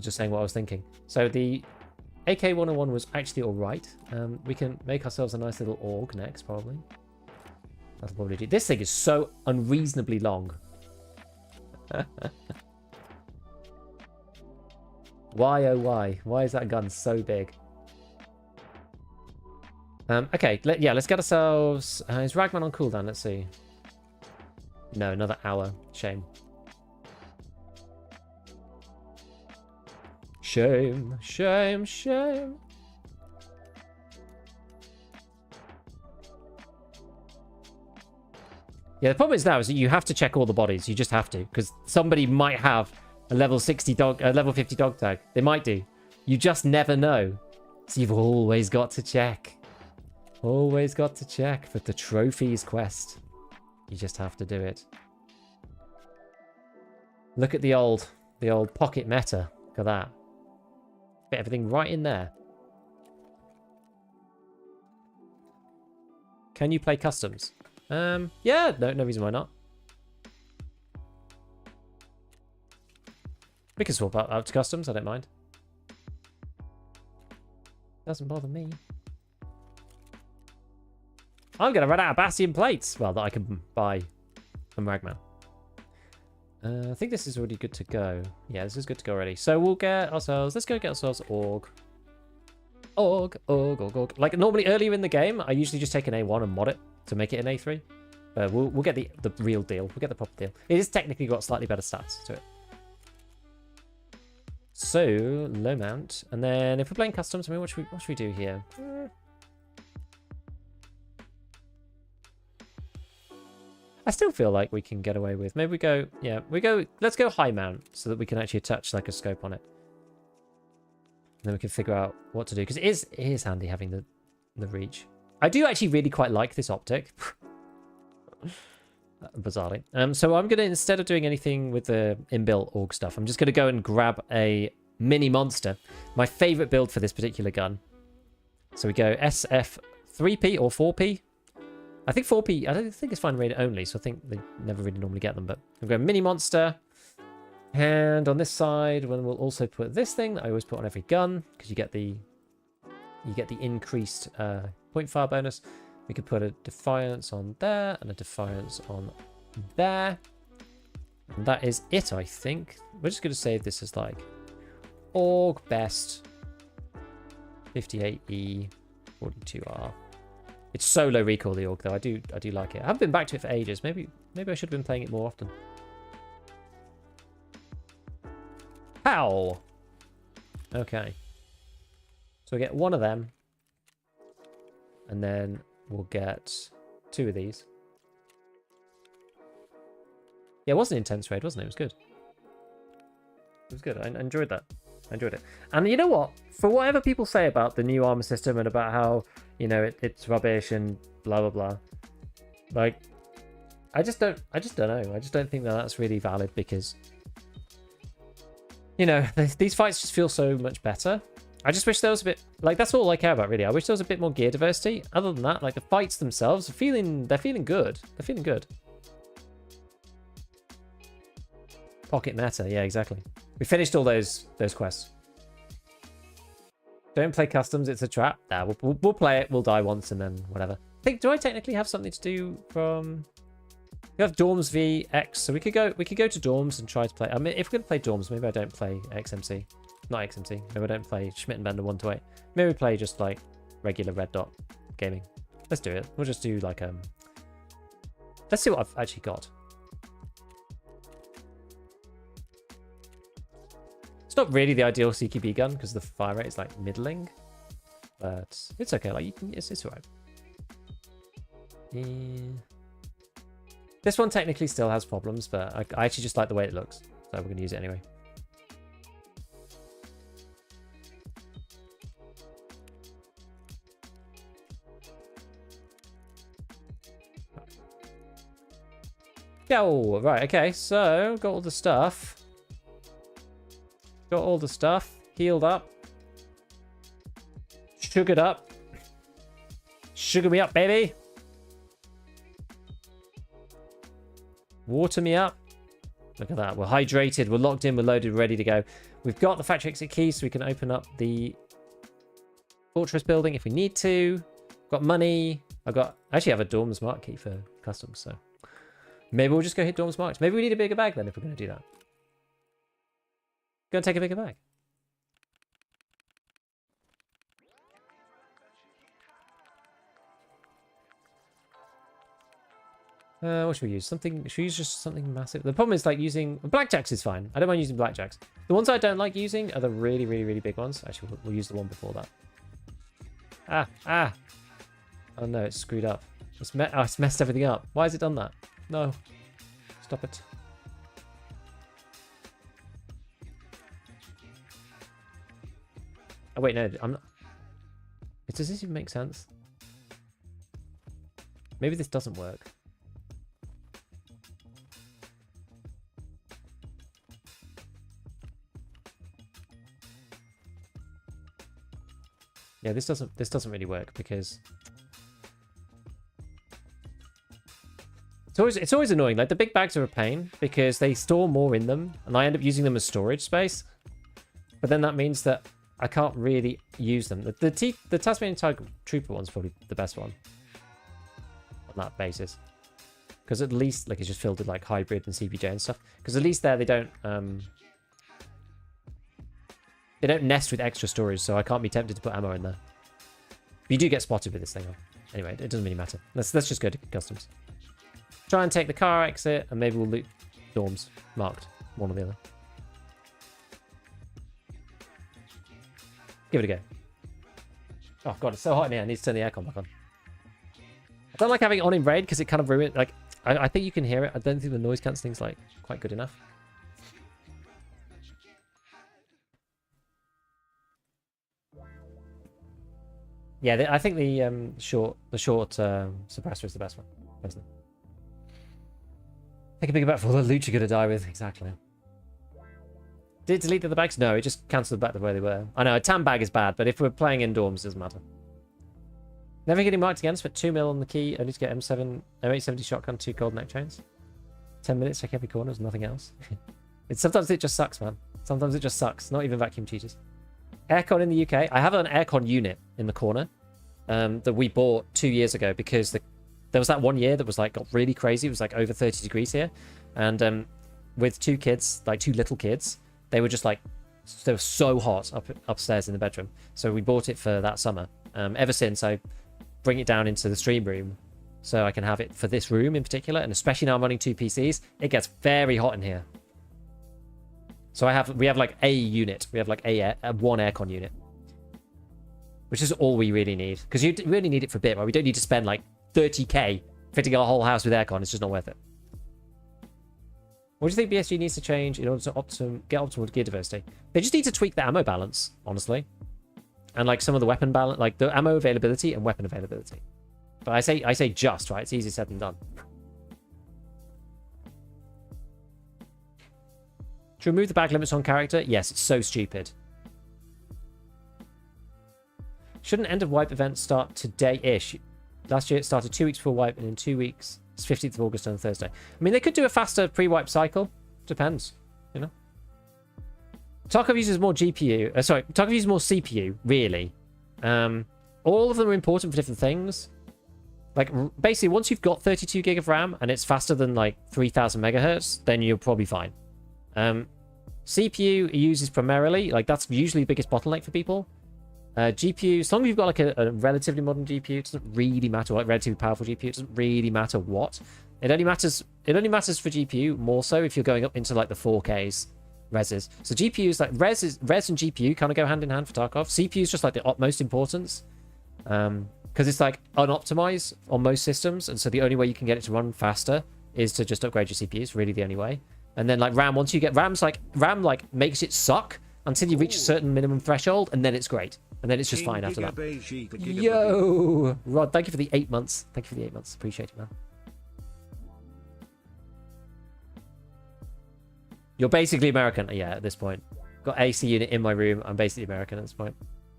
just saying what I was thinking. So the AK-101 was actually alright. We can make ourselves a nice little org next, probably. That'll probably do. This thing is so unreasonably long. Why, oh why? Why is that gun so big? Okay, let's get ourselves... is Ragman on cooldown? Let's see. No, another hour. Shame. Shame, shame, shame. Yeah, the problem is now is that you have to check all the bodies. You just have to, because somebody might have a level 60 dog, a level 50 dog tag. They might do. You just never know. So you've always got to check. Always got to check for the trophies quest. You just have to do it. Look at the old pocket meta. Look at that. Fit everything right in there. Can you play customs? Yeah, no reason why not. We can swap out to customs, I don't mind. Doesn't bother me. I'm going to run out of Bastion plates. Well, that I can buy from Ragman. I think this is already good to go. Yeah, this is good to go already. So we'll get ourselves... Let's go get ourselves org. Org. Like, normally earlier in the game, I usually just take an A1 and mod it to make it an A3. We'll get the real deal. We'll get the proper deal. It has technically got slightly better stats to it. So, low mount. And then if we're playing customs, I mean, what should we do here? I still feel like we can get away with... Maybe we go... Yeah, let's go high mount so that we can actually attach like a scope on it. And then we can figure out what to do. Because it is handy having the reach. I do actually really quite like this optic. Bizarrely. So I'm going to, instead of doing anything with the inbuilt org stuff, I'm just going to go and grab a mini monster. My favorite build for this particular gun. So we go SF 3P or 4P. I think 4P, I don't think it's fine raid only, so I think they never really normally get them, but we'll go mini monster. And on this side, we'll also put this thing that I always put on every gun, because you get the increased point fire bonus. We could put a Defiance on there and a Defiance on there. And that is it, I think. We're just going to save this as like Org Best 58E 42R. It's so low recall, the Org, though. I do like it. I haven't been back to it for ages. Maybe I should have been playing it more often. How? Okay. So we get one of them. And then we'll get 2 of these. Yeah, it was an intense raid, wasn't it? It was good. It was good. I enjoyed that. I enjoyed it. And you know what? For whatever people say about the new armor system and about how, you know, it's rubbish and blah, blah, blah. Like, I just don't know. I just don't think that that's really valid because, you know, these fights just feel so much better. I just wish there was a bit, like, that's all I care about, really. I wish there was a bit more gear diversity. Other than that, like, the fights themselves, they're feeling good. They're feeling good. Pocket meta, yeah, exactly. We finished all those quests. Don't play customs, it's a trap. Nah, we'll play it, we'll die once and then whatever. Do I technically have something to do from... We have Dorms v X, so we could go to Dorms and try to play... I mean, if we're going to play Dorms, maybe I don't play XMC. Not XMC. Maybe I don't play Schmidt and Bender 1 to 8. Maybe we play just like regular Red Dot gaming. Let's do it. We'll just do like let's see what I've actually got. It's not really the ideal CQB gun because the fire rate is like middling, but it's okay. Like it's alright. Yeah. This one technically still has problems, but I actually just like the way it looks, so we're gonna use it anyway. Yo, right, okay, so got all the stuff. Got all the stuff. Healed up. Sugared up. Sugar me up, baby. Water me up. Look at that. We're hydrated. We're locked in. We're loaded. Ready to go. We've got the factory exit key so we can open up the fortress building if we need to. Got money. I actually have a Dorms mark key for customs, so maybe we'll just go hit Dorms marks. Maybe we need a bigger bag then if we're going to do that. Go and take a bigger bag. What should we use? Should we use just something massive? The problem is like using... Blackjacks is fine. I don't mind using blackjacks. The ones I don't like using are the really, really, really big ones. Actually, we'll use the one before that. Ah. Oh no, it's screwed up. It's messed everything up. Why has it done that? No. Stop it. Oh wait, no, I'm not... Does this even make sense? Maybe this doesn't work. Yeah, this doesn't really work because it's always annoying. Like the big bags are a pain because they store more in them, and I end up using them as storage space. But then that means that I can't really use them. The Tasmanian Tiger Trooper one's probably the best one on that basis, because at least like it's just filled with like hybrid and CBJ and stuff. Because at least there they don't nest with extra storage, so I can't be tempted to put ammo in there. But you do get spotted with this thing. Anyway, it doesn't really matter. Let's just go to customs. Try and take the car exit, and maybe we'll loot Dorms marked, one or the other. Give it a go. Oh god, it's so hot in here. I need to turn the aircon back on. I don't like having it on in raid because it kind of ruins. Like, I think you can hear it. I don't think the noise cancelling's like quite good enough. Yeah, I think the short suppressor is the best one, personally. Take a bigger bet for all the loot you're gonna die with. Exactly. Did it delete the other bags? No, it just cancelled back the way they were. I know, a tan bag is bad, but if we're playing in Dorms, it doesn't matter. Never getting marked again. Spent 2 mil on the key. Only to get M870 shotgun, 2 gold neck chains. 10 minutes, check every corner, there's nothing else. Sometimes it just sucks, man. Sometimes it just sucks. Not even vacuum cheaters. Aircon in the UK. I have an aircon unit in the corner. that we bought 2 years ago because there was that 1 year that was like got really crazy. It was like over 30 degrees here, and with 2 kids, like 2 little kids, they were just like they were so hot upstairs in the bedroom. So we bought it for that summer. Ever since, I bring it down into the stream room so I can have it for this room in particular, and especially now I'm running 2 PCs, it gets very hot in here. So we have like a unit, we have like one aircon unit, which is all we really need, because you really need it for a bit, right? We don't need to spend like 30k fitting our whole house with aircon. It's just not worth it. What do you think BSG needs to change in order to get optimal gear diversity? They just need to tweak the ammo balance, honestly. And like some of the weapon balance, like the ammo availability and weapon availability. But I say just, right? It's easier said than done. To remove the bag limits on character? Yes, it's so stupid. Shouldn't end of wipe event start today-ish? Last year it started 2 weeks before wipe, and in 2 weeks, it's 15th of August on Thursday. I mean, they could do a faster pre-wipe cycle. Depends, you know? Tarkov uses more GPU. Tarkov uses more CPU, really. All of them are important for different things. Like, basically, once you've got 32 gig of RAM and it's faster than, like, 3000 megahertz, then you're probably fine. CPU uses primarily, like, that's usually the biggest bottleneck for people. GPU, as long as you've got, like, a relatively modern GPU, it doesn't really matter, like, relatively powerful GPU, it doesn't really matter what. It only matters for GPU more so if you're going up into, like, the 4Ks. Reses. So GPUs, like res and GPU kind of go hand in hand for Tarkov. CPU is just like the utmost importance, because it's like unoptimized on most systems, and so the only way you can get it to run faster is to just upgrade your CPU. It's really the only way. And then like RAM, once you get RAM makes it suck until you reach a certain minimum threshold, and then it's great, and then it's just fine after that. Yo, Rod, thank you for the 8 months. Thank you for the 8 months. Appreciate it, man. You're basically American. Yeah, at this point. Got AC unit in my room. I'm basically American at this point.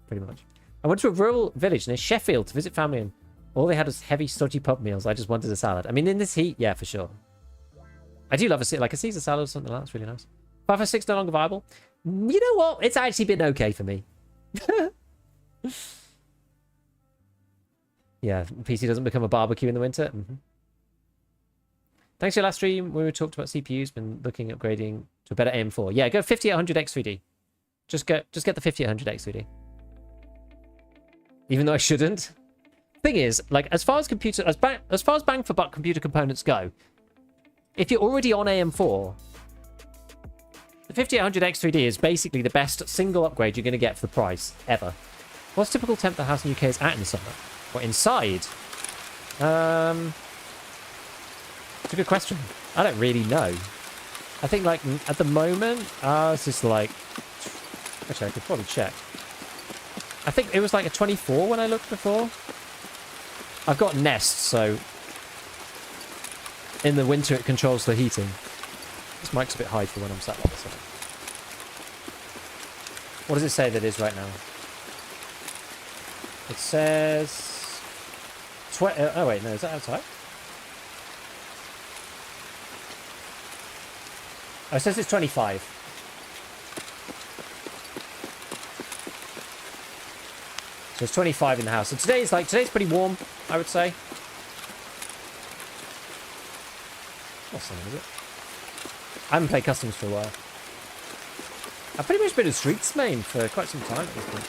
Pretty much. I went to a rural village near Sheffield to visit family, and all they had was heavy, stodgy pub meals. I just wanted a salad. I mean, in this heat, yeah, for sure. I do love a Caesar salad or something like that. It's really nice. 556 no longer viable. You know what? It's actually been okay for me. Yeah, PC doesn't become a barbecue in the winter. Mm-hmm. Thanks for your last stream when we talked about CPUs. Been looking at upgrading to a better AM4. Yeah, go 5800 X3D. Just get the 5800 X3D. Even though I shouldn't. Thing is, like as far as bang for buck computer components go, if you're already on AM4, the 5800 X3D is basically the best single upgrade you're going to get for the price ever. What's typical temp the house in the UK is at in the summer? Or inside? It's a good question. I don't really know. I think, like, at the moment, it's just like... Actually, I could probably check. I think it was like a 24 when I looked before. I've got Nest, so... In the winter, it controls the heating. This mic's a bit high for when I'm sat like this. What does it say that is right now? It says... oh, wait, no, is that outside? Oh, it says it's 25. So it's 25 in the house. So today's pretty warm, I would say. What's the name of it? I haven't played customs for a while. I've pretty much been a Streets main for quite some time at this point.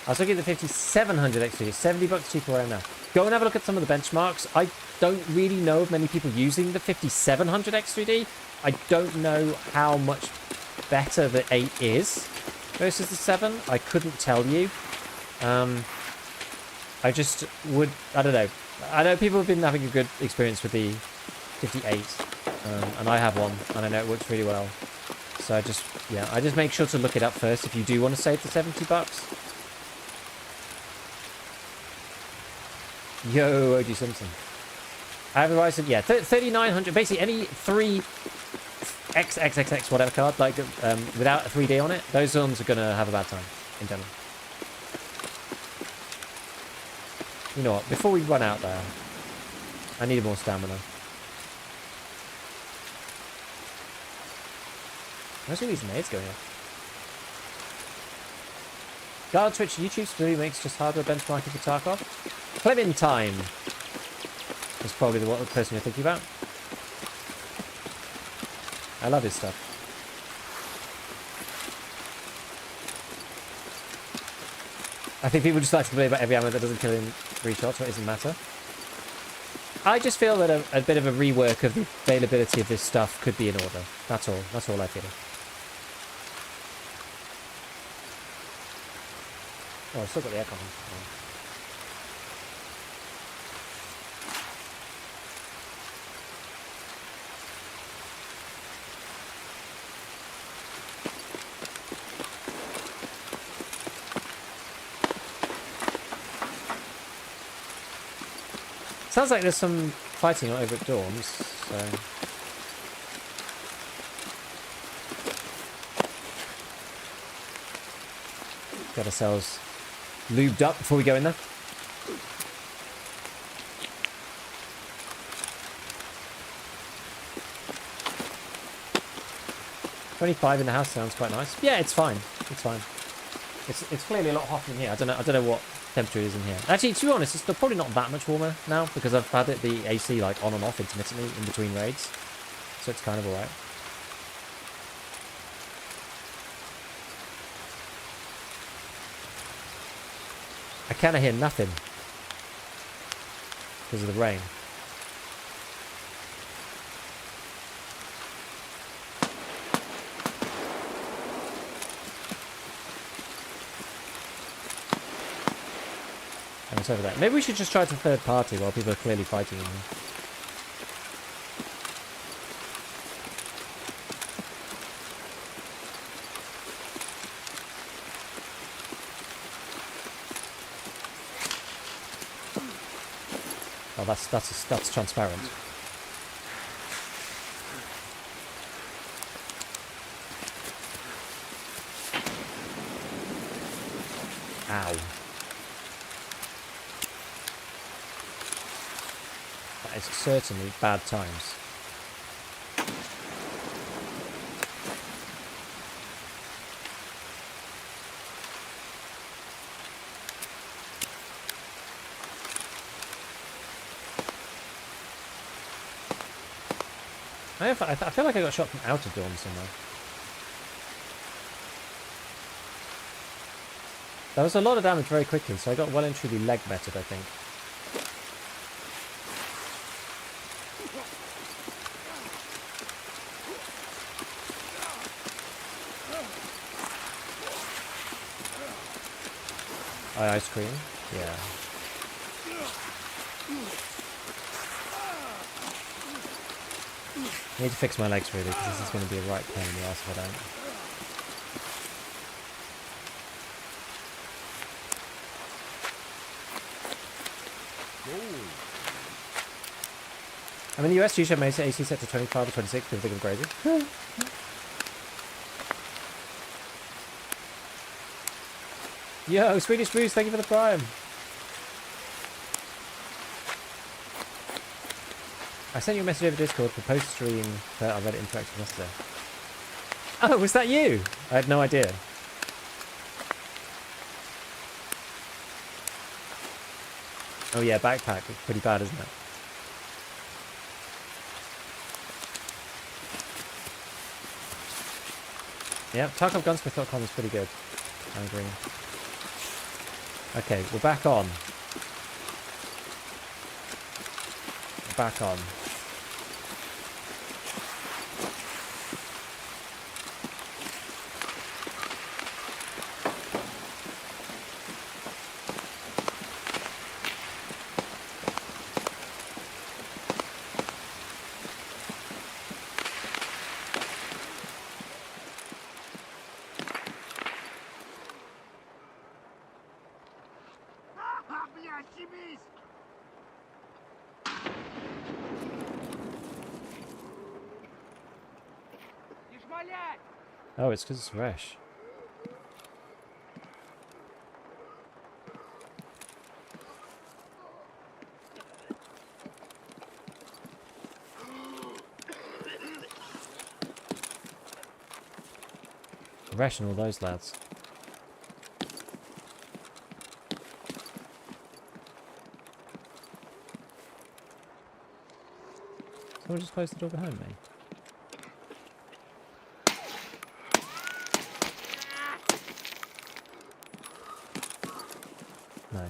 I was looking at the 5700 XP, $70 cheaper right now. Go and have a look at some of the benchmarks. I don't really know of many people using the 5700 X3D. I don't know how much better the 8 is versus the 7. I couldn't tell you. I just would... I don't know. I know people have been having a good experience with the 58. And I have one. And I know it works really well. So I just make sure to look it up first if you do want to save the $70. Yo, OG Simpson. I have a Ryzen, yeah, 3900, basically any 3 XXXX whatever card, like without a 3D on it, those ones are going to have a bad time in general. You know what, before we run out there, I need more stamina. Where's all these nades going up? Guard Twitch YouTube really makes just hardware benchmarking for Tarkov. Clementine is probably the person you're thinking about. I love his stuff. I think people just like to complain about every ammo that doesn't kill in 3 shots, or it doesn't matter. I just feel that a bit of a rework of the availability of this stuff could be in order. That's all. That's all I feel. Oh, I've still got the aircon on. Sounds like there's some fighting over at dorms, so... Get ourselves lubed up before we go in there. $25 in the house sounds quite nice. Yeah, it's fine. It's fine. It's clearly a lot hotter in here. I don't know what temperature it is in here. Actually, to be honest, it's probably not that much warmer now because I've had the AC like on and off intermittently in between raids, so it's kind of alright. I kind of hear nothing because of the rain. And it's over there. Maybe we should just try to third party while people are clearly fighting in here. Oh, that's transparent. Ow. That is certainly bad times. I feel like I got shot from out of dorm somewhere. There was a lot of damage very quickly, so I got well and truly leg bettered, I think. Ice cream? Yeah. I need to fix my legs really, because this is going to be a right pain in the ass if I don't. I'm in the US, usually I made AC set to 25 or 26, people think I'm crazy. Yo, Swedish Boost, thank you for the prime. I sent you a message over Discord for post-stream that I read it interactive yesterday. Oh, was that you? I had no idea. Oh yeah, backpack. It's pretty bad, isn't it? Yeah, TarkovGunsmith.com is pretty good. I agree. Okay, we're back on. We're back on. Oh, it's because it's fresh. Ration all those lads. Someone just closed the door behind me. No.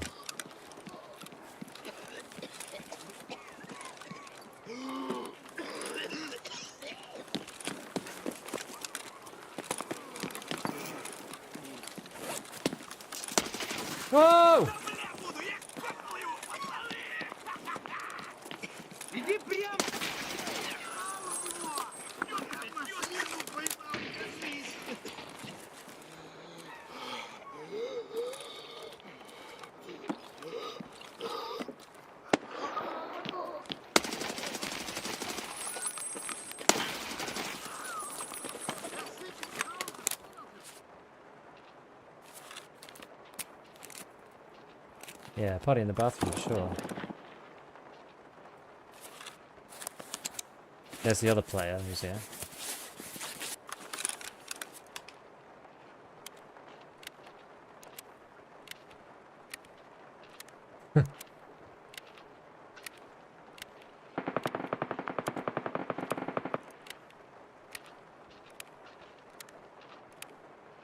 Whoa! Иди прямо! Yeah, party in the bathroom, sure. There's the other player who's here.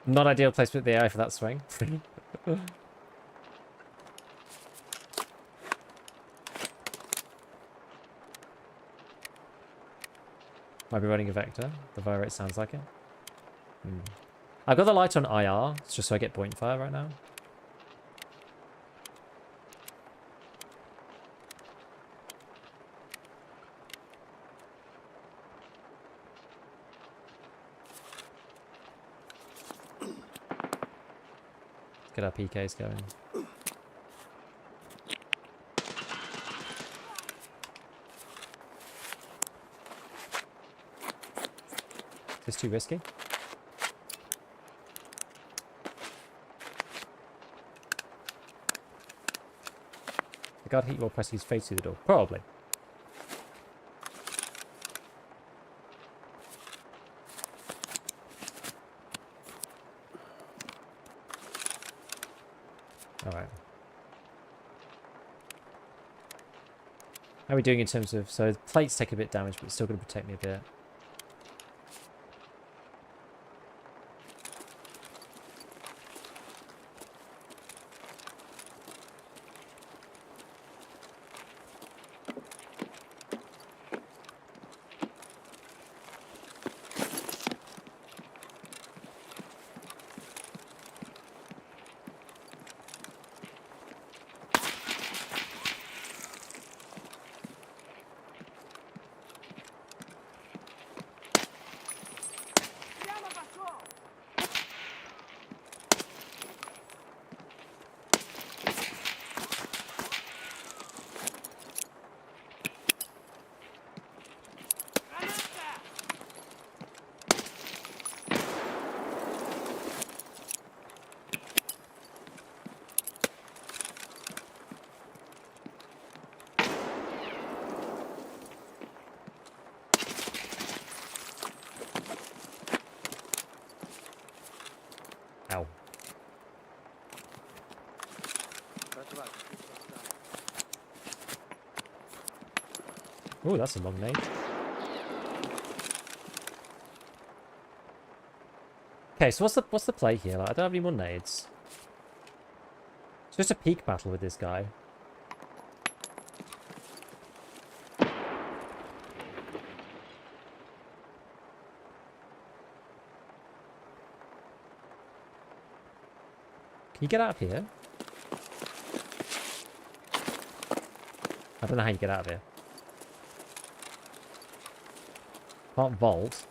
Not ideal place to put the AI for that swing. Might be running a vector. The fire rate sounds like it. I've got the light on IR, it's just so I get point fire right now. Let's get our PKs going. Is this too risky? The guard hit while pressing his face through the door. Probably. Alright. How are we doing in terms of... So the plates take a bit of damage, but it's still going to protect me a bit. Прямо пошел! Граната! Ow. Ooh, that's a long nade. Okay, so what's the play here? Like, I don't have any more nades. It's just a peak battle with this guy. Can you get out of here? I don't know how you get out of here. Can't vault.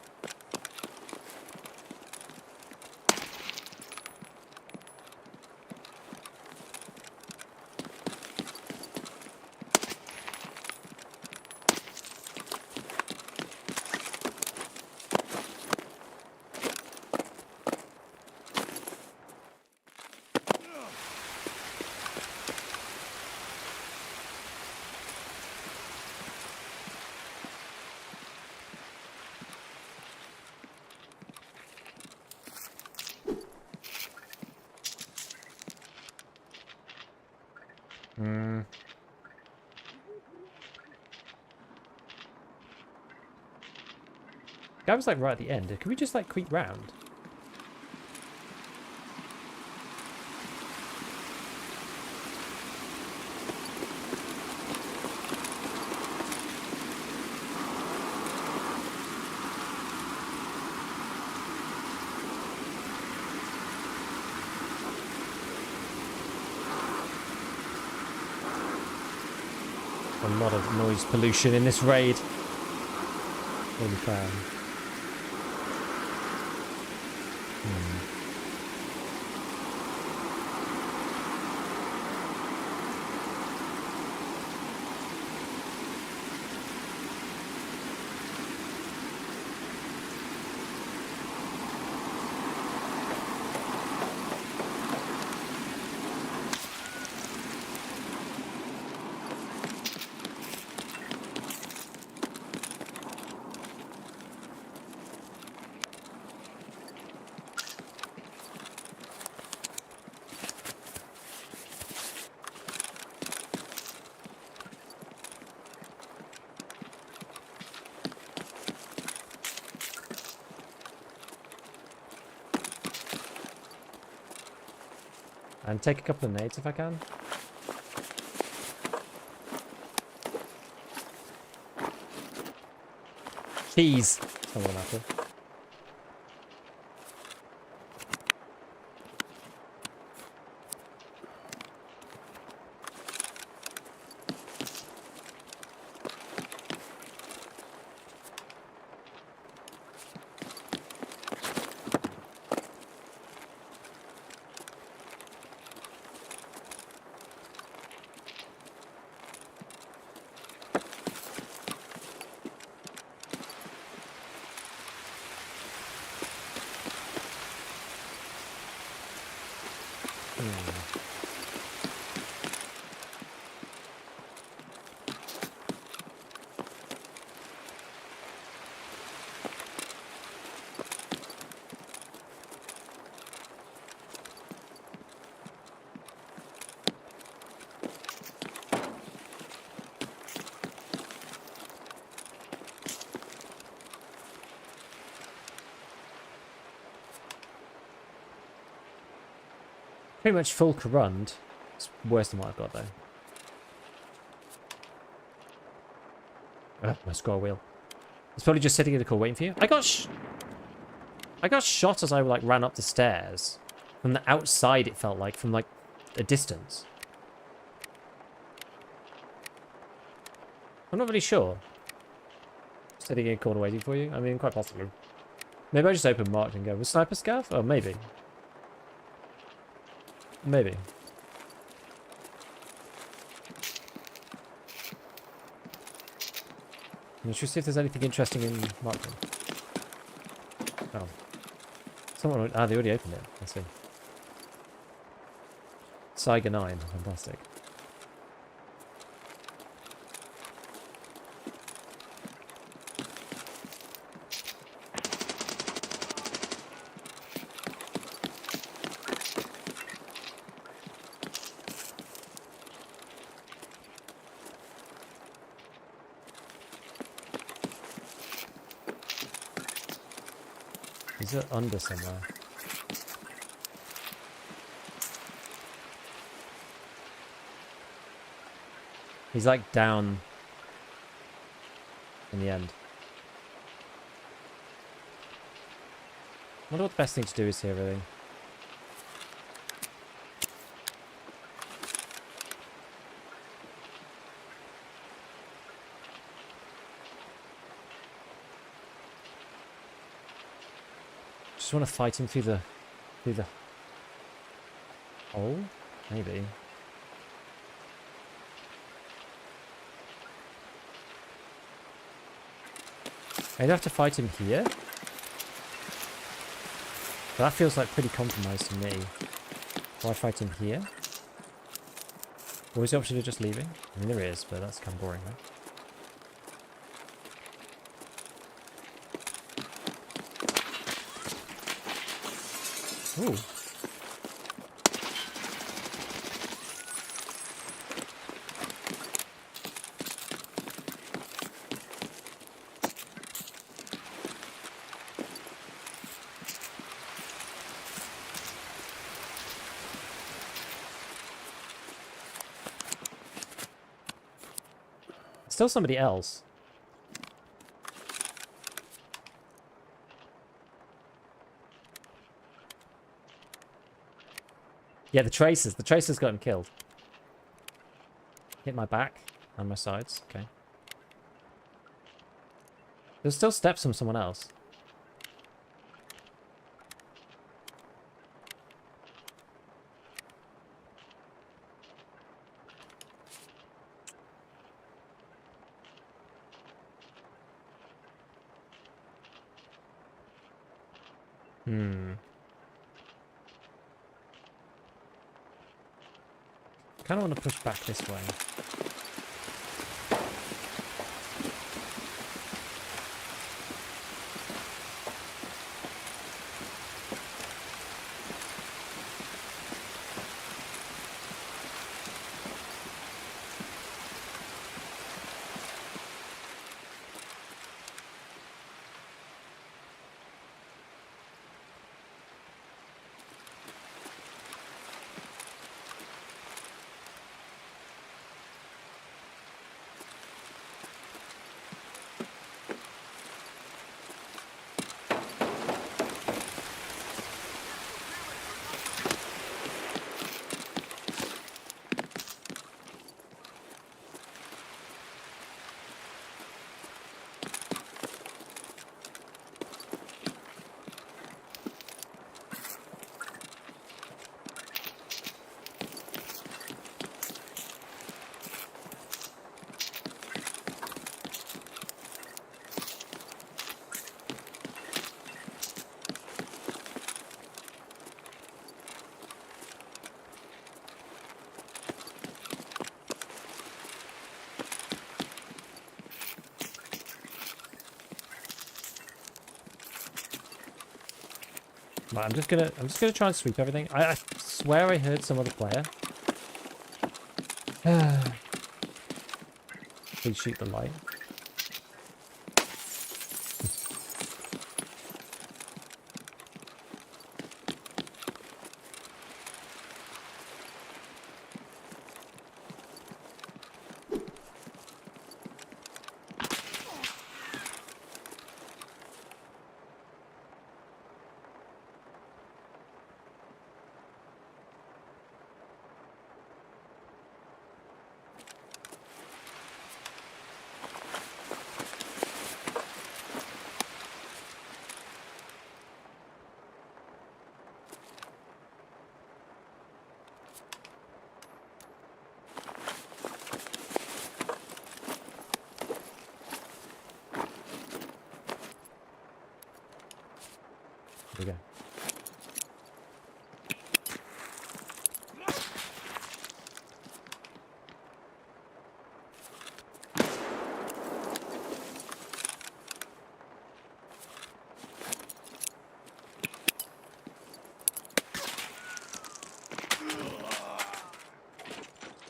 Hmm. Guy was like right at the end. Can we just like creep round? A lot of noise pollution in this raid. Holy cow. And take a couple of nades if I can. Cheese! Someone after. Pretty much full corund. It's worse than what I've got though. Ugh, my scroll wheel. It's probably just sitting in the car waiting for you. I got shot as I like ran up the stairs. From the outside it felt like, from like a distance. I'm not really sure. Sitting in a corner waiting for you? I mean, quite possibly. Maybe I just open marked and go, was sniper scav? Oh, maybe. Maybe. Let's just see if there's anything interesting in Markman. Oh. Someone... Ah, they already opened it. I see. Saiga 9. Fantastic. Is it under somewhere? He's like down in the end. I wonder what the best thing to do is here, really. Just want to fight him through the hole, maybe. I'd have to fight him here. But that feels like pretty compromised to me. Will I fight him here? Or is the option of just leaving? I mean, there is, but that's kind of boring, right? Ooh. Still somebody else. Yeah, the Tracers. The Tracers got him killed. Hit my back and my sides. Okay. There's still steps from someone else. Kind of want to push back this way. Right, I'm just gonna try and sweep everything. I swear I heard some other player. Please shoot the light. Here we go.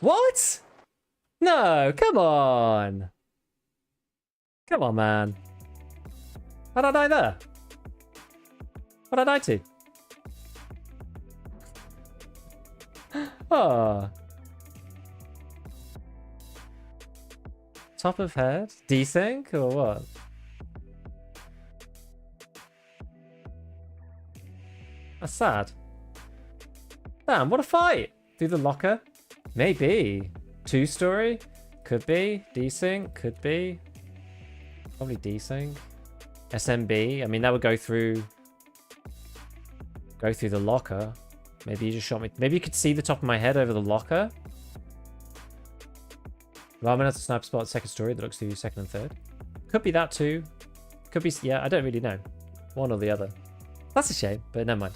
What? No, come on. Come on, man. How'd I die there? What did I die to? Oh. Top of head? Desync or what? That's sad. Damn, what a fight! Through the locker? Maybe. 2-story? Could be. Desync? Could be. Probably desync. SMB? I mean, that would go through the locker. Maybe you just shot me. Maybe you could see the top of my head over the locker. Ramen has a sniper spot, second story that looks through second and third. Could be that too. Could be, yeah, I don't really know. One or the other. That's a shame, but never mind.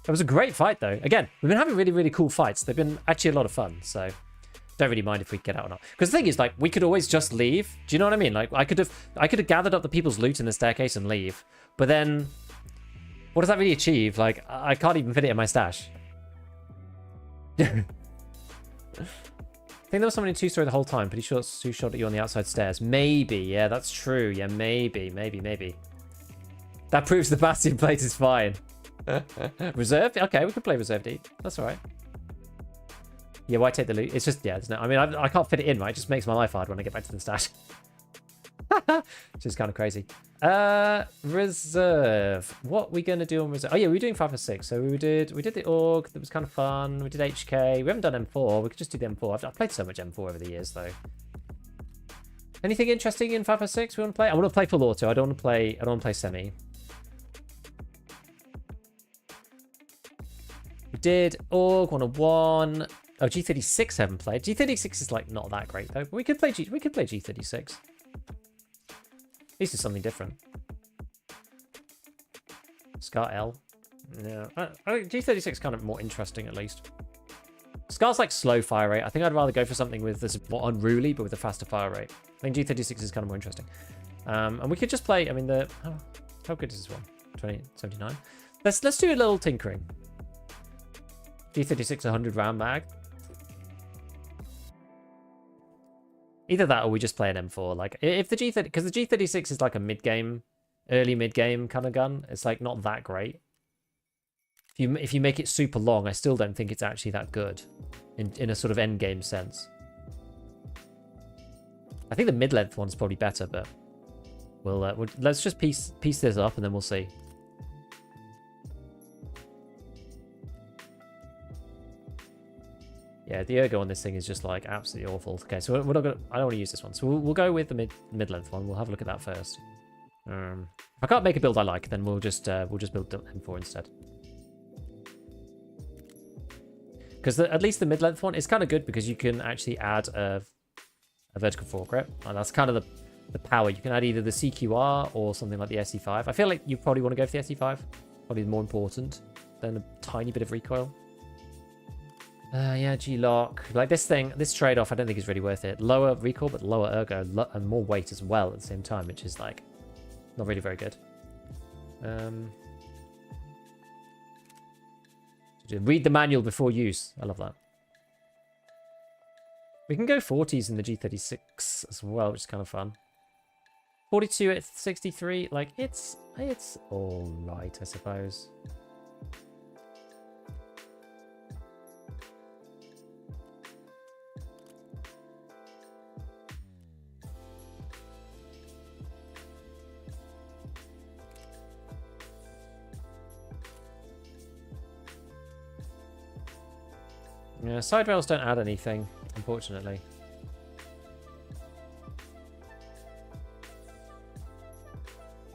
It was a great fight though. Again, we've been having really, really cool fights. They've been actually a lot of fun, so don't really mind if we get out or not. Because the thing is, like, we could always just leave. Do you know what I mean? Like, I could have gathered up the people's loot in the staircase and leave. But then, what does that really achieve? Like, I can't even fit it in my stash. I think there was someone in 2-story the whole time. Pretty sure it's who shot at you on the outside stairs. Maybe, yeah, that's true. Yeah, maybe. That proves the Bastion plate is fine. Reserved? Okay, we can play reserved deep. That's alright. Yeah, why take the loot? It's just, yeah, there's no, I mean, I can't fit it in, right? It just makes my life hard when I get back to the stash. Which is kind of crazy. Reserve. What we going to do on reserve? Oh, yeah, we were doing 5 or 6. So we did the org. That was kind of fun. We did HK. We haven't done M4. We could just do the M4. I've played so much M4 over the years, though. Anything interesting in 5 or 6 we want to play? I want to play full auto. I don't want to play semi. We did org 101. Oh, G36 I haven't played. G36 is like not that great though. But we could play G36. At least it's something different. Scar L. No. G36 is kind of more interesting at least. Scar's like slow fire rate. I think I'd rather go for something with this more unruly but with a faster fire rate. I think G36 is kind of more interesting. And we could just play, I mean how good is this one? 2079. Let's do a little tinkering. G36 100 round mag. Either that or we just play an M4. Like if the G30, because the G36 is like a mid-game, early mid-game kind of gun. It's like not that great. If you make it super long, I still don't think it's actually that good in a sort of end game sense. I think the mid-length one's probably better, but let's just piece this up and then we'll see. Yeah, the ergo on this thing is just like absolutely awful. Okay, so we're not gonna. I don't want to use this one, so we'll go with the mid-length one. We'll have a look at that first. If I can't make a build I like, then we'll just build M4 instead. Because at least the mid-length one is kind of good because you can actually add a vertical foregrip, and that's kind of the power. You can add either the CQR or something like the SE5. I feel like you probably want to go for the SE5. Probably more important than a tiny bit of recoil. Yeah, G-Lock. Like this trade-off, I don't think is really worth it. Lower recoil, but lower ergo, and more weight as well at the same time, which is like not really very good. Read the manual before use. I love that. We can go 40s in the G36 as well, which is kind of fun. 42 at 63, like it's all right, I suppose. Yeah, side rails don't add anything, unfortunately.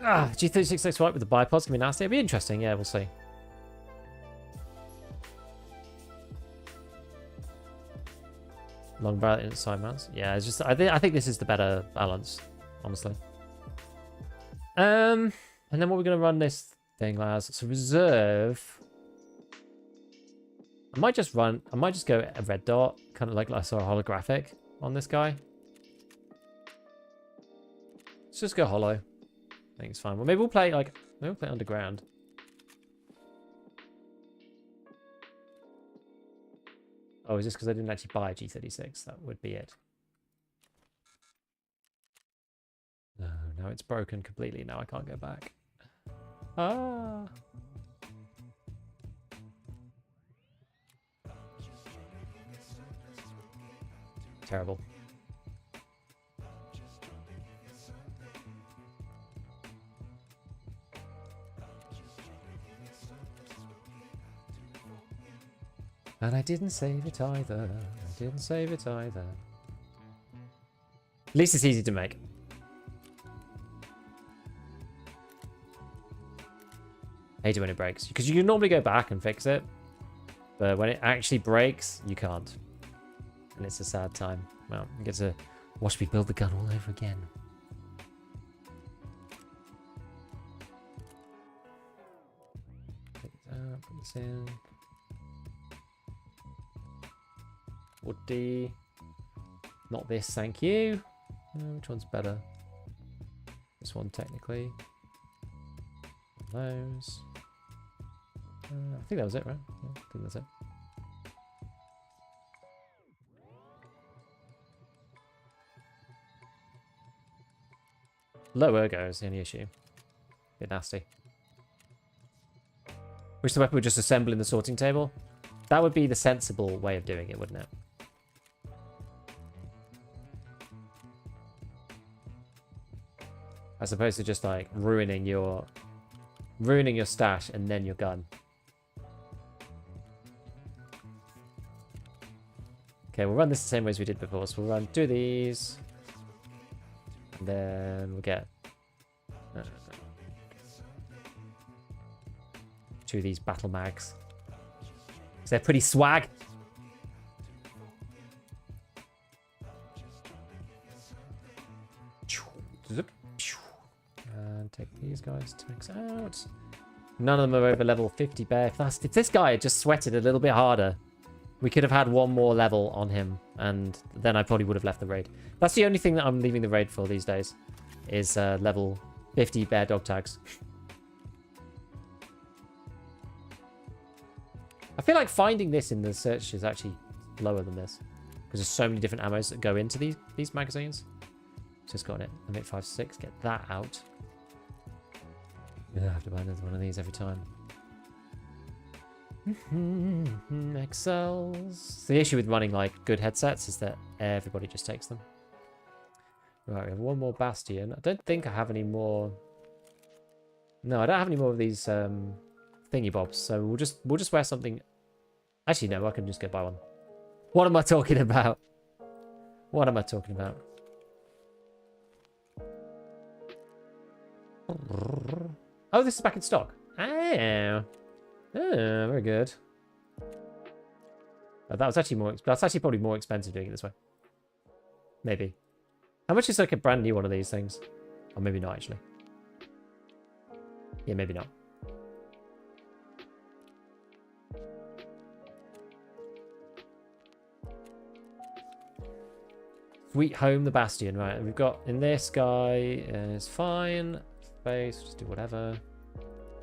G36 looks right with the bipods. Can be nasty. It'll be interesting. Yeah, we'll see. Long barrel inside mounts. Yeah, it's just I think this is the better balance, honestly. And then what we're gonna run this thing as so reserve. I might just go a red dot, kind of like I saw a holographic on this guy. Let's just go hollow. I think it's fine. Well, maybe we'll play underground. Oh, is this because I didn't actually buy a G36? That would be it. No, now it's broken completely. Now I can't go back. Ah. Terrible. And I didn't save it either. At least it's easy to make. I hate it when it breaks. Because you can normally go back and fix it. But when it actually breaks, you can't. And it's a sad time. Well, you get to watch me build the gun all over again. Take this out, put this in. 40. Not this, thank you. Which one's better? This one, technically. Those. I think that was it, right? Yeah, I think that's it. Low ergo is the only issue. Bit nasty. Wish the weapon would just assemble in the sorting table. That would be the sensible way of doing it, wouldn't it? As opposed to just like ruining your stash and then your gun. Okay, we'll run this the same way as we did before. So we'll run 2 of these. And then we'll get 2 of these battle mags. They're pretty swag. And take these guys to mix out. None of them are over level 50 bear. If this guy had just sweated a little bit harder, we could have had 1 more level on him, and then I probably would have left the raid. That's the only thing that I'm leaving the raid for these days, is level 50 bear dog tags. I feel like finding this in the search is actually lower than this, because there's so many different ammos that go into these magazines. Just got it. I make 5.6. Get that out. I have to buy another one of these every time. XLs. The issue with running like good headsets is that everybody just takes them. Right, we have 1 more bastion. I don't think I have any more. No, I don't have any more of these thingy bobs. So we'll just wear something. Actually, no, I can just go buy one. What am I talking about? What am I talking about? Oh, this is back in stock. Oh, very good. That was actually more. That's actually probably more expensive doing it this way. Maybe. How much is like a brand new one of these things? Or maybe not actually. Yeah, maybe not. Sweet home, the bastion. Right, we've got in this guy is fine. Space, just do whatever.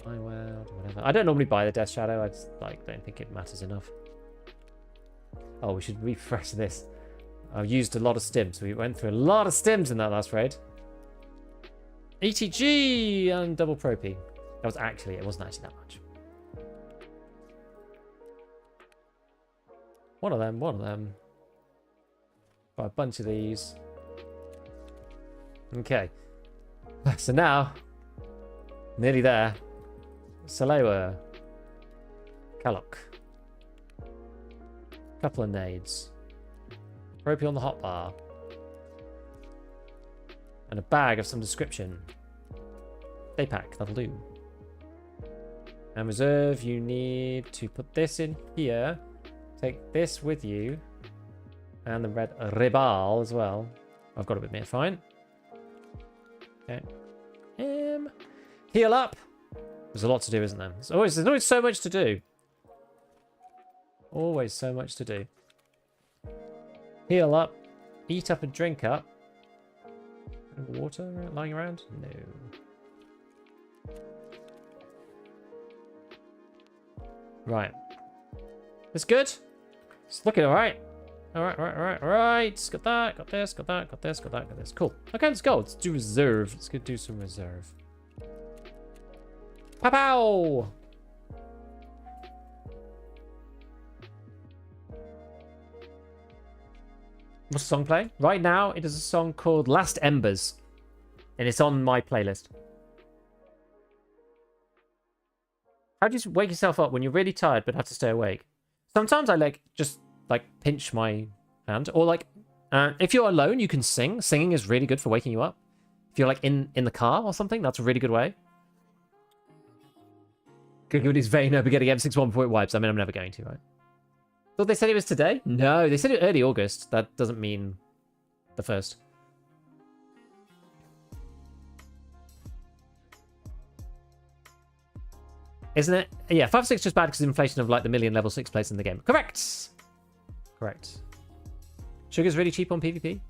Eyewear, do whatever. I don't normally buy the Death Shadow. I just like don't think it matters enough. Oh, we should refresh this. I've used a lot of stims. We went through a lot of stims in that last raid. ETG and double pro P. It wasn't actually that much. One of them. Buy a bunch of these. Okay. So now, nearly there. Salewa. Kalok. Couple of nades. Ropey on the hotbar. And a bag of some description. Day pack, that'll do. And reserve, you need to put this in here. Take this with you. And the red ribal as well. I've got it with me, fine. Okay. Heal up. There's a lot to do, isn't there? There's always so much to do. Always so much to do. Heal up. Eat up and drink up. Water lying around? No. Right. That's good. It's looking alright. Alright. Got that, got this, got that, got this, got that, got this. Cool. Okay, let's go. Let's do reserve. Let's go do some reserve. Pow pow! What's the song playing? Right now, it is a song called Last Embers. And it's on my playlist. How do you wake yourself up when you're really tired but have to stay awake? Sometimes I just pinch my hand. Or if you're alone, you can sing. Singing is really good for waking you up. If you're in the car or something, that's a really good way. Good is vain over getting M61 point wipes. I mean, I'm never going to, right? Thought they said it was today? No, they said it early August. That doesn't mean the 1st. Isn't it? Yeah, 5.6 just bad because of inflation of the million level 6 place in the game. Correct. Sugar's really cheap on PvP.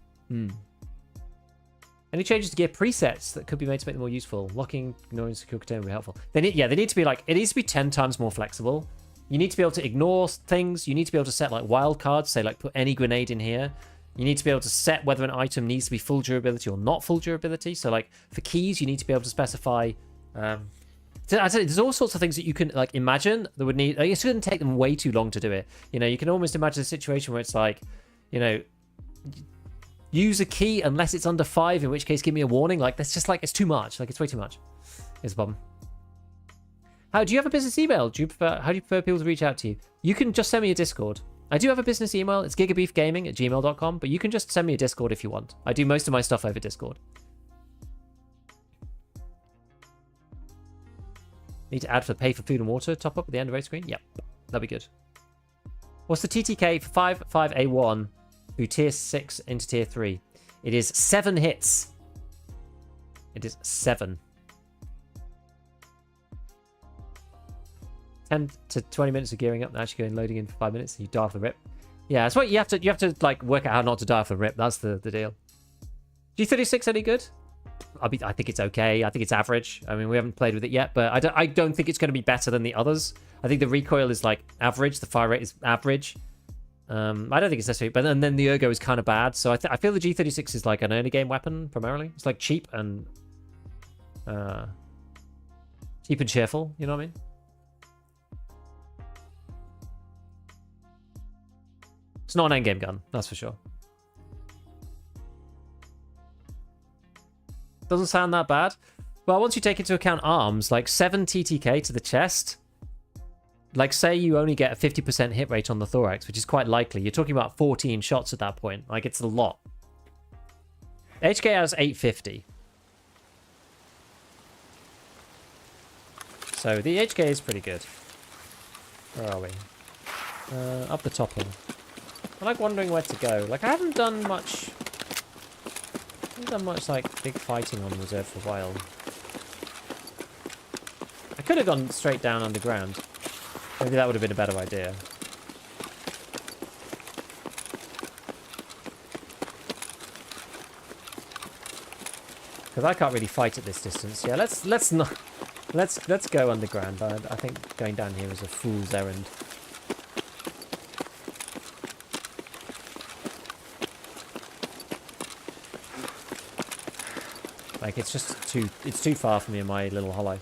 Any changes to gear presets that could be made to make them more useful? Locking, ignoring, secure containment would be helpful. They need to be it needs to be 10 times more flexible. You need to be able to ignore things. You need to be able to set wildcards, say put any grenade in here. You need to be able to set whether an item needs to be full durability or not full durability. So for keys, you need to be able to specify. There's all sorts of things that you can imagine that would need. It's going to take them way too long to do it. You can almost imagine a situation where it's use a key unless it's under 5, in which case give me a warning. Like, that's just like, it's too much. Like, it's way too much. Is the problem. How do you have a business email? How do you prefer people to reach out to you? You can just send me a Discord. I do have a business email. It's gigabeefgaming@gmail.com, but you can just send me a Discord if you want. I do most of my stuff over Discord. Need to add for pay for food and water top up at the end of raid screen? Yep, that'd be good. What's the TTK for 5-5A1 through tier 6 into tier 3? It is 7 hits. It is 7. 10 to 20 minutes of gearing up and actually going loading in for 5 minutes and you die off the rip. Yeah, that's what you have to like work out how not to die off the rip. That's the deal. G36 any good? I think it's okay. I think it's average. I mean, we haven't played with it yet, but I don't think it's going to be better than the others. I think the recoil is like average. The fire rate is average. I don't think it's necessary, but then the ergo is kind of bad. So I feel the G36 is like an early game weapon primarily. It's like cheap and cheerful. You know what I mean? It's not an endgame gun, that's for sure. Doesn't sound that bad. Well, once you take into account arms, like 7 TTK to the chest, like say you only get a 50% hit rate on the thorax, which is quite likely. You're talking about 14 shots at that point. Like, it's a lot. HK has 850. So the HK is pretty good. Where are we? Up the top hill. I like wondering where to go. Like, I haven't done much like big fighting on reserve for a while. I could have gone straight down underground. Maybe that would have been a better idea. Because I can't really fight at this distance. Yeah, let's go underground. I think going down here is a fool's errand. Like, it's just too far for me in my little hollow.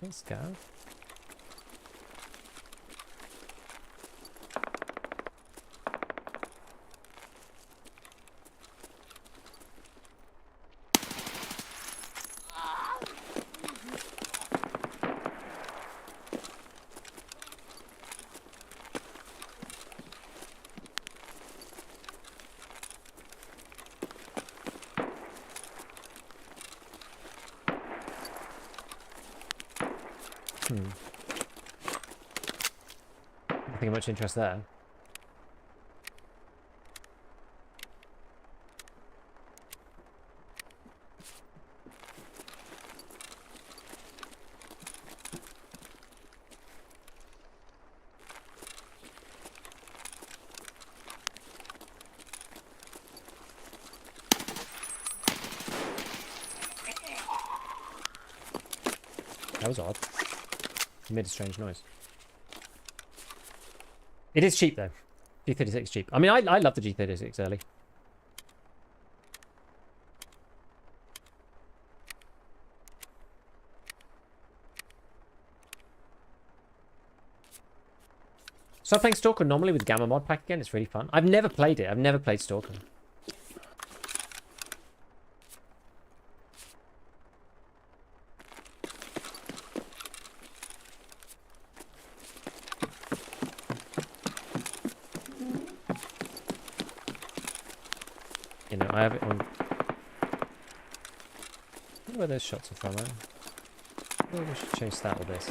Thanks, Gav. Nothing much interest there. That was odd. It made a strange noise. It is cheap though. G36 cheap. I mean, I love the G36 early. Start playing Stalker normally with Gamma mod pack again. It's really fun. I've never played it. I've never played Stalker. You know, I have it on... I wonder where those shots are from, eh? Maybe we should chase that with this.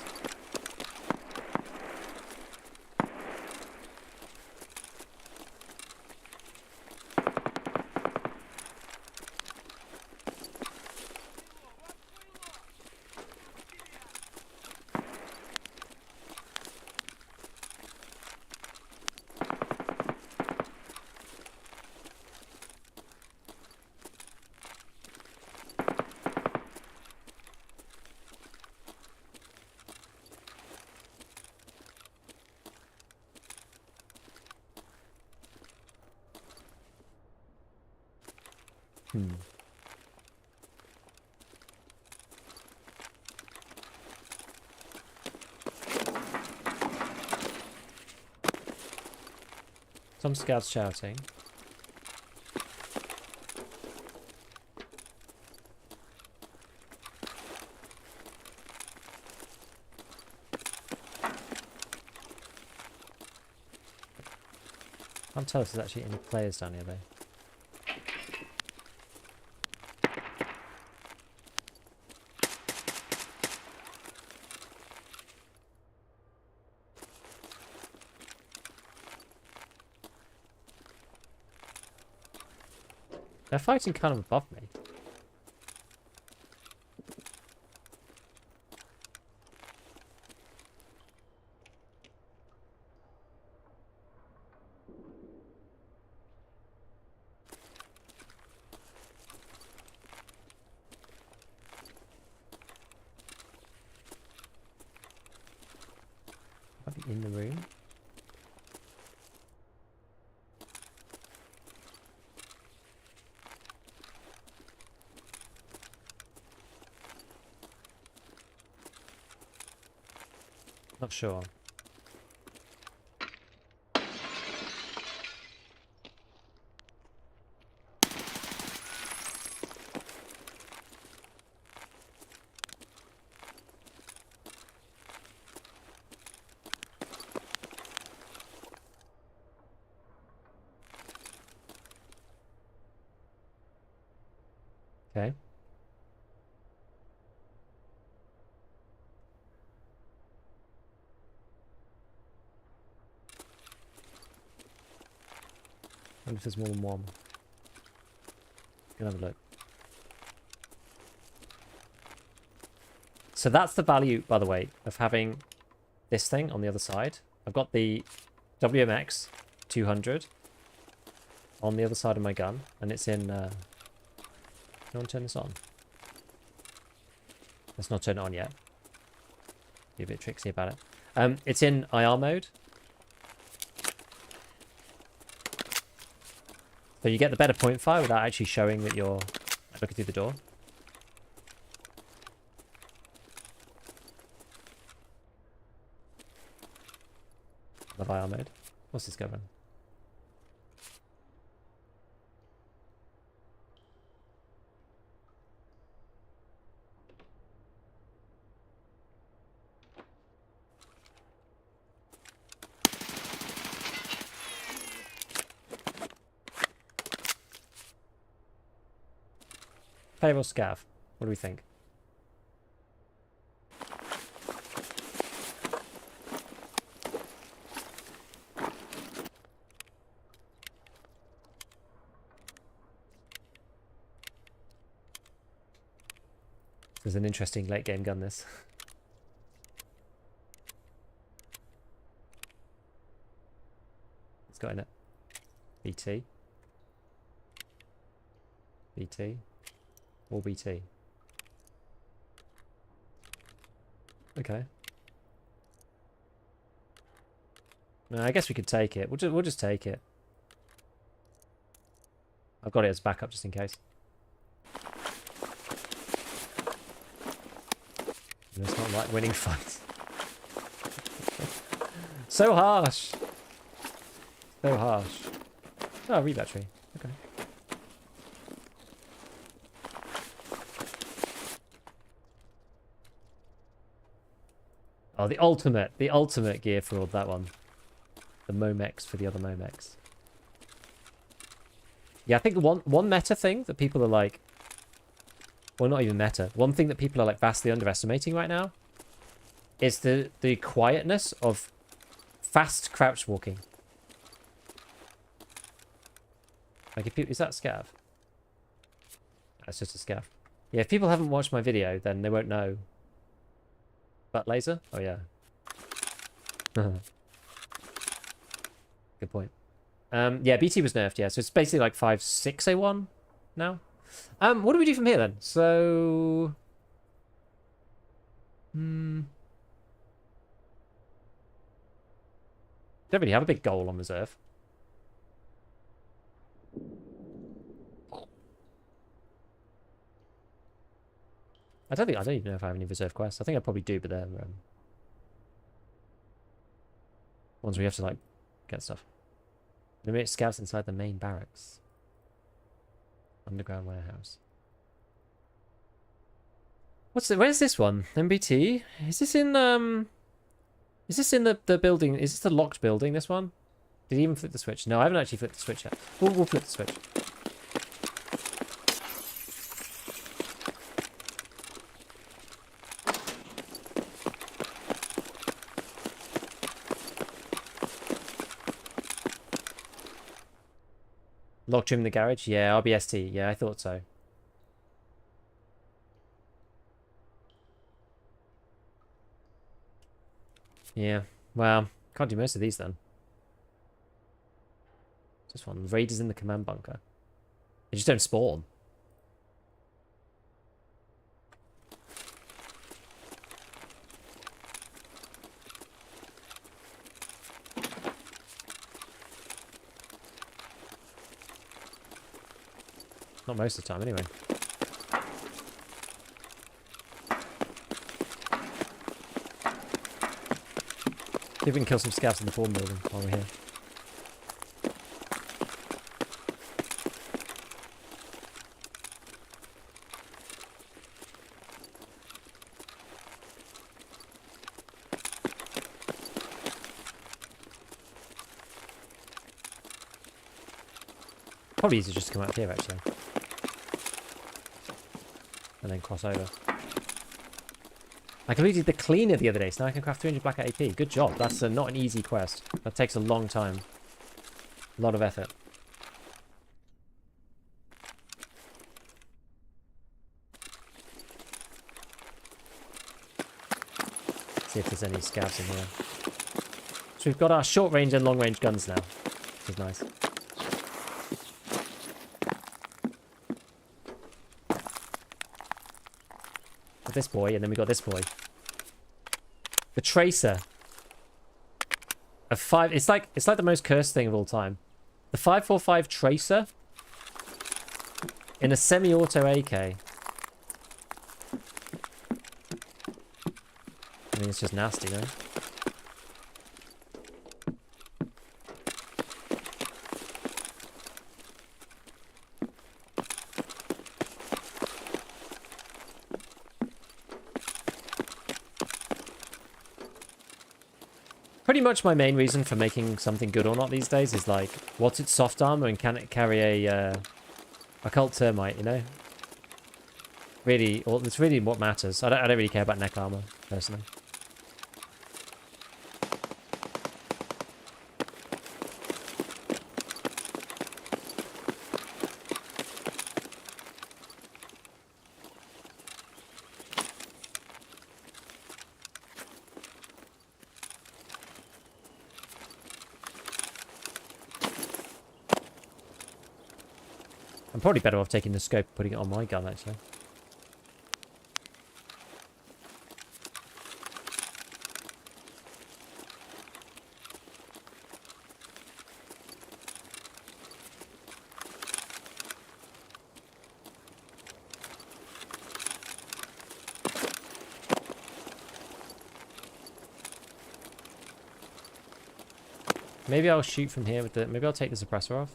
Hmm. Some scouts shouting. Can't tell if there's actually any players down here though. They're fighting kind of above me. Might be in the room. Not sure. Okay. I wonder if there's more than one. Can have a look. So that's the value, by the way, of having this thing on the other side. I've got the WMX 200 on the other side of my gun, and it's in... You want to turn this on? Let's not turn it on yet. Be a bit tricksy about it. It's in IR mode. So you get the better point fire without actually showing that you're looking through the door. Love IR mode. What's this going? Payroll scav. What do we think? There's an interesting late game gun, this. It's got in it. BT. BT. Or BT. Okay. No, I guess we could take it. We'll just take it. I've got it as backup just in case. It's not like winning fights. So harsh. So harsh. Oh, re-battery. Okay. Oh, the ultimate gear for all that one. The Momex for the other Momex. Yeah, I think one meta thing that people are like, well, not even meta. One thing that people are like vastly underestimating right now is the quietness of fast crouch walking. Like, if people, is that scav? That's just a scav. Yeah, if people haven't watched my video, then they won't know. But laser? Oh yeah. Good point. Yeah, BT was nerfed, yeah. So it's basically like 5.6A1 now. What do we do from here then? So... Don't really have a big goal on reserve. I don't even know if I have any reserve quests. I think I probably do, but they're ones where you have to like get stuff. Eliminate scouts inside the main barracks. Underground warehouse. Where's this one? MBT? Is this in the building? Is this the locked building, this one? Did he even flip the switch? No, I haven't actually flipped the switch yet. We'll flip the switch. Locked room in the garage? Yeah, RBST. Yeah, I thought so. Yeah, well, can't do most of these then. This one, raiders in the command bunker. They just don't spawn. Not most of the time, anyway. See if we can kill some scouts in the form building while we're here. Probably easier just to come out here, actually. And then cross over. I completed the cleaner the other day, so now I can craft 300 black AP. Good job. That's not an easy quest. That takes a long time. A lot of effort. See if there's any scouts in here. So we've got our short range and long range guns now, which is nice. This boy, and then we got this boy. The tracer of 5. It's like the most cursed thing of all time. The 545 tracer in a semi-auto AK. I mean, it's just nasty, no? Pretty much my main reason for making something good or not these days is like, what's its soft armor and can it carry a occult termite, you know? Really, it's really what matters. I don't really care about neck armor, personally. I'm probably better off taking the scope and putting it on my gun, actually. Maybe I'll shoot from here with the... Maybe I'll take the suppressor off.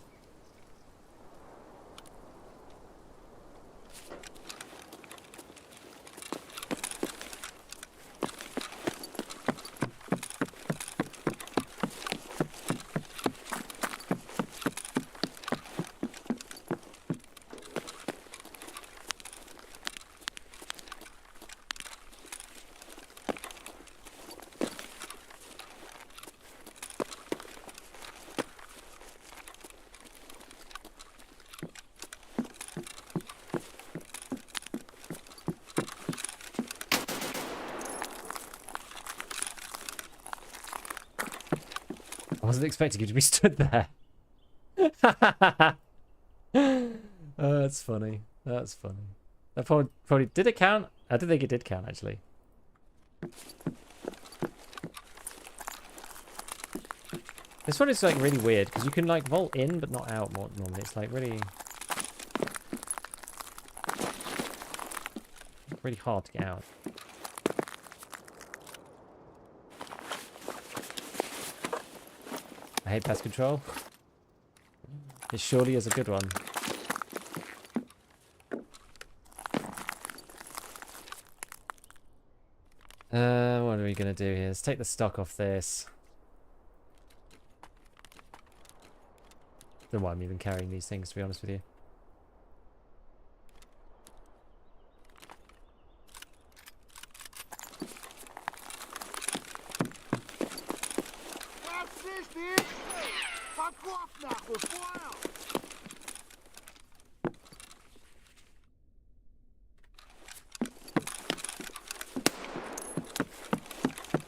I wasn't expecting you to be stood there. Oh, that's funny. That's funny. That probably did it count? I don't think it did count, actually. This one is like really weird because you can like vault in but not out more normally. It's like really... really hard to get out. I hate pest control. It surely is a good one. What are we gonna do here? Let's take the stock off this. Don't know why I'm even carrying these things, to be honest with you.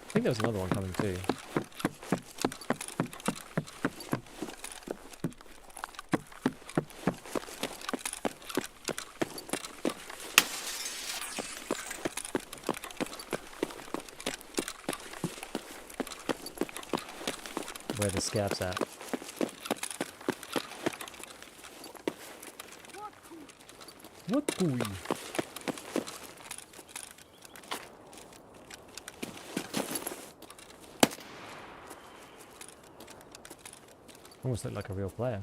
I think there was another one coming too. Where the scab's at. What gooey? Almost look like a real player.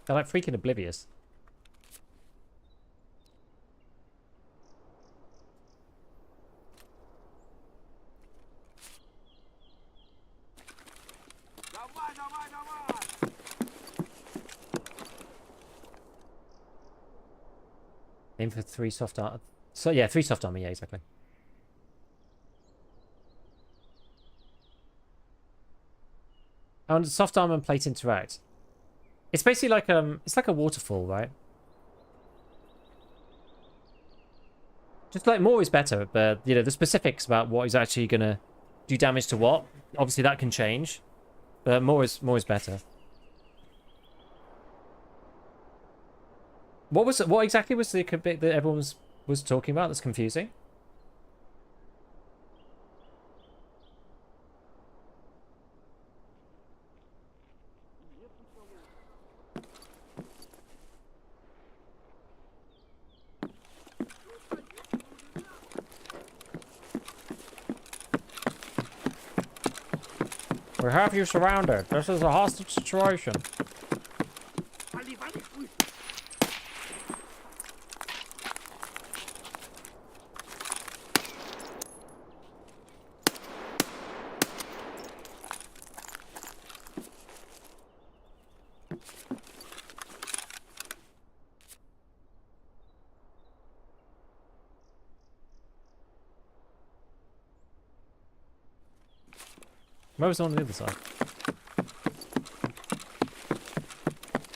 They're like freaking oblivious. Aim for 3 soft armor. So yeah, 3 soft armor, yeah, exactly. And soft armor and plate interact. It's basically like it's like a waterfall, right? Just like more is better, but you know the specifics about what is actually gonna do damage to what. Obviously that can change, but more is better. What exactly was the bit that everyone was talking about that's confusing? We have you surrounded. This is a hostage situation. Where was the one on the other side?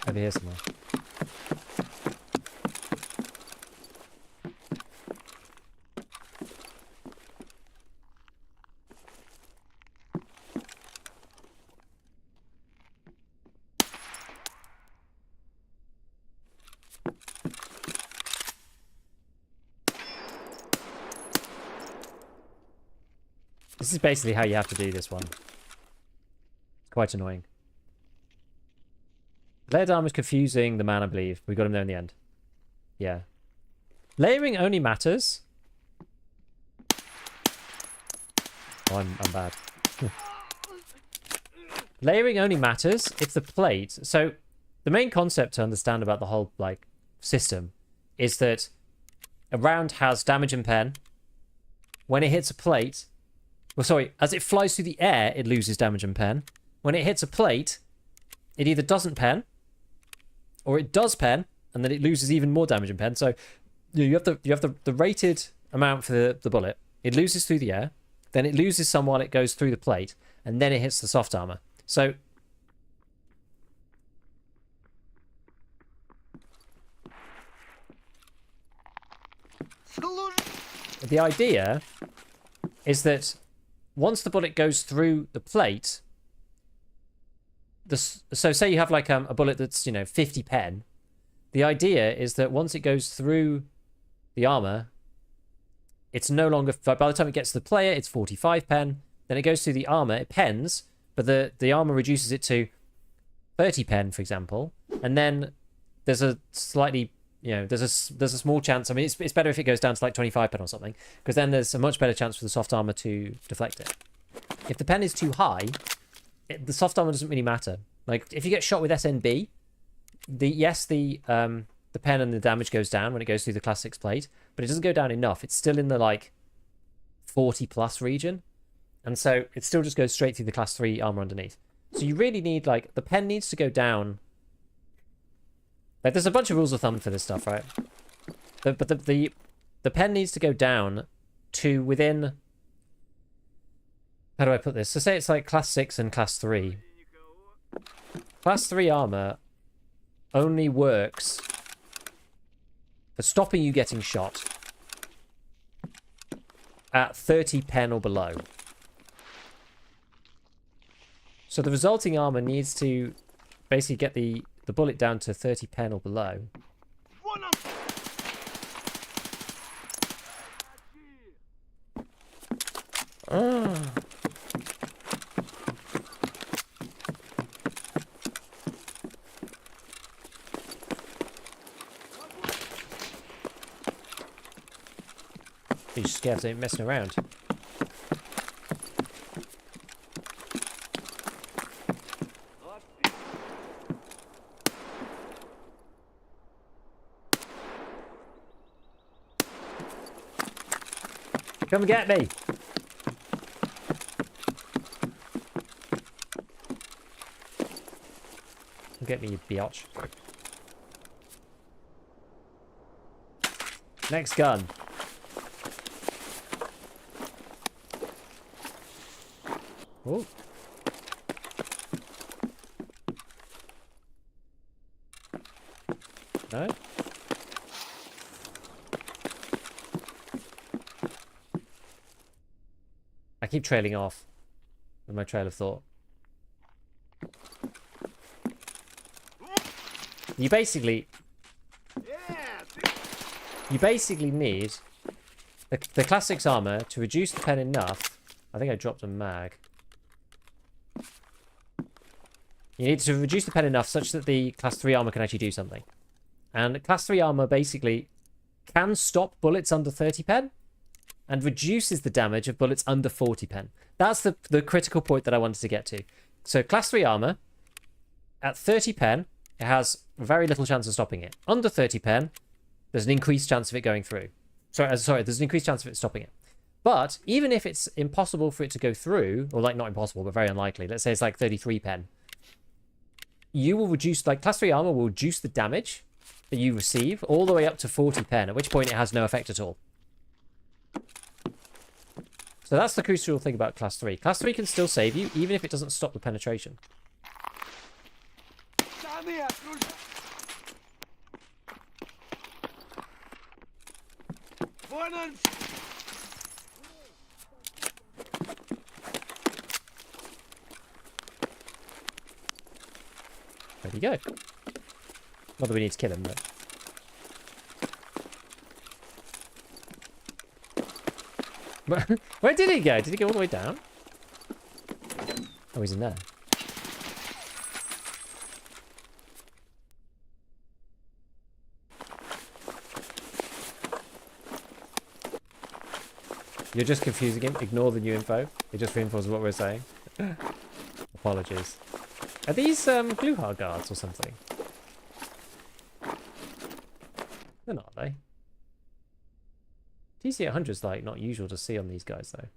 Over here somewhere. This is basically how you have to do this one. It's quite annoying. Layered armor is confusing the man, I believe. We got him there in the end. Yeah. Layering only matters. Oh, I'm bad. Layering only matters if the plate... So, the main concept to understand about the whole, like, system is that a round has damage and pen. When it hits a plate... Well, sorry, as it flies through the air, it loses damage and pen. When it hits a plate, it either doesn't pen, or it does pen, and then it loses even more damage and pen. So you have the rated amount for the bullet. It loses through the air, then it loses some while it goes through the plate, and then it hits the soft armor. So The idea is that once the bullet goes through the plate, so say you have like a bullet that's, you know, 50 pen. The idea is that once it goes through the armor, it's no longer, by the time it gets to the player, it's 45 pen. Then it goes through the armor, it pens, but the armor reduces it to 30 pen, for example. And then there's a slightly, you know, there's a small chance. I mean, it's better if it goes down to like 25 pen or something, because then there's a much better chance for the soft armor to deflect it. If the pen is too high, the soft armor doesn't really matter. Like if you get shot with SNB, the pen and the damage goes down when it goes through the class 6 plate, but it doesn't go down enough. It's still in the like 40 plus region, and so it still just goes straight through the class 3 armor underneath. So you really need, like, the pen needs to go down. Like there's a bunch of rules of thumb for this stuff, right? But the pen needs to go down to within, how do I put this? So say it's like class 6 and class 3. Class 3 armor only works for stopping you getting shot at 30 pen or below. So the resulting armor needs to basically get the bullet down to 30 pen or below. These scavs ain't messing around. Come get me! Come get me, you biatch. Next gun. Oh. No? I keep trailing off with my trail of thought. You basically need the class 6 armor to reduce the pen enough. I think I dropped a mag. You need to reduce the pen enough such that the class 3 armor can actually do something. And class 3 armor basically can stop bullets under 30 pen and reduces the damage of bullets under 40 pen. That's the critical point that I wanted to get to. So class 3 armor, at 30 pen, it has very little chance of stopping it. Under 30 pen, there's an increased chance of it going through. Sorry, there's an increased chance of it stopping it. But even if it's impossible for it to go through, or like not impossible, but very unlikely, let's say it's like 33 pen, you will reduce, like class 3 armor will reduce the damage that you receive all the way up to 40 pen, at which point it has no effect at all. So that's the crucial thing about class 3. Class 3 can still save you, even if it doesn't stop the penetration. There you go. Not that we need to kill him, but... Where did he go? Did he go all the way down? Oh, he's in there. You're just confusing him. Ignore the new info. It just reinforces what we're saying. Apologies. Are these Gluhar guards or something? They're not, are they? TC800 is like not usual to see on these guys though.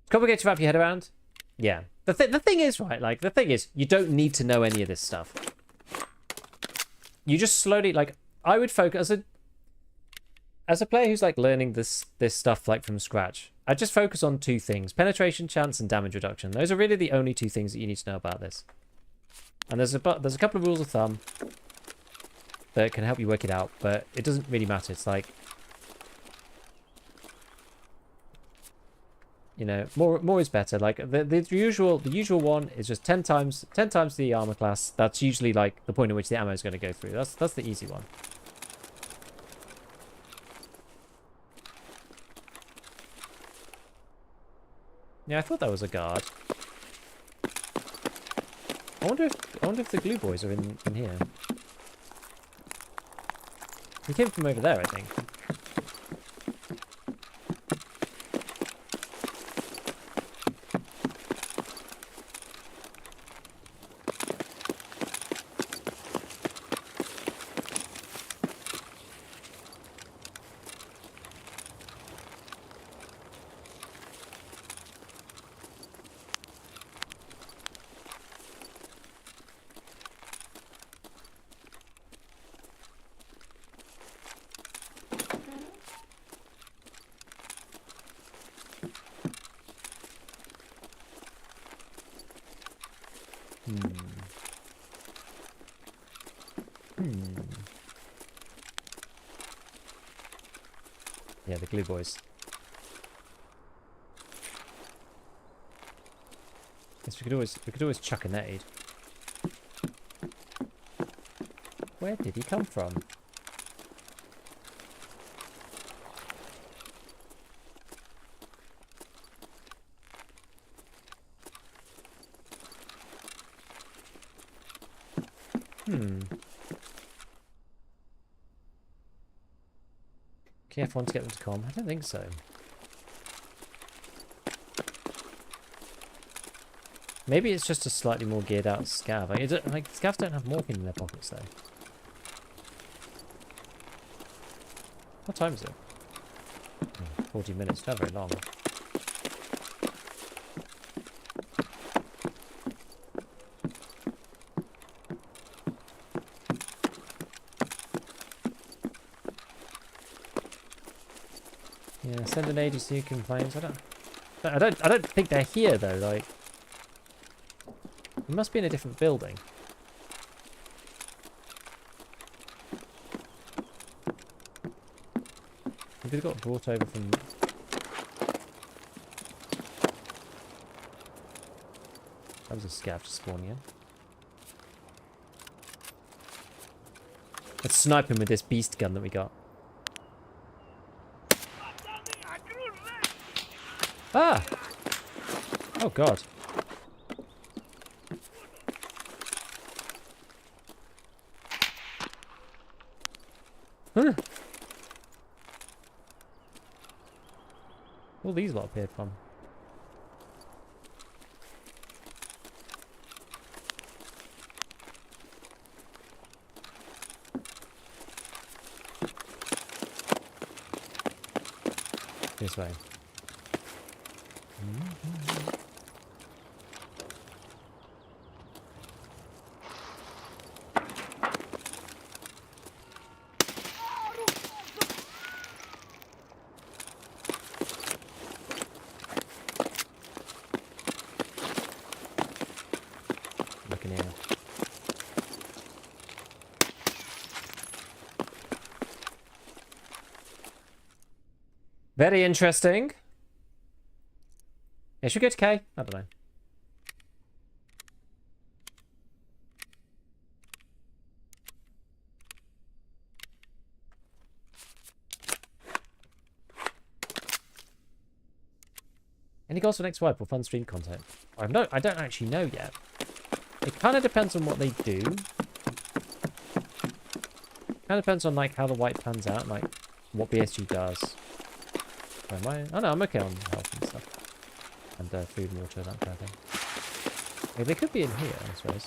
It's complicated to wrap your head around. Yeah. The thing is, right, like, the thing is, you don't need to know any of this stuff. You just slowly, like, I would focus, as a player who's like learning this stuff like from scratch, I just focus on two things: penetration chance and damage reduction. Those are really the only two things that you need to know about this. And there's a couple of rules of thumb that can help you work it out, but it doesn't really matter. It's like, you know, more is better. Like the usual one is just 10 times the armor class. That's usually like the point at which the ammo is going to go through. That's the easy one. Yeah, I thought that was a guard. I wonder if the glue boys are in here. He came from over there, I think. Yeah, the glue boys. Guess we could always chuck a nade. Where did he come from? F1 to get them to come? I don't think so. Maybe it's just a slightly more geared out scav. Like scavs don't have morphine in their pockets though. What time is it? 40 minutes, not very long. Yeah, send an agency who complains. I don't think they're here though. Like, it must be in a different building. Maybe they got brought over from. That was a scav just spawning in. Let's snipe him with this beast gun that we got. Ah! Oh god. Huh. All these lot appeared from. This way. Looking here. Very interesting. Yeah, should we go to K? I don't know. Any goals for next wipe or fun stream content? I don't actually know yet. It kind of depends on what they do. Kind of depends on like how the wipe pans out, like what BSG does. Am I? Oh no, I'm okay on health and stuff. And food and water, that kind of thing. Yeah, they could be in here, I suppose.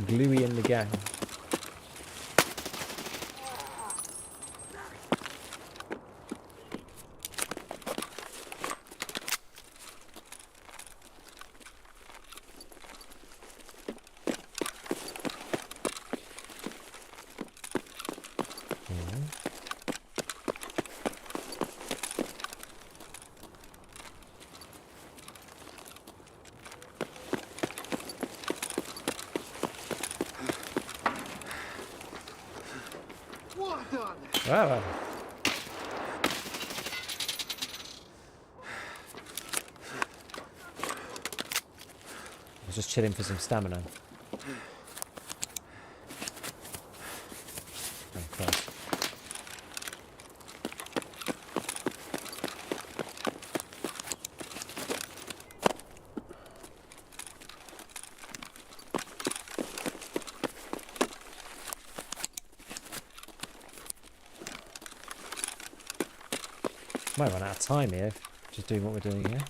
Gluey in the gang. Wow. I was just chilling for some stamina. Oh, Christ. Might run out of time here, just doing what we're doing here.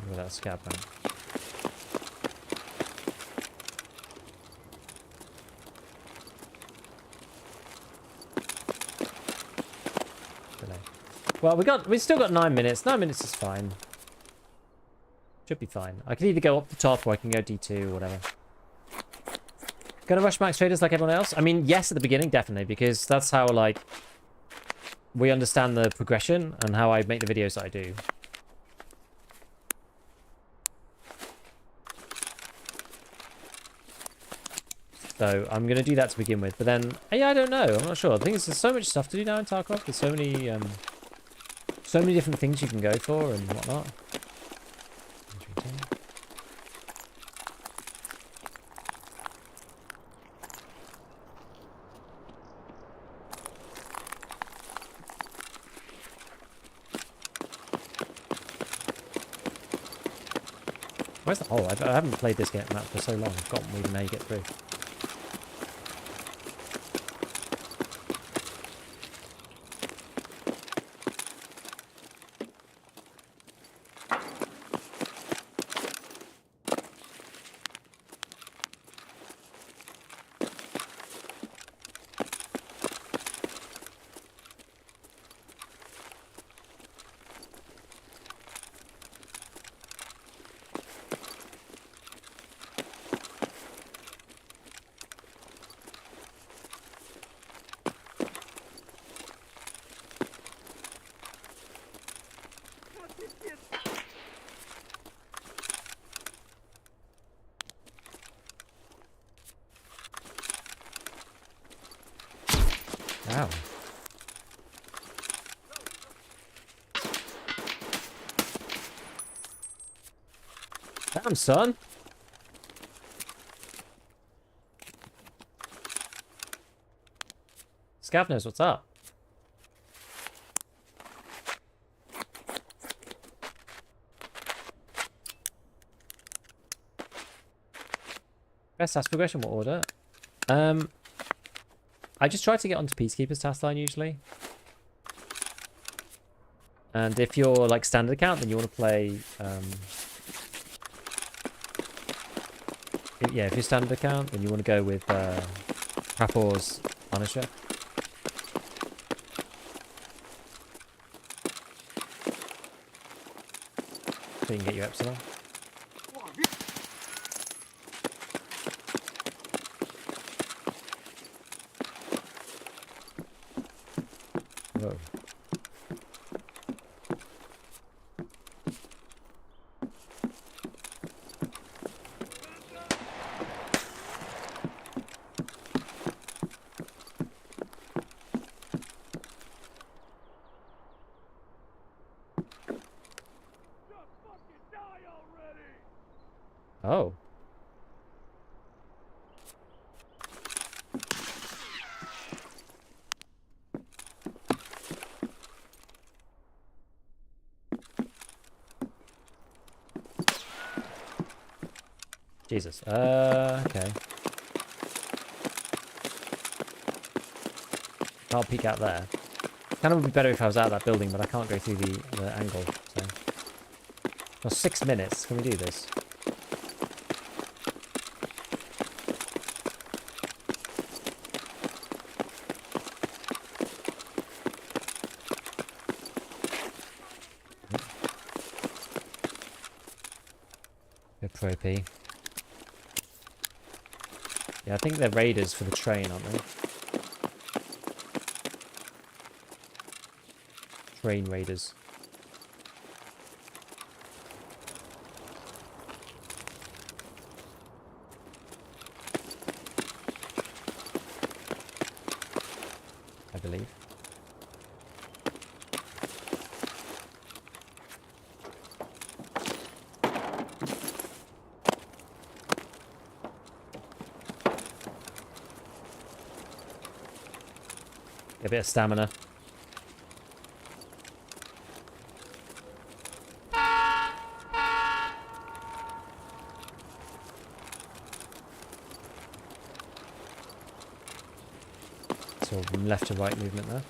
Without scav bank. Well, we still got 9 minutes. 9 minutes is fine. Should be fine. I can either go up the top or I can go D2 or whatever. Gonna rush max traders like everyone else? I mean, yes, at the beginning, definitely, because that's how, like, we understand the progression and how I make the videos that I do. So I'm going to do that to begin with. But then, yeah, I don't know. I'm not sure. The thing is, there's so much stuff to do now in Tarkov. There's so many different things you can go for and whatnot. Where's the hole? I haven't played this game map for so long. I've forgotten even how you get through. Wow. Damn, son. Scav knows what's up. Best task progression, what order? I just try to get onto Peacekeeper's task line usually. And if you're like standard account, then you want to play yeah, if you're standard account, then you want to go with Prapor's Punisher. So you can get your Epsilon. Whoa. Oh. Jesus. Okay. I'll peek out there. Kind of would be better if I was out of that building, but I can't go through the angle, so. Well, 6 minutes. Can we do this? They're pro P. Yeah, I think they're raiders for the train, aren't they? Train raiders. I believe. A bit of stamina. So left to right movement there.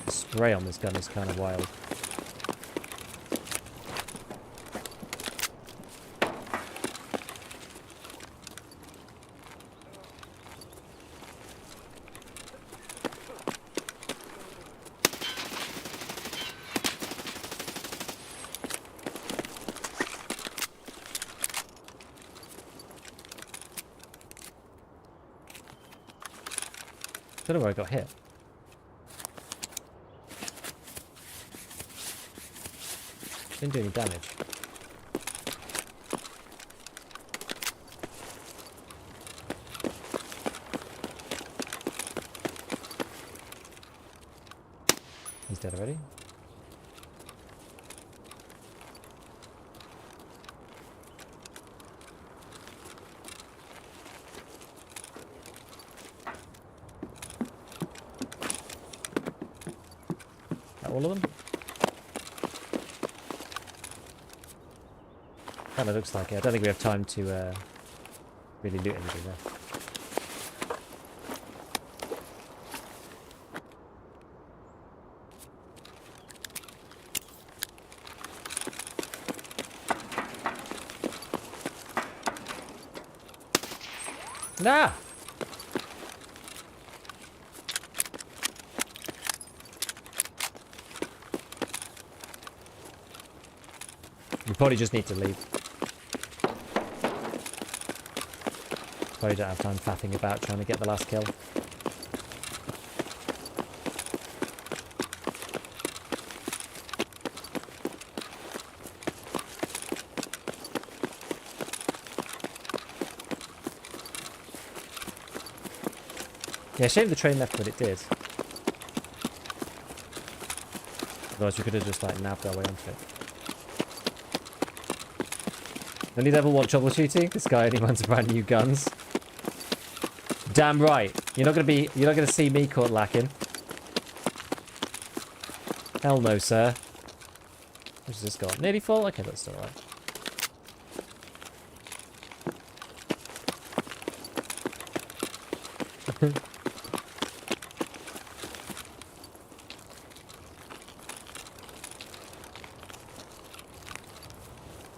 Spray on this gun is kind of wild. Don't know where I got hit. Didn't do any damage. He's dead already. That all of them? Kind of looks like it. I don't think we have time to really loot anything there. Nah! We probably just need to leave. Probably don't have time faffing about trying to get the last kill. Yeah, shame the train left what it did. Otherwise we could have just like nabbed our way onto it. Only level 1 troubleshooting? This guy only runs brand new guns. Damn right. You're not gonna see me caught lacking. Hell no, sir. What's this got? Nearly full? Okay, that's still alright.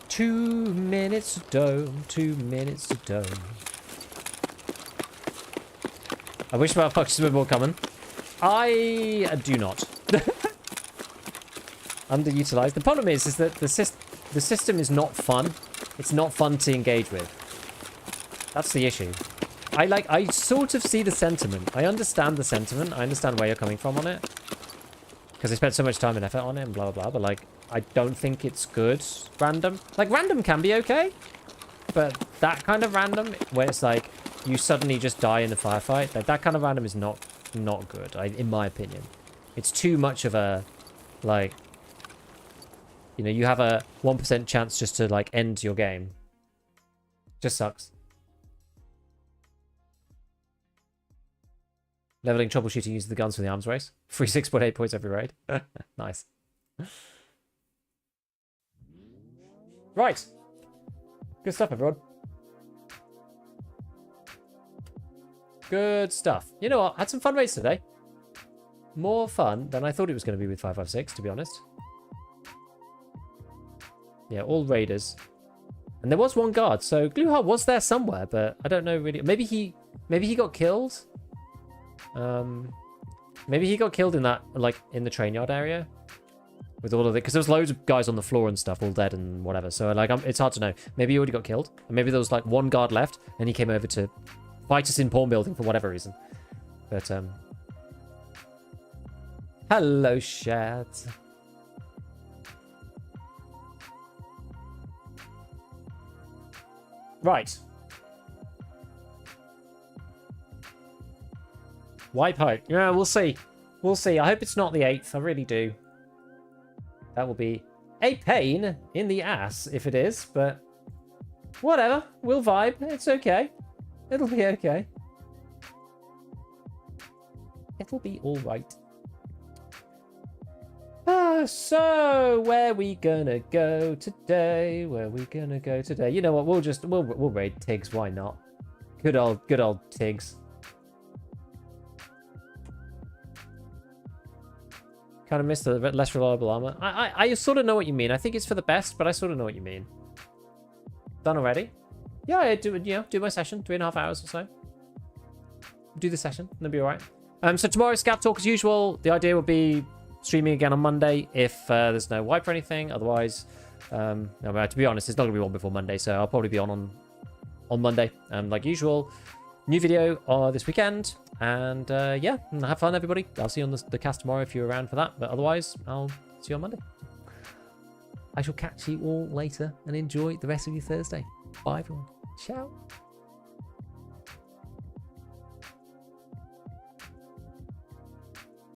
Two minutes to dome, 2 minutes to dome. I wish motherfuckers were more common. I do not. Underutilized. The problem is that the system is not fun. It's not fun to engage with. That's the issue. I sort of see the sentiment. I understand the sentiment. I understand where you're coming from on it. Because I spent so much time and effort on it and blah, blah, blah. But, like, I don't think it's good random. Like, random can be okay. But that kind of random, where it's like, you suddenly just die in a firefight, like, that kind of random is not good, in my opinion. It's too much of a, like, you know, you have a 1% chance just to, like, end your game. Just sucks. Leveling troubleshooting uses the guns for the arms race. Free 6.8 points every raid. Nice. Right. Good stuff, everyone. Good stuff. You know what? Had some fun raids today. More fun than I thought it was going to be with 556, to be honest. Yeah, all raiders. And there was one guard, so Glueheart was there somewhere, but I don't know really. Maybe he got killed. Maybe he got killed in that, like, in the train yard area. With all of it, because there was loads of guys on the floor and stuff, all dead and whatever. So, like, it's hard to know. Maybe he already got killed. And maybe there was, like, one guard left, and he came over to fight us in pawn building for whatever reason. But, hello, Shad. Right. Wipe out. Yeah, we'll see. We'll see. I hope it's not the 8th. I really do. That will be a pain in the ass if it is, but whatever. We'll vibe. It's okay. It'll be okay. It'll be all right. So where we gonna go today? Where we gonna go today? You know what? We'll raid Tiggs. Why not? Good old Tiggs. Kind of missed the less reliable armor. I sort of know what you mean. I think it's for the best, but I sort of know what you mean. Done already? Yeah, I do my session, 3.5 hours or so. Do the session, and it'll be alright. So tomorrow, ScavTalk as usual. The idea will be streaming again on Monday if there's no wipe or anything. Otherwise, no, to be honest, there's not gonna be one before Monday, so I'll probably be on Monday, like usual. New video this weekend, and yeah, have fun, everybody. I'll see you on the cast tomorrow if you're around for that, but otherwise, I'll see you on Monday. I shall catch you all later, and enjoy the rest of your Thursday. Bye, everyone. Ciao.